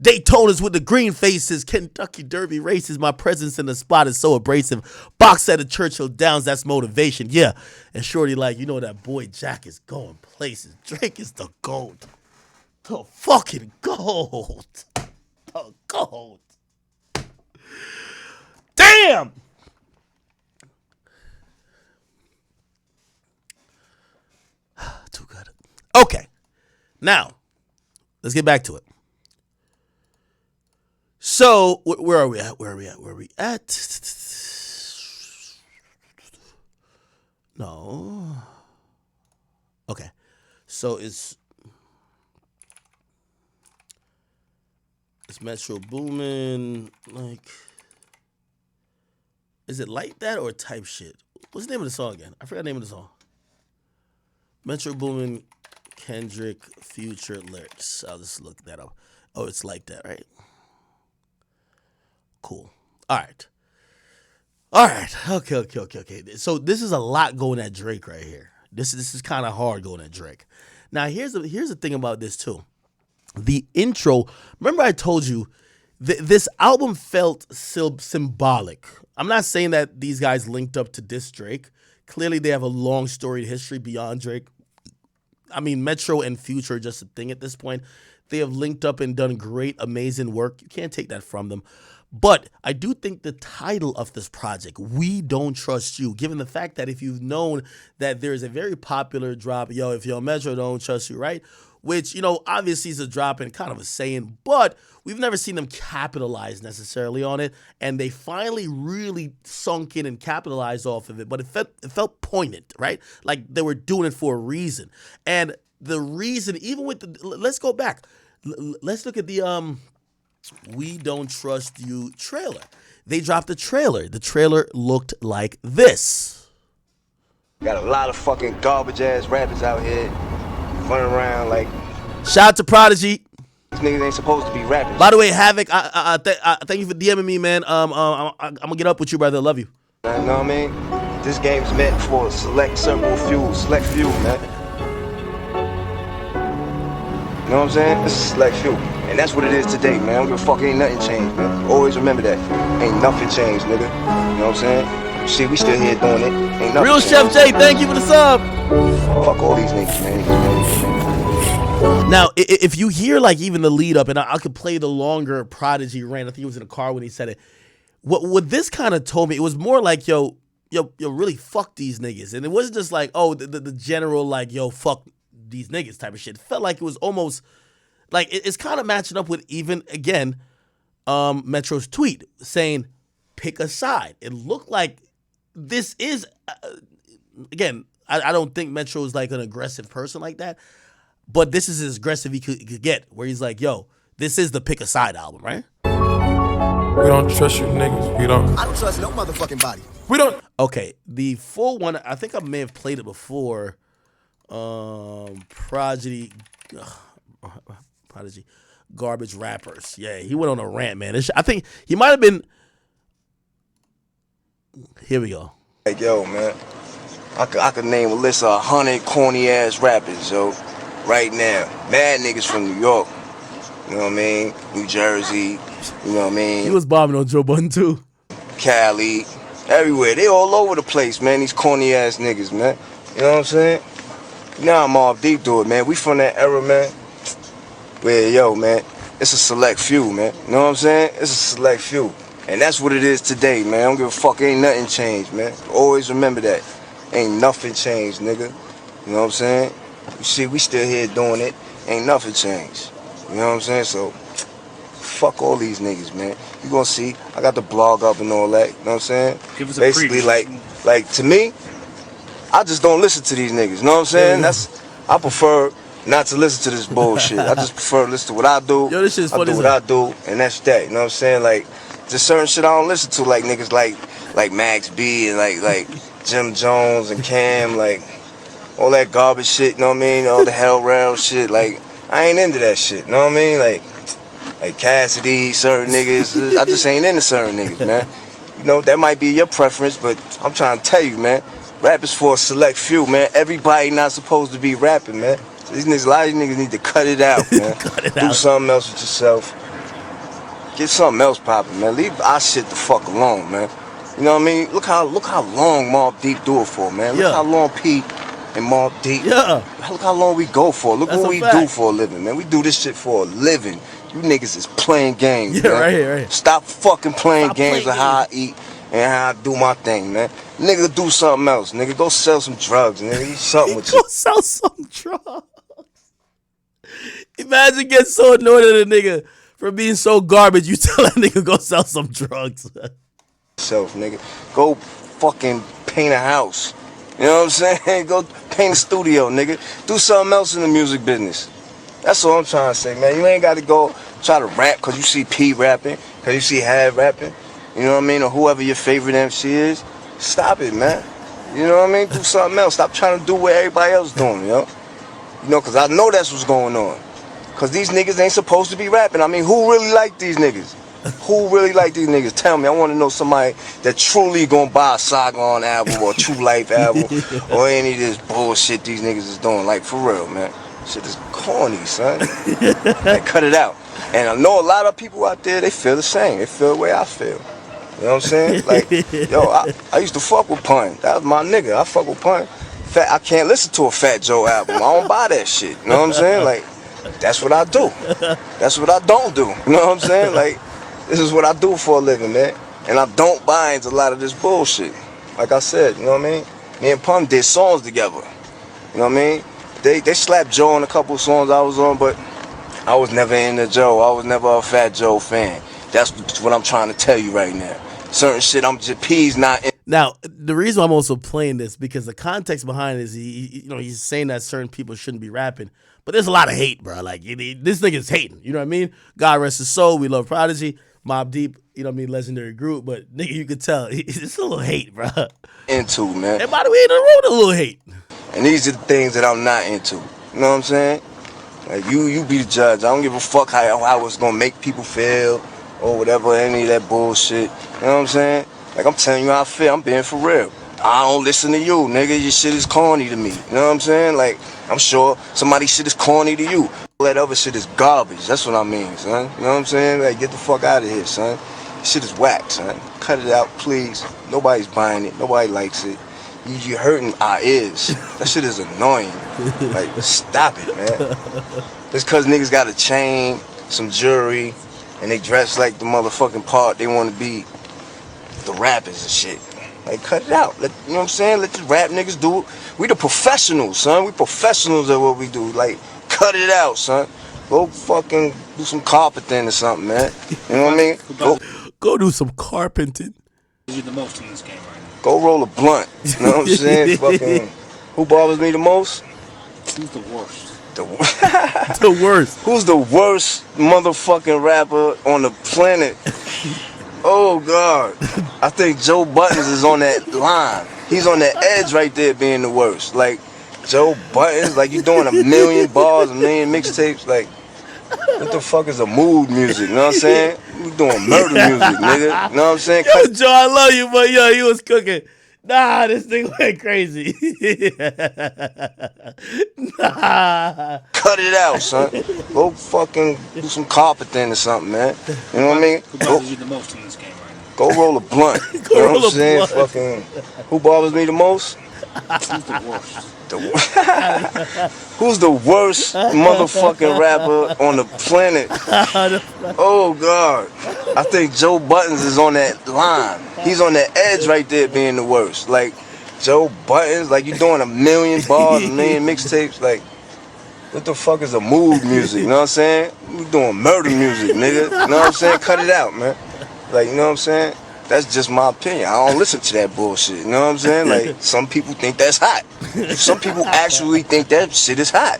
Daytonas with the green faces, Kentucky Derby races. My presence in the spot is so abrasive. Box at the Churchill Downs, that's motivation. Yeah, and shorty like, you know that boy Jack is going places. Drake is the GOAT. The fucking GOAT. The GOAT. Damn! Too good. Okay. Now, let's get back to it. So, where are we at? No. Okay. So, it's Metro Boomin, like... Is it like that or type shit? What's the name of the song again? I forgot the name of the song. Metro Boomin, Kendrick, Future lyrics. I'll just look that up. Oh, it's like that, right? Cool. All right. Okay. So this is a lot going at Drake right here. This is kind of hard going at Drake. Now here's the thing about this too. The intro. Remember I told you this album felt symbolic. I'm not saying that these guys linked up to diss Drake. Clearly, they have a long storied history beyond Drake. I mean, Metro and Future are just a thing at this point. They have linked up and done great, amazing work. You can't take that from them. But I do think the title of this project, We Don't Trust You, given the fact that if you've known that there's a very popular drop, if your Metro don't trust you, right? Which, obviously is a drop and kind of a saying, but we've never seen them capitalize necessarily on it. And they finally really sunk in and capitalized off of it. But it felt poignant, right? Like they were doing it for a reason. And the reason, even with let's go back. Let's look at the We Don't Trust You trailer. They dropped a trailer. The trailer looked like this. Got a lot of fucking garbage ass rappers out here running around like. Shout out to Prodigy. niggas ain't supposed to be rapping. By the way, Havoc, I thank you for DMing me, man. I'm gonna get up with you, brother. Love you. You know what I mean? This game's meant for a select few, man. You know what I'm saying? It's a select few. And that's what it is today, man. I don't give a fuck, ain't nothing changed, man. Always remember that. Ain't nothing changed, nigga. You know what I'm saying? See, we still here doing it. Ain't nothing Real changed. Chef J, thank you for the sub. Fuck all these niggas, man. Now, if you hear like even the lead up, and I could play the longer Prodigy rant. I think it was in a car when he said it. What this kind of told me, it was more like, yo, really fuck these niggas. And it wasn't just like, oh, the general like, yo, fuck these niggas type of shit. It felt like it was almost like it's kind of matching up with even, again, Metro's tweet saying, pick a side. It looked like this is, again, I don't think Metro is like an aggressive person like that, but this is as aggressive he could get, where he's like, yo, this is the pick a side album, right? We don't trust you niggas. We don't. I don't trust no motherfucking body. We don't. Okay, the full one, I think I may have played it before. Prodigy, garbage rappers. Yeah, he went on a rant, man. I think he might have been. Here we go. Like, yo, man, I could name a list of 100 corny ass rappers, yo, right now. Mad niggas from New York. You know what I mean? New Jersey. You know what I mean? He was bombing on Joe Budden too. Cali, everywhere. They all over the place, man. These corny ass niggas, man. You know what I'm saying? Now I'm all deep to it, man. We from that era, man, where, yo, man, it's a select few, man. You know what I'm saying? It's a select few. And that's what it is today, man. I don't give a fuck. Ain't nothing changed, man. Always remember that. Ain't nothing changed, nigga. You know what I'm saying? You see, we still here doing it. Ain't nothing changed. You know what I'm saying? So, fuck all these niggas, man. You gonna see, I got the blog up and all that. You know what I'm saying? Give us a basically, like to me, I just don't listen to these niggas. You know what I'm saying? I prefer not to listen to this bullshit. I just prefer to listen to what I do. Yo, this shit's funny. I do what I do, and that's that. You know what I'm saying? Like, there's certain shit I don't listen to, like niggas like Max B and like Jim Jones and Cam, like all that garbage shit. You know what I mean? All the Hell Rail shit. Like, I ain't into that shit. You know what I mean? Like Cassidy, certain niggas. I just ain't into certain niggas, man. You know, that might be your preference, but I'm trying to tell you, man, rap is for a select few, man. Everybody not supposed to be rapping, man. So these niggas, a lot of these niggas need to cut it out, man. Do something else with yourself. Get something else popping, man. Leave our shit the fuck alone, man. You know what I mean? Look how long Mobb Deep do it for, man. Look how long P and Mobb Deep. Yeah. Look how long we go for. Look what we do for a living, man. We do this shit for a living. You niggas is playing games, man. Right here. Stop fucking playing games of how I eat and how I do my thing, man. Nigga, do something else. Nigga, go sell some drugs, nigga. Eat something with you. Go sell some drugs. Imagine getting so annoyed at a nigga for being so garbage, you tell that nigga go sell some drugs. Self, nigga. Go fucking paint a house. You know what I'm saying? Go paint a studio, nigga. Do something else in the music business. That's all I'm trying to say, man. You ain't got to go try to rap because you see P rapping, because you see Hav rapping. You know what I mean? Or whoever your favorite MC is. Stop it, man. You know what I mean? Do something else. Stop trying to do what everybody else doing, you know? You know, because I know that's what's going on. Because these niggas ain't supposed to be rapping. I mean, who really like these niggas? Who really like these niggas? Tell me. I want to know somebody that truly gonna buy a Saigon album or a True Life album or any of this bullshit these niggas is doing. Like, for real, man. Shit is corny, son. Like, cut it out. And I know a lot of people out there, they feel the same. They feel the way I feel. You know what I'm saying? Like, yo, I used to fuck with Pun. That was my nigga. I fuck with Pun. I can't listen to a Fat Joe album. I don't buy that shit. You know what I'm saying? Like, that's what I do. That's what I don't do. You know what I'm saying? Like, this is what I do for a living, man. And I don't buy into a lot of this bullshit. Like I said, you know what I mean? Me and Pun did songs together. You know what I mean? They slapped Joe on a couple of songs I was on, but I was never into Joe. I was never a Fat Joe fan. That's what I'm trying to tell you right now. Certain shit, I'm just P's not in. Now, the reason I'm also playing this because the context behind it is he's saying that certain people shouldn't be rapping, but there's a lot of hate, bro. Like this nigga's hating. You know what I mean? God rest his soul. We love Prodigy, Mobb Deep. You know what I mean? Legendary group, but nigga, you could tell it's a little hate, bro. Into, man. And by the way, in the road, a little hate. And these are the things that I'm not into. You know what I'm saying? Like you be the judge. I don't give a fuck how it's gonna make people feel or whatever, any of that bullshit. You know what I'm saying? Like I'm telling you how I feel. I'm being for real. I don't listen to you, nigga. Your shit is corny to me. You know what I'm saying? Like I'm sure somebody's shit is corny to you. All that other shit is garbage. That's what I mean, son. You know what I'm saying? Like get the fuck out of here, son. Shit is whack, son. Cut it out, please. Nobody's buying it. Nobody likes it. You're hurting our ears. That shit is annoying. Like, stop it, man. Just cause niggas got a chain, some jewelry, and they dress like the motherfucking part they want to be, the rappers and shit. Like, cut it out. You know what I'm saying? Let the rap niggas do it. We the professionals, son. We professionals at what we do. Like, cut it out, son. Go fucking do some carpenting or something, man. You know what I mean? Go do some carpenting. You the most in this game right now. Go roll a blunt. You know what I'm saying? Fucking, who bothers me the most? Who's the worst? The worst. Who's the worst motherfucking rapper on the planet? Oh, God. I think Joe Buttons is on that line. He's on that edge right there being the worst. Like, Joe Buttons, like you doing 1 million bars, 1 million mixtapes. Like, what the fuck is a mood music? You know what I'm saying? We doing murder music, nigga. You know what I'm saying? Yo, Joe, I love you, but yo, he was cooking. Nah, this thing went crazy. Nah. Cut it out, son. Go fucking do some carpenting or something, man. You know what I mean? Who bothers you the most in this game right now? Go roll a blunt. You know what I'm saying? Fucking, who bothers me the most? Who's the worst? Who's the worst motherfucking rapper on the planet? Oh, God. I think Joe Buttons is on that line. He's on that edge right there being the worst. Like, Joe Buttons, like you doing 1 million bars, 1 million mixtapes. Like, what the fuck is a mood music? You know what I'm saying? We doing murder music, nigga. You know what I'm saying? Cut it out, man. Like, you know what I'm saying? That's just my opinion. I don't listen to that bullshit. You know what I'm saying? Like, some people think that's hot. Some people actually think that shit is hot.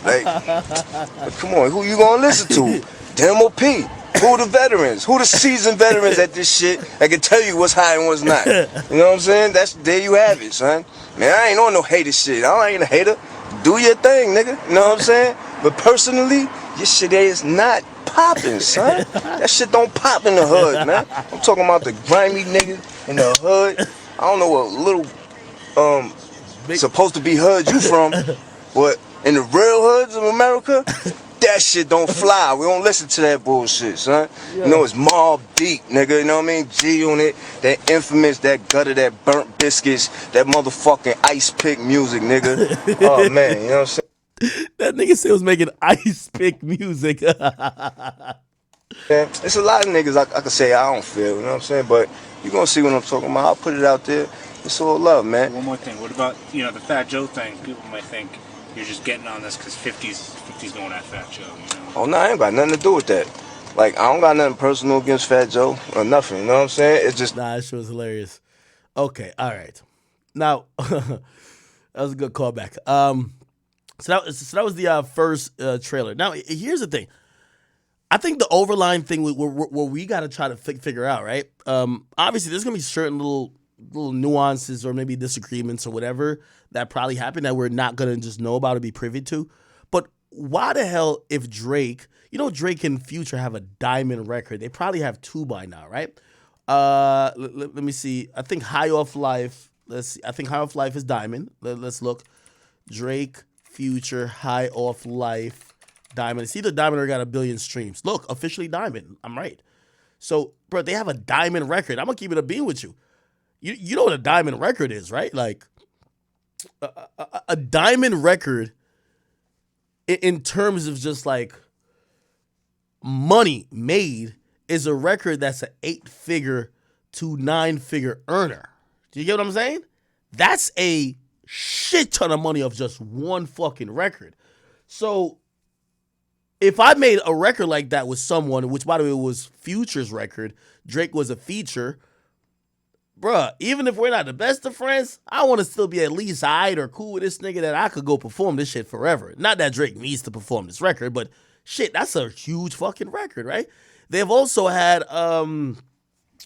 Like, but come on, who you gonna listen to? Demo P. Who the veterans? Who the seasoned veterans at this shit that can tell you what's hot and what's not? You know what I'm saying? There you have it, son. Man, I ain't on no hater shit. I ain't a hater. Do your thing, nigga. You know what I'm saying? But personally, your shit is not popping, son. That shit don't pop in the hood, man. I'm talking about the grimy niggas in the hood. I don't know what little supposed to be hood you from, but in the real hoods of America, that shit don't fly. We don't listen to that bullshit, son. Yeah. You know it's Mobb Deep, nigga. You know what I mean? G Unit, that infamous, that gutter, that burnt biscuits, that motherfucking ice pick music, nigga. Oh man, you know what I'm saying? That nigga said was making ice pick music. Yeah, it's a lot of niggas I could say I don't feel, you know what I'm saying? But you gonna see what I'm talking about. I'll put it out there. It's all love, man. One more thing. What about, the Fat Joe thing? People might think you're just getting on this because 50's going at Fat Joe, you know? Oh, no, I ain't got nothing to do with that. Like, I don't got nothing personal against Fat Joe or nothing, you know what I'm saying? It's just... Nah, that shit was hilarious. Okay, all right. Now, that was a good callback. So that was the first trailer. Now, here's the thing. I think the overlying thing where we got to try to figure out, right? Obviously, there's going to be certain little nuances or maybe disagreements or whatever that probably happen that we're not going to just know about or be privy to. But why the hell if Drake, Drake and Future have a diamond record. They probably have 2 by now, right? Let me see. I think High Off Life. Let's see. I think High Off Life is diamond. Let's look. Drake, Future, High Off Life, diamond. See, the diamond got 1 billion streams. Look, officially diamond. I'm right. So, bro, they have a diamond record. I'm going to keep it a bean with you. You know what a diamond record is, right? Like, a diamond record in terms of just like money made is a record that's an 8-figure to 9-figure earner. Do you get what I'm saying? That's a shit ton of money of just one fucking record. So if I made a record like that with someone, which by the way was Future's record, Drake was a feature, bruh, even if we're not the best of friends, I want to still be at least alright or cool with this nigga that I could go perform this shit forever. Not that Drake needs to perform this record, but shit, that's a huge fucking record, right? They've also had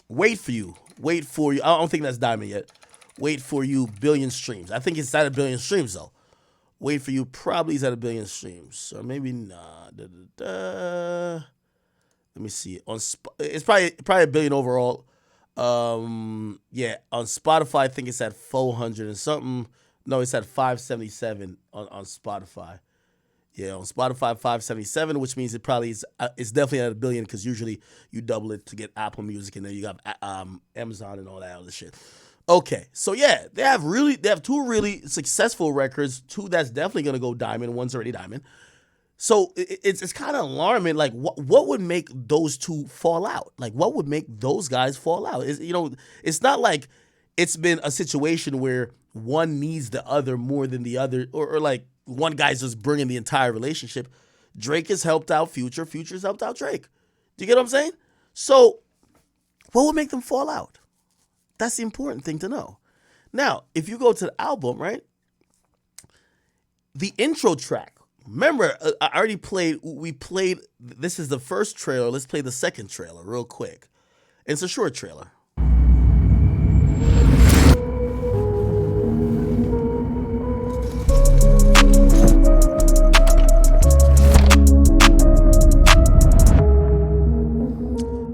Wait For You. I don't think that's diamond yet. Wait For You, 1 billion streams. I think it's at 1 billion streams though. Wait for You probably is at 1 billion streams, or maybe not. Let me see. It's probably 1 billion overall. Yeah, on Spotify I think it's at 400 and something. No, it's at 577 on Spotify. Yeah, on Spotify 577, which means it probably is. It's definitely at 1 billion because usually you double it to get Apple Music, and then you got Amazon and all that other shit. Okay, so yeah, they have 2 really successful records. 2 that's definitely gonna go diamond. One's already diamond. So it's kind of alarming. Like, what would make those 2 fall out? Like, what would make those guys fall out? It's not like it's been a situation where one needs the other more than the other, or like one guy's just bringing the entire relationship. Drake has helped out Future. Future's helped out Drake. Do you get what I'm saying? So, what would make them fall out? That's the important thing to know. Now, if you go to the album, right? The intro track. Remember, I already played. This is the first trailer. Let's play the second trailer real quick. It's a short trailer.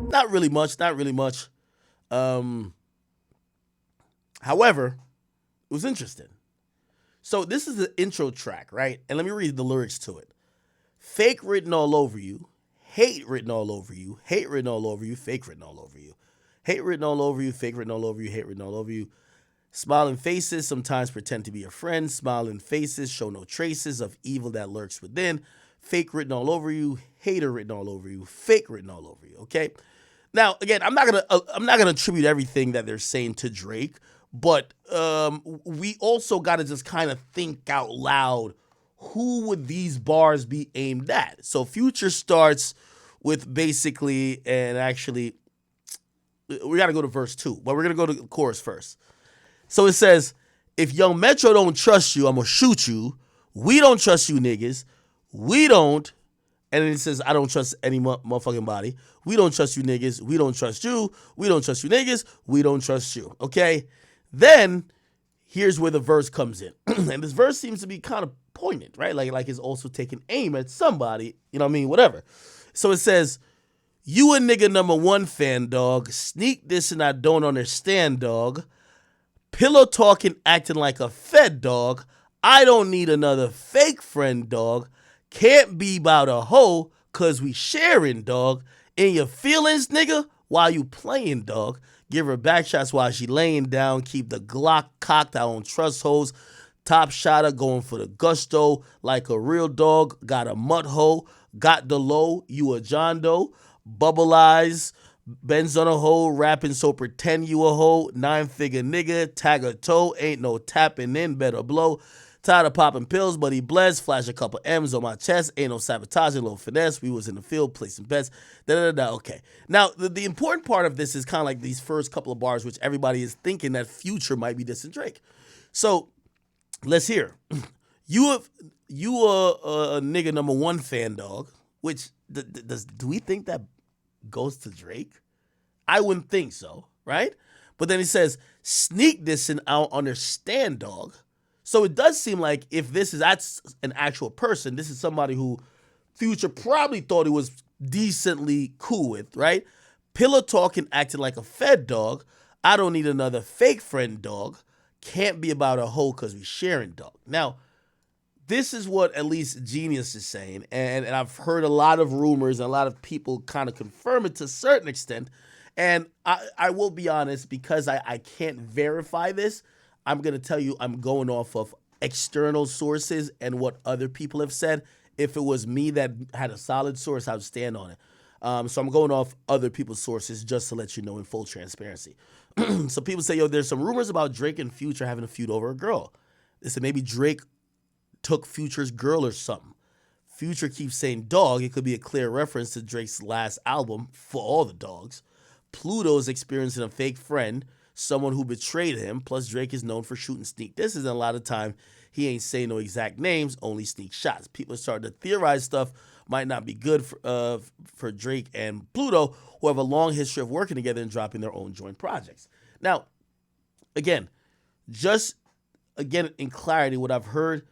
Not really much. However, it was interesting. So this is the intro track, right? And let me read the lyrics to it. Fake written all over you. Hate written all over you. Hate written all over you. Fake written all over you. Hate written all over you. Fake written all over you. Hate written all over you. Smiling faces sometimes pretend to be your friend. Smiling faces show no traces of evil that lurks within. Fake written all over you. Hater written all over you. Fake written all over you. Okay. Now, again, I'm not gonna attribute everything that they're saying to Drake, but we also got to just kind of think out loud, who would these bars be aimed at? So Future starts with basically, and actually, we got to go to verse 2, but we're going to go to the chorus first. So it says, if Young Metro don't trust you, I'm going to shoot you. We don't trust you niggas. We don't. And then it says, I don't trust any motherfucking body. We don't trust you niggas. We don't trust you. We don't trust you niggas. We don't trust you. Okay? Then, here's where the verse comes in. And this verse seems to be kind of poignant, right? Like it's also taking aim at somebody. You know what I mean? Whatever. So it says, you a nigga number 1 fan, dog. Sneak this and I don't understand, dog. Pillow talking, acting like a fed dog. I don't need another fake friend, dog. Can't be about a hoe, cause we sharing, dog. In your feelings, nigga, while you playing, dog. Give her back shots while she laying down. Keep the Glock cocked. I don't trust hoes. Top shotter going for the gusto. Like a real dog. Got a mud hoe. Got the low. You a John Doe. Bubble eyes. Benz on a hoe. Rapping so pretend you a hoe. 9-figure nigga. Tag a toe. Ain't no tapping in. Better blow. Tired of popping pills, but he blessed. Flash a couple M's on my chest. Ain't no sabotaging, little finesse. We was in the field placing bets. Okay. Now, the important part of this is kind of like these first couple of bars, which everybody is thinking that Future might be dissing Drake. So, let's hear. You a nigga number 1 fan, dog. Which, do we think that goes to Drake? I wouldn't think so, right? But then he says, sneak this and I'll understand, dog. So it does seem like if that's an actual person, this is somebody who Future probably thought he was decently cool with, right? Pillow talking, acting like a fed dog. I don't need another fake friend, dog. Can't be about a hoe because we sharing, dog. Now, this is what at least Genius is saying, and I've heard a lot of rumors and a lot of people kind of confirm it to a certain extent. And I will be honest, because I can't verify this, I'm going to tell you I'm going off of external sources and what other people have said. If it was me that had a solid source, I would stand on it. So I'm going off other people's sources just to let you know in full transparency. So people say, yo, there's some rumors about Drake and Future having a feud over a girl. They said maybe Drake took Future's girl or something. Future keeps saying dog. It could be a clear reference to Drake's last album, For All the Dogs. Pluto's experiencing a fake friend, someone who betrayed him, plus Drake is known for shooting sneak disses, and a lot of time he ain't saying no exact names, only sneak shots. People are starting to theorize stuff might not be good for Drake and Pluto, who have a long history of working together and dropping their own joint projects. Now, again, in clarity, what I've heard,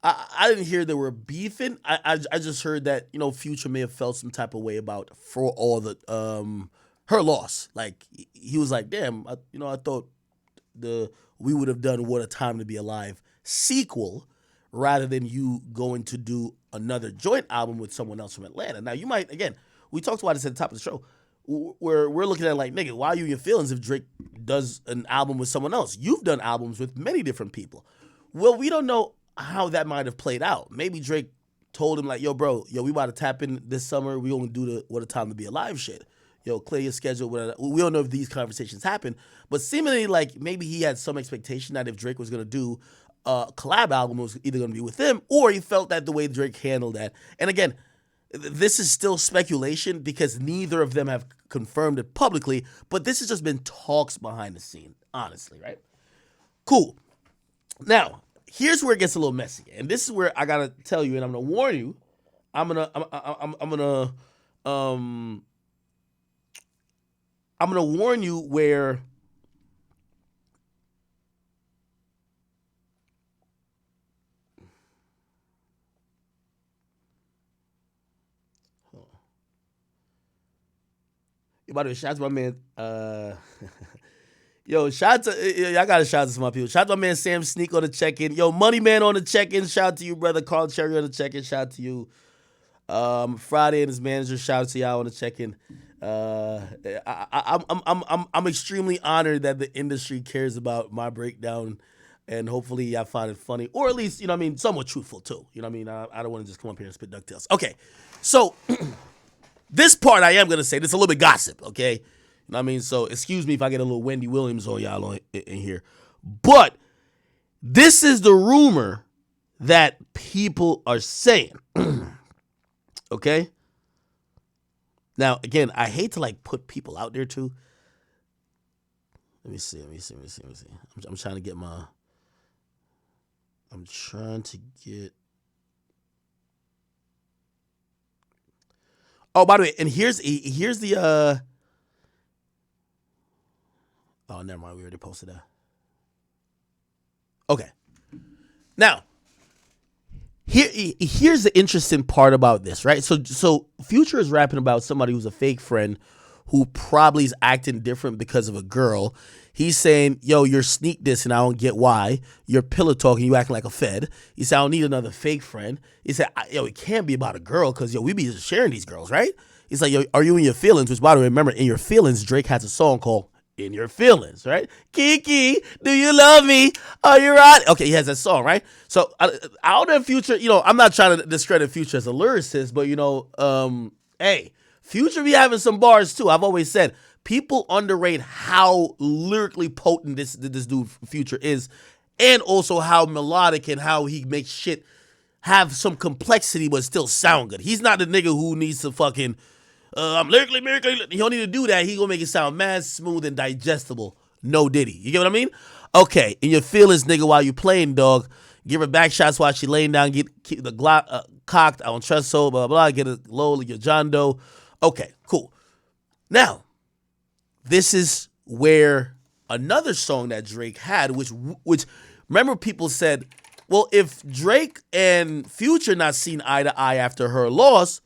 I didn't hear they were beefing. I just heard that, you know, Future may have felt some type of way about for all the her loss. Like he was like, damn, I thought we would have done What a Time to Be Alive sequel rather than you going to do another joint album with someone else from Atlanta. Now you might, again, we talked about this at the top of the show. We're looking at it like, nigga, why are you in your feelings if Drake does an album with someone else? You've done albums with many different people. Well, we don't know how that might have played out. Maybe Drake told him like, yo, bro, we about to tap in this summer. We only do the What a Time to Be Alive shit. Yo, clear your schedule. Whatever. We don't know if these conversations happen, but seemingly like maybe he had some expectation that if Drake was going to do a collab album, it was either going to be with him or he felt that the way Drake handled that. And again, this is still speculation because neither of them have confirmed it publicly, but this has just been talks behind the scene, honestly, right? Cool. Now, here's where it gets a little messy, and this is where I gotta tell you, and I'm gonna warn you. I'm gonna warn you where by the way, shout out to my man. Yo, shout out to I gotta shout out to some people. Shout out to my man Sam Sneak on the check-in. Yo, Money Man on the check-in. Shout out to you, brother. Carl Cherry on the check-in. Shout out to you. Friday and his manager. Shout out to y'all on the check-in. I'm extremely honored that the industry cares about my breakdown, and hopefully I find it funny, or at least, you know what I mean, somewhat truthful too. You know what I mean? I don't want to just come up here and spit ducktails. Okay, so this part I am gonna say, this is a little bit gossip, okay? You know what I mean? So excuse me if I get a little Wendy Williams on y'all in here. But this is the rumor that people are saying. Okay? Now, again, I hate to like put people out there too. Let me see. I'm trying to get Oh, by the way, and here's the oh, never mind. We already posted that. Okay. Now, here's the interesting part about this, right? So Future is rapping about somebody who's a fake friend who probably is acting different because of a girl. He's saying, yo, you're sneak this and I don't get why. You're pillow talking, you acting like a fed. He said, I don't need another fake friend. He said, yo, it can't be about a girl because, yo, we be sharing these girls, right? He's like, yo, are you in your feelings? Which, by the way, remember, In Your Feelings, Drake has a song called In Your Feelings, right? Kiki, do you love me? Are you right? Okay, he has that song, right? So I don't know if Future, you know, I'm not trying to discredit Future as a lyricist, but, you know, hey, Future be having some bars too. I've always said people underrate how lyrically potent this dude Future is, and also how melodic and how he makes shit have some complexity but still sound good. He's not the nigga who needs to fucking I'm lyrically. He don't need to do that. He gonna make it sound mad smooth and digestible. No Diddy. You get what I mean? Okay, in your feelings, nigga, while you playing, dog, give her back shots while she laying down, keep the Glock cocked, I don't trust so, blah, blah, get it low like your John Doe. Okay, cool. Now, this is where another song that Drake had, which remember people said, well, if Drake and Future not seen eye to eye after her loss,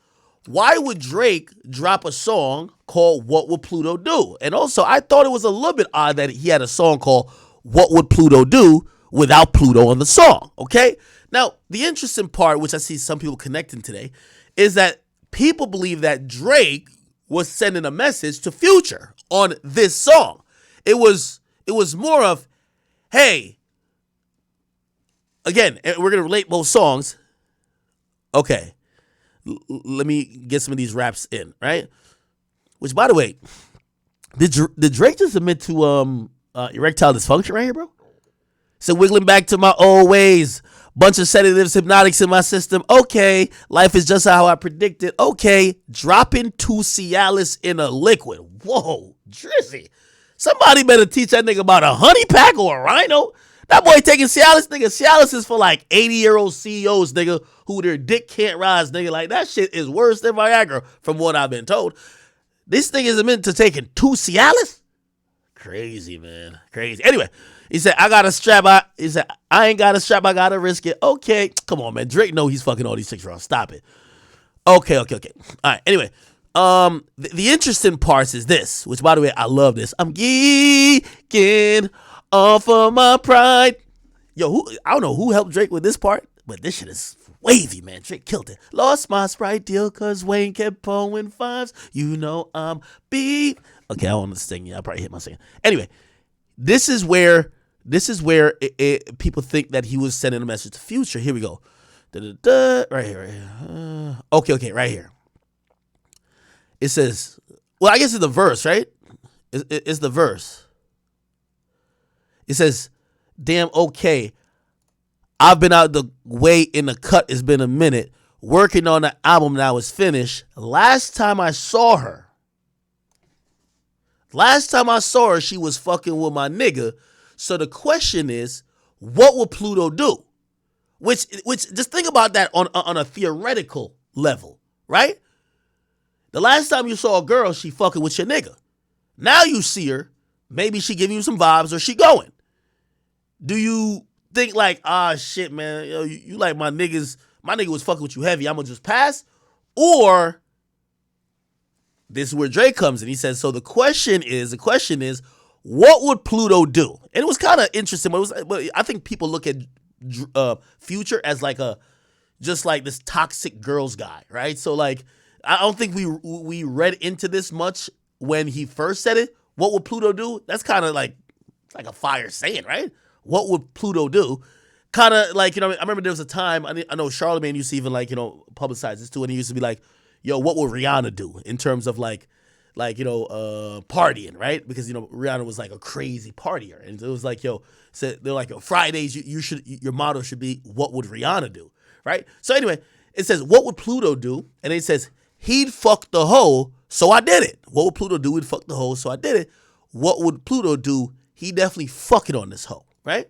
why would Drake drop a song called What Would Pluto Do? And also, I thought it was a little bit odd that he had a song called What Would Pluto Do without Pluto on the song, okay? Now, the interesting part, which I see some people connecting today, is that people believe that Drake was sending a message to Future on this song. It was more of, hey, again, we're going to relate both songs. Okay. Let me get some of these raps in, right? Which, by the way, did Drake just admit to erectile dysfunction right here, bro? So wiggling back to my old ways. Bunch of sedatives, hypnotics in my system. Okay. Life is just how I predicted. Okay. Dropping 2 Cialis in a liquid. Whoa. Drizzy. Somebody better teach that nigga about a honey pack or a rhino. That boy taking Cialis, nigga. Cialis is for like 80-year-old CEOs, nigga, who their dick can't rise, nigga. Like, that shit is worse than Viagra, from what I've been told. This thing is meant to taking 2 Cialis? Crazy, man. Crazy. Anyway, he said, he said, I ain't got a strap, I gotta risk it. Okay. Come on, man. Drake know he's fucking all these chicks wrong. Stop it. Okay. All right. Anyway, the interesting parts is this, which, by the way, I love this. I'm geeking off of my pride. Yo, I don't know who helped Drake with this part, but this shit is wavy, man. Drake killed it. Lost my Sprite deal because Wayne kept pulling fives. You know I'm beat. Okay, I don't want to sing. Yeah, I probably hit my singing. Anyway, this is where people think that he was sending a message to Future. Here we go. Right here. Okay, right here. It says, well, I guess it's the verse, right? It's the verse. It says, damn, okay. I've been out the way in the cut. It's been a minute. Working on the album now is finished. Last time I saw her, she was fucking with my nigga. So the question is, what will Pluto do? Which just think about that on a theoretical level, right? The last time you saw a girl, she fucking with your nigga. Now you see her, maybe she giving you some vibes or she going. Do you think like, shit, man, yo, you like my niggas, my nigga was fucking with you heavy, I'm gonna just pass? Or this is where Drake comes in. He says, so the question is, what would Pluto do? And it was kind of interesting, but I think people look at Future as like just like this toxic girls guy, right? So like, I don't think we read into this much when he first said it. What would Pluto do? That's kind of like a fire saying, right? What would Pluto do? Kind of like, I remember there was a time, I know Charlamagne used to even like, publicize this too, and he used to be like, yo, what would Rihanna do in terms of like partying, right? Because, Rihanna was like a crazy partier. And it was like, they're like, Fridays, your motto should be, what would Rihanna do, right? So anyway, it says, what would Pluto do? And it says, he'd fuck the hoe, so I did it. What would Pluto do? He'd fuck the hoe, so I did it. What would Pluto do? He definitely fucking on this hoe, right?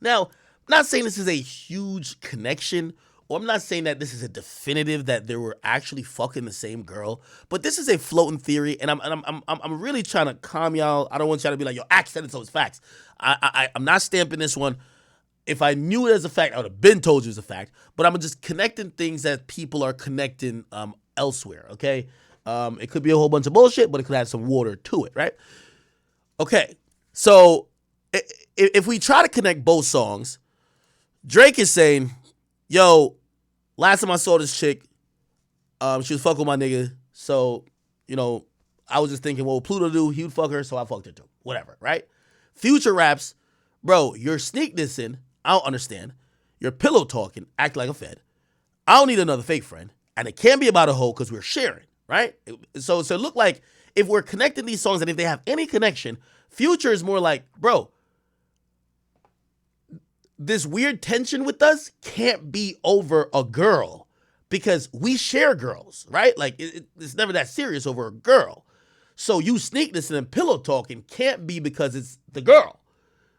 Now, I'm not saying this is a huge connection, or I'm not saying that this is a definitive that they were actually fucking the same girl, but this is a floating theory, and I'm really trying to calm y'all. I don't want y'all to be like, yo, Axe said it, so it's facts. I'm not stamping this one. If I knew it as a fact, I would have been told you it was a fact, but I'm just connecting things that people are connecting elsewhere, okay? It could be a whole bunch of bullshit, but it could have some water to it, right? Okay, so if we try to connect both songs, Drake is saying, yo, last time I saw this chick, she was fucking with my nigga, so, I was just thinking, what would Pluto do? He would fuck her, so I fucked her too. Whatever, right? Future raps, bro, you're sneak dissing, I don't understand. You're pillow talking, act like a fed. I don't need another fake friend, and it can't be about a hoe because we're sharing, right? So it look like if we're connecting these songs and if they have any connection, Future is more like, bro, this weird tension with us can't be over a girl because we share girls, right? Like it's never that serious over a girl. So you sneak this and pillow talking can't be because it's the girl,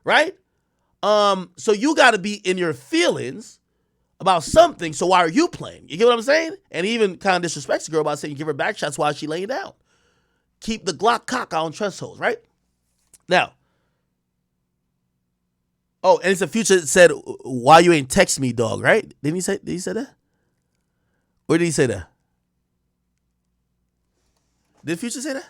right? So you got to be in your feelings about something. So why are you playing? You get what I'm saying? And he even kind of disrespects the girl by saying give her back shots while she laying down. Keep the Glock cock, I don't trust hoes, right? Now, oh, and it's a Future that said, why you ain't text me, dog, right? Did he say that? Or did he say that? Did Future say that?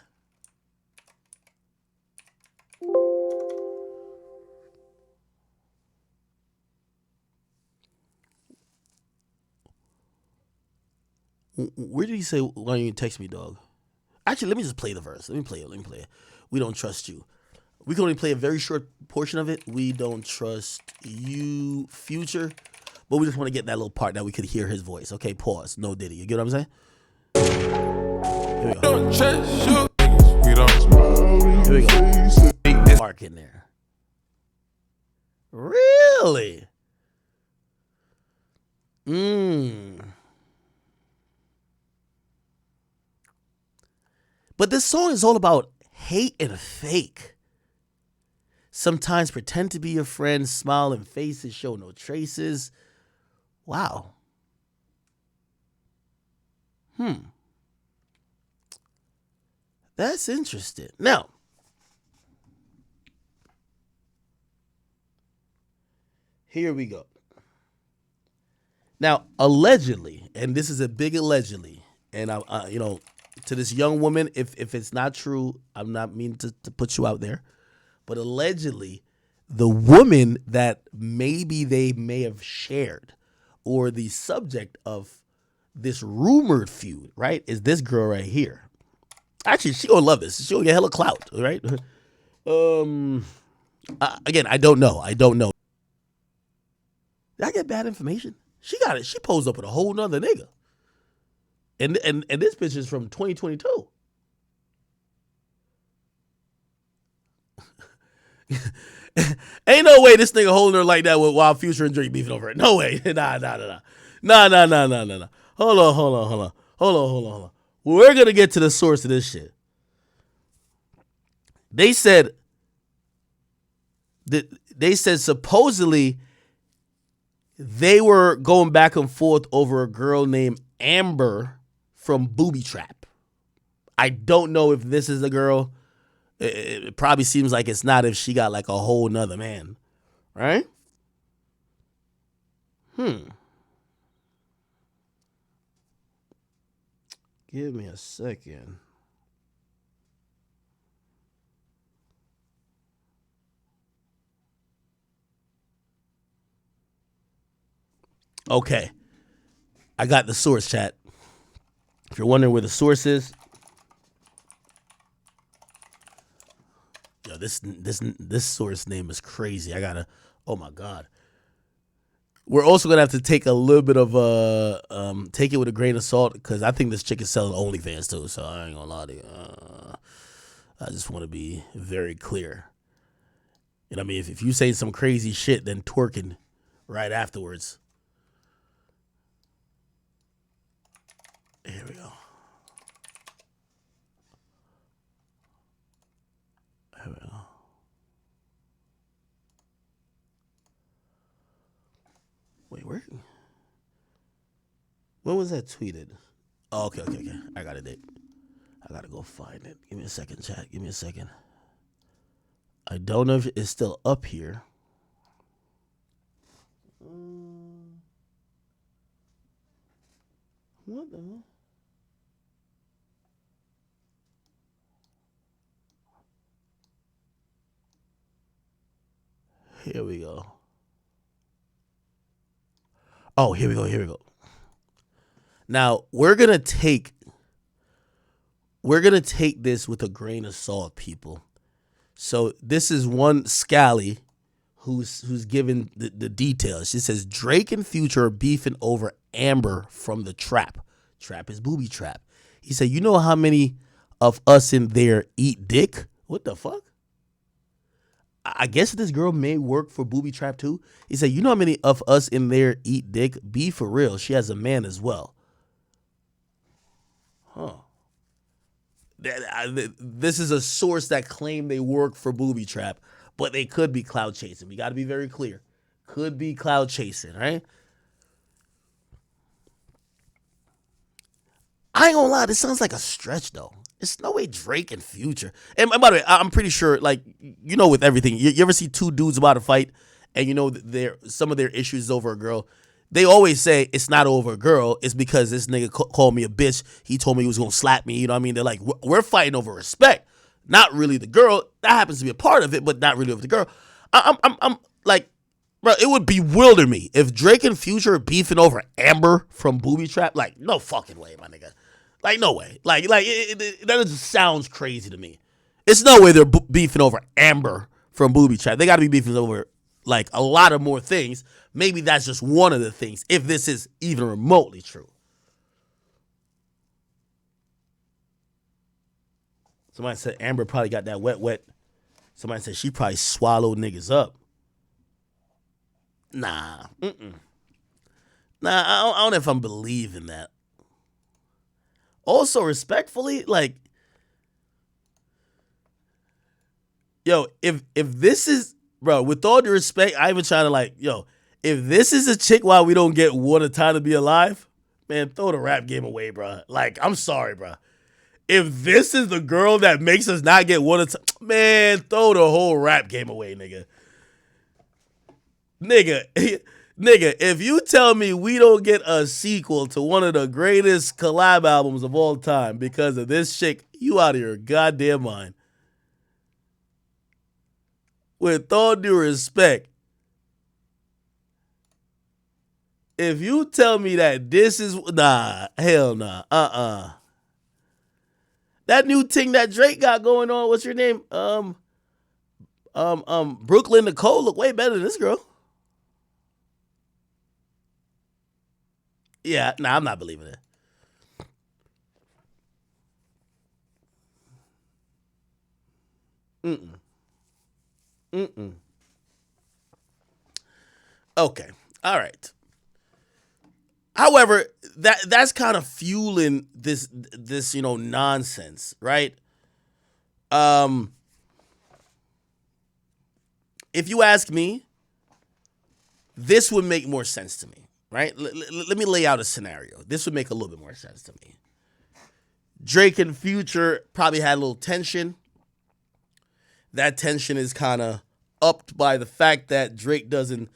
Where did he say, why you ain't text me, dog? Actually, let me just play the verse. Let me play it. We don't trust you. We can only play a very short portion of it. We don't trust you, Future. But we just want to get that little part that we could hear his voice. Okay, pause. No Diddy. You get what I'm saying? Here we go. Here we go. Big mark in there. Really? But this song is all about hate and fake. Sometimes pretend to be your friend, smile in faces, show no traces. Wow. That's interesting. Now, Here we go. Now, allegedly, and this is a big allegedly, and to this young woman, if it's not true, I'm not meaning to put you out there, but allegedly, the woman that maybe they may have shared or the subject of this rumored feud, right, is this girl right here. Actually, she gonna love this. She gonna get hella clout, right? Again, I don't know. Did I get bad information? She got it. She posed up with a whole nother nigga. And this bitch is from 2022. Ain't no way this nigga holding her like that while Future and Drake beefing over it. No way. Nah. Hold on. We're gonna get to the source of this shit. They said supposedly they were going back and forth over a girl named Amber from Booby Trap. I don't know if this is the girl. It probably seems like it's not if she got like a whole nother man. Right? Give me a second. Okay. I got the source, chat. If you're wondering where the source is, yo, this source name is crazy. Oh my God. We're also gonna have to take a little bit of take it with a grain of salt because I think this chick is selling OnlyFans too. So I ain't gonna lie to you. I just want to be very clear. You know what I mean? If you say some crazy shit, then twerking right afterwards. Here we go. Wait, where? When was that tweeted? Oh, okay. I got it. I gotta go find it. Give me a second, chat. Give me a second. I don't know if it's still up here. What the hell? Here we go. Oh, here we go. Now, we're going to take this with a grain of salt, people. So, this is one Scally who's given the details. She says Drake and Future are beefing over Amber from the Trap. Trap is Booby Trap. He said, "You know how many of us in there eat dick?" What the fuck? I guess this girl may work for Booby Trap too. He said, "You know how many of us in there eat dick? Be for real. She has a man as well." Huh. This is a source that claimed they work for Booby Trap, but they could be cloud chasing. We got to be very clear. Could be cloud chasing, right? I ain't gonna lie, this sounds like a stretch though. It's no way Drake and Future. And by the way, I'm pretty sure, like, you know, with everything, you ever see two dudes about to fight, and you know some of their issues is over a girl. They always say it's not over a girl. It's because this nigga called me a bitch. He told me he was gonna slap me. You know what I mean? They're like, we're fighting over respect, not really the girl. That happens to be a part of it, but not really over the girl. I'm like, bro, it would bewilder me if Drake and Future are beefing over Amber from Booby Trap. Like, no fucking way, my nigga. Like, no way. Like that just sounds crazy to me. It's no way they're beefing over Amber from Booby Trap. They got to be beefing over, like, a lot of more things. Maybe that's just one of the things, if this is even remotely true. Somebody said Amber probably got that wet. Somebody said she probably swallowed niggas up. Nah. Nah, I don't know if I'm believing that. Also, respectfully, like, yo, if this is, bro, with all due respect, I even trying to, like, yo, if this is a chick why we don't get What a Time to Be Alive, man, throw the rap game away, bro. Like, I'm sorry, bro. If this is the girl that makes us not get What a Time, man, throw the whole rap game away, nigga. Nigga, nigga, if you tell me we don't get a sequel to one of the greatest collab albums of all time because of this shit, you out of your goddamn mind. With all due respect, if you tell me that this is hell nah, that new thing that Drake got going on, what's your name? Brooklyn Nicole look way better than this girl. Yeah, I'm not believing it. Okay, all right. However, that's kind of fueling this nonsense, right? If you ask me, this would make more sense to me, right? Let me lay out a scenario. This would make a little bit more sense to me. Drake and Future probably had a little tension. That tension is kind of upped by the fact that Drake doesn't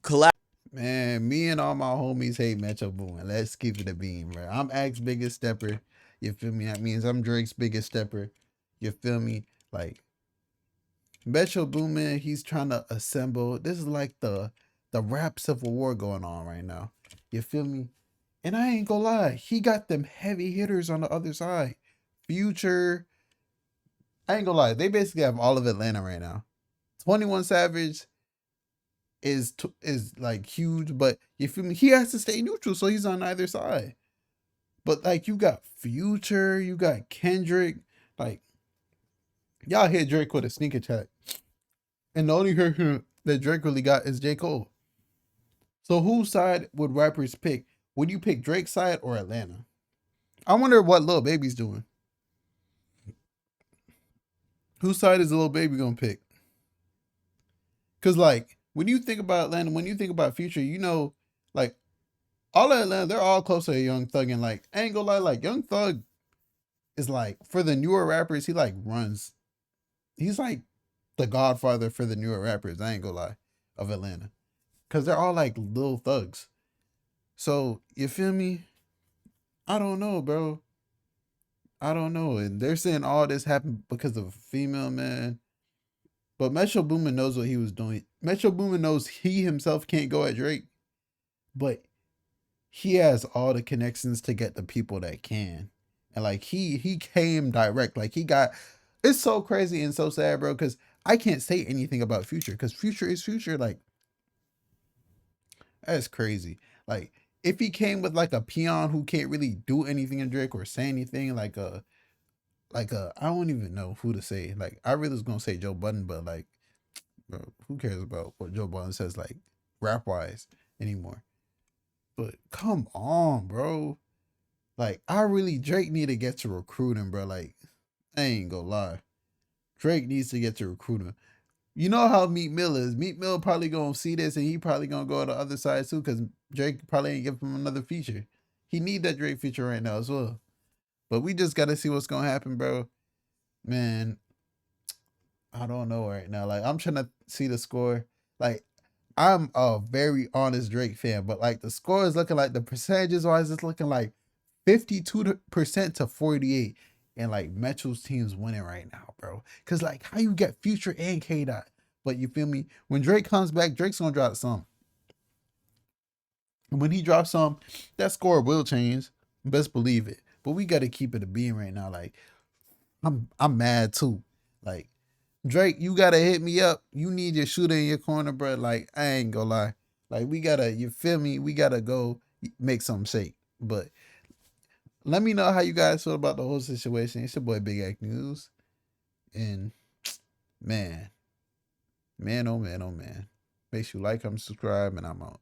collab. Man, me and all my homies hate Metro Boomin. Let's keep it a beam, bro. I'm Ax's biggest stepper. You feel me? That means I'm Drake's biggest stepper. You feel me? Like, Metro Boomin, he's trying to assemble. This is like the rap civil war going on right now. You feel me? And I ain't gonna lie, he got them heavy hitters on the other side. Future. I ain't gonna lie, they basically have all of Atlanta right now. 21 Savage is like huge, but you feel me? He has to stay neutral, so he's on either side. But like, you got Future, you got Kendrick, like, y'all hit Drake with a sneak attack, and the only person that Drake really got is J. Cole. So whose side would rappers pick? Would you pick Drake's side or Atlanta? I wonder what Lil Baby's doing. Whose side is Lil Baby gonna pick? Cause like, when you think about Atlanta, when you think about Future, you know, like, all of Atlanta, they're all close to Young Thug, and like, I ain't gonna lie, like, Young Thug is like, for the newer rappers, he like runs. He's like the godfather for the newer rappers, I ain't gonna lie, of Atlanta. Cause they're all like little thugs. So, you feel me? I don't know, bro. I don't know. And they're saying all this happened because of a female, man. But Metro Boomin knows what he was doing. Metro Boomin knows he himself can't go at Drake. But he has all the connections to get the people that can. And like, he came direct. Like, he got... It's so crazy and so sad, bro, because I can't say anything about Future. Because Future is Future. Like, that's crazy. Like, if he came with like a peon who can't really do anything in Drake or say anything, like a I don't even know who to say. Like, I really was gonna say Joe Budden, but like, bro, who cares about what Joe Budden says, like, rap wise anymore? But come on, bro. Like, Drake need to get to recruiting, bro. Like, I ain't gonna lie. Drake needs to get to recruiting. You know how Meek Mill is. Meek Mill probably gonna see this and he probably gonna go to the other side too, because Drake probably ain't give him another feature. He need that Drake feature right now as well. But we just gotta see what's gonna happen, bro. Man, I don't know right now. Like, I'm trying to see the score. Like, I'm a very honest Drake fan, but like, the score is looking like, the percentages wise, it's looking like 52% to 48%. And like, Metro's team's winning right now, bro. Cause like, how you get Future and K Dot? But you feel me? When Drake comes back, Drake's gonna drop some. And when he drops some, that score will change. Best believe it. But we gotta keep it a beam right now. Like, I'm mad too. Like, Drake, you gotta hit me up. You need your shooter in your corner, bro. Like, I ain't gonna lie. Like, we gotta, you feel me? We gotta go make something shake. But let me know how you guys feel about the whole situation. It's your boy Big Act News. And man, oh man, oh man. Make sure you like, comment, subscribe, and I'm out.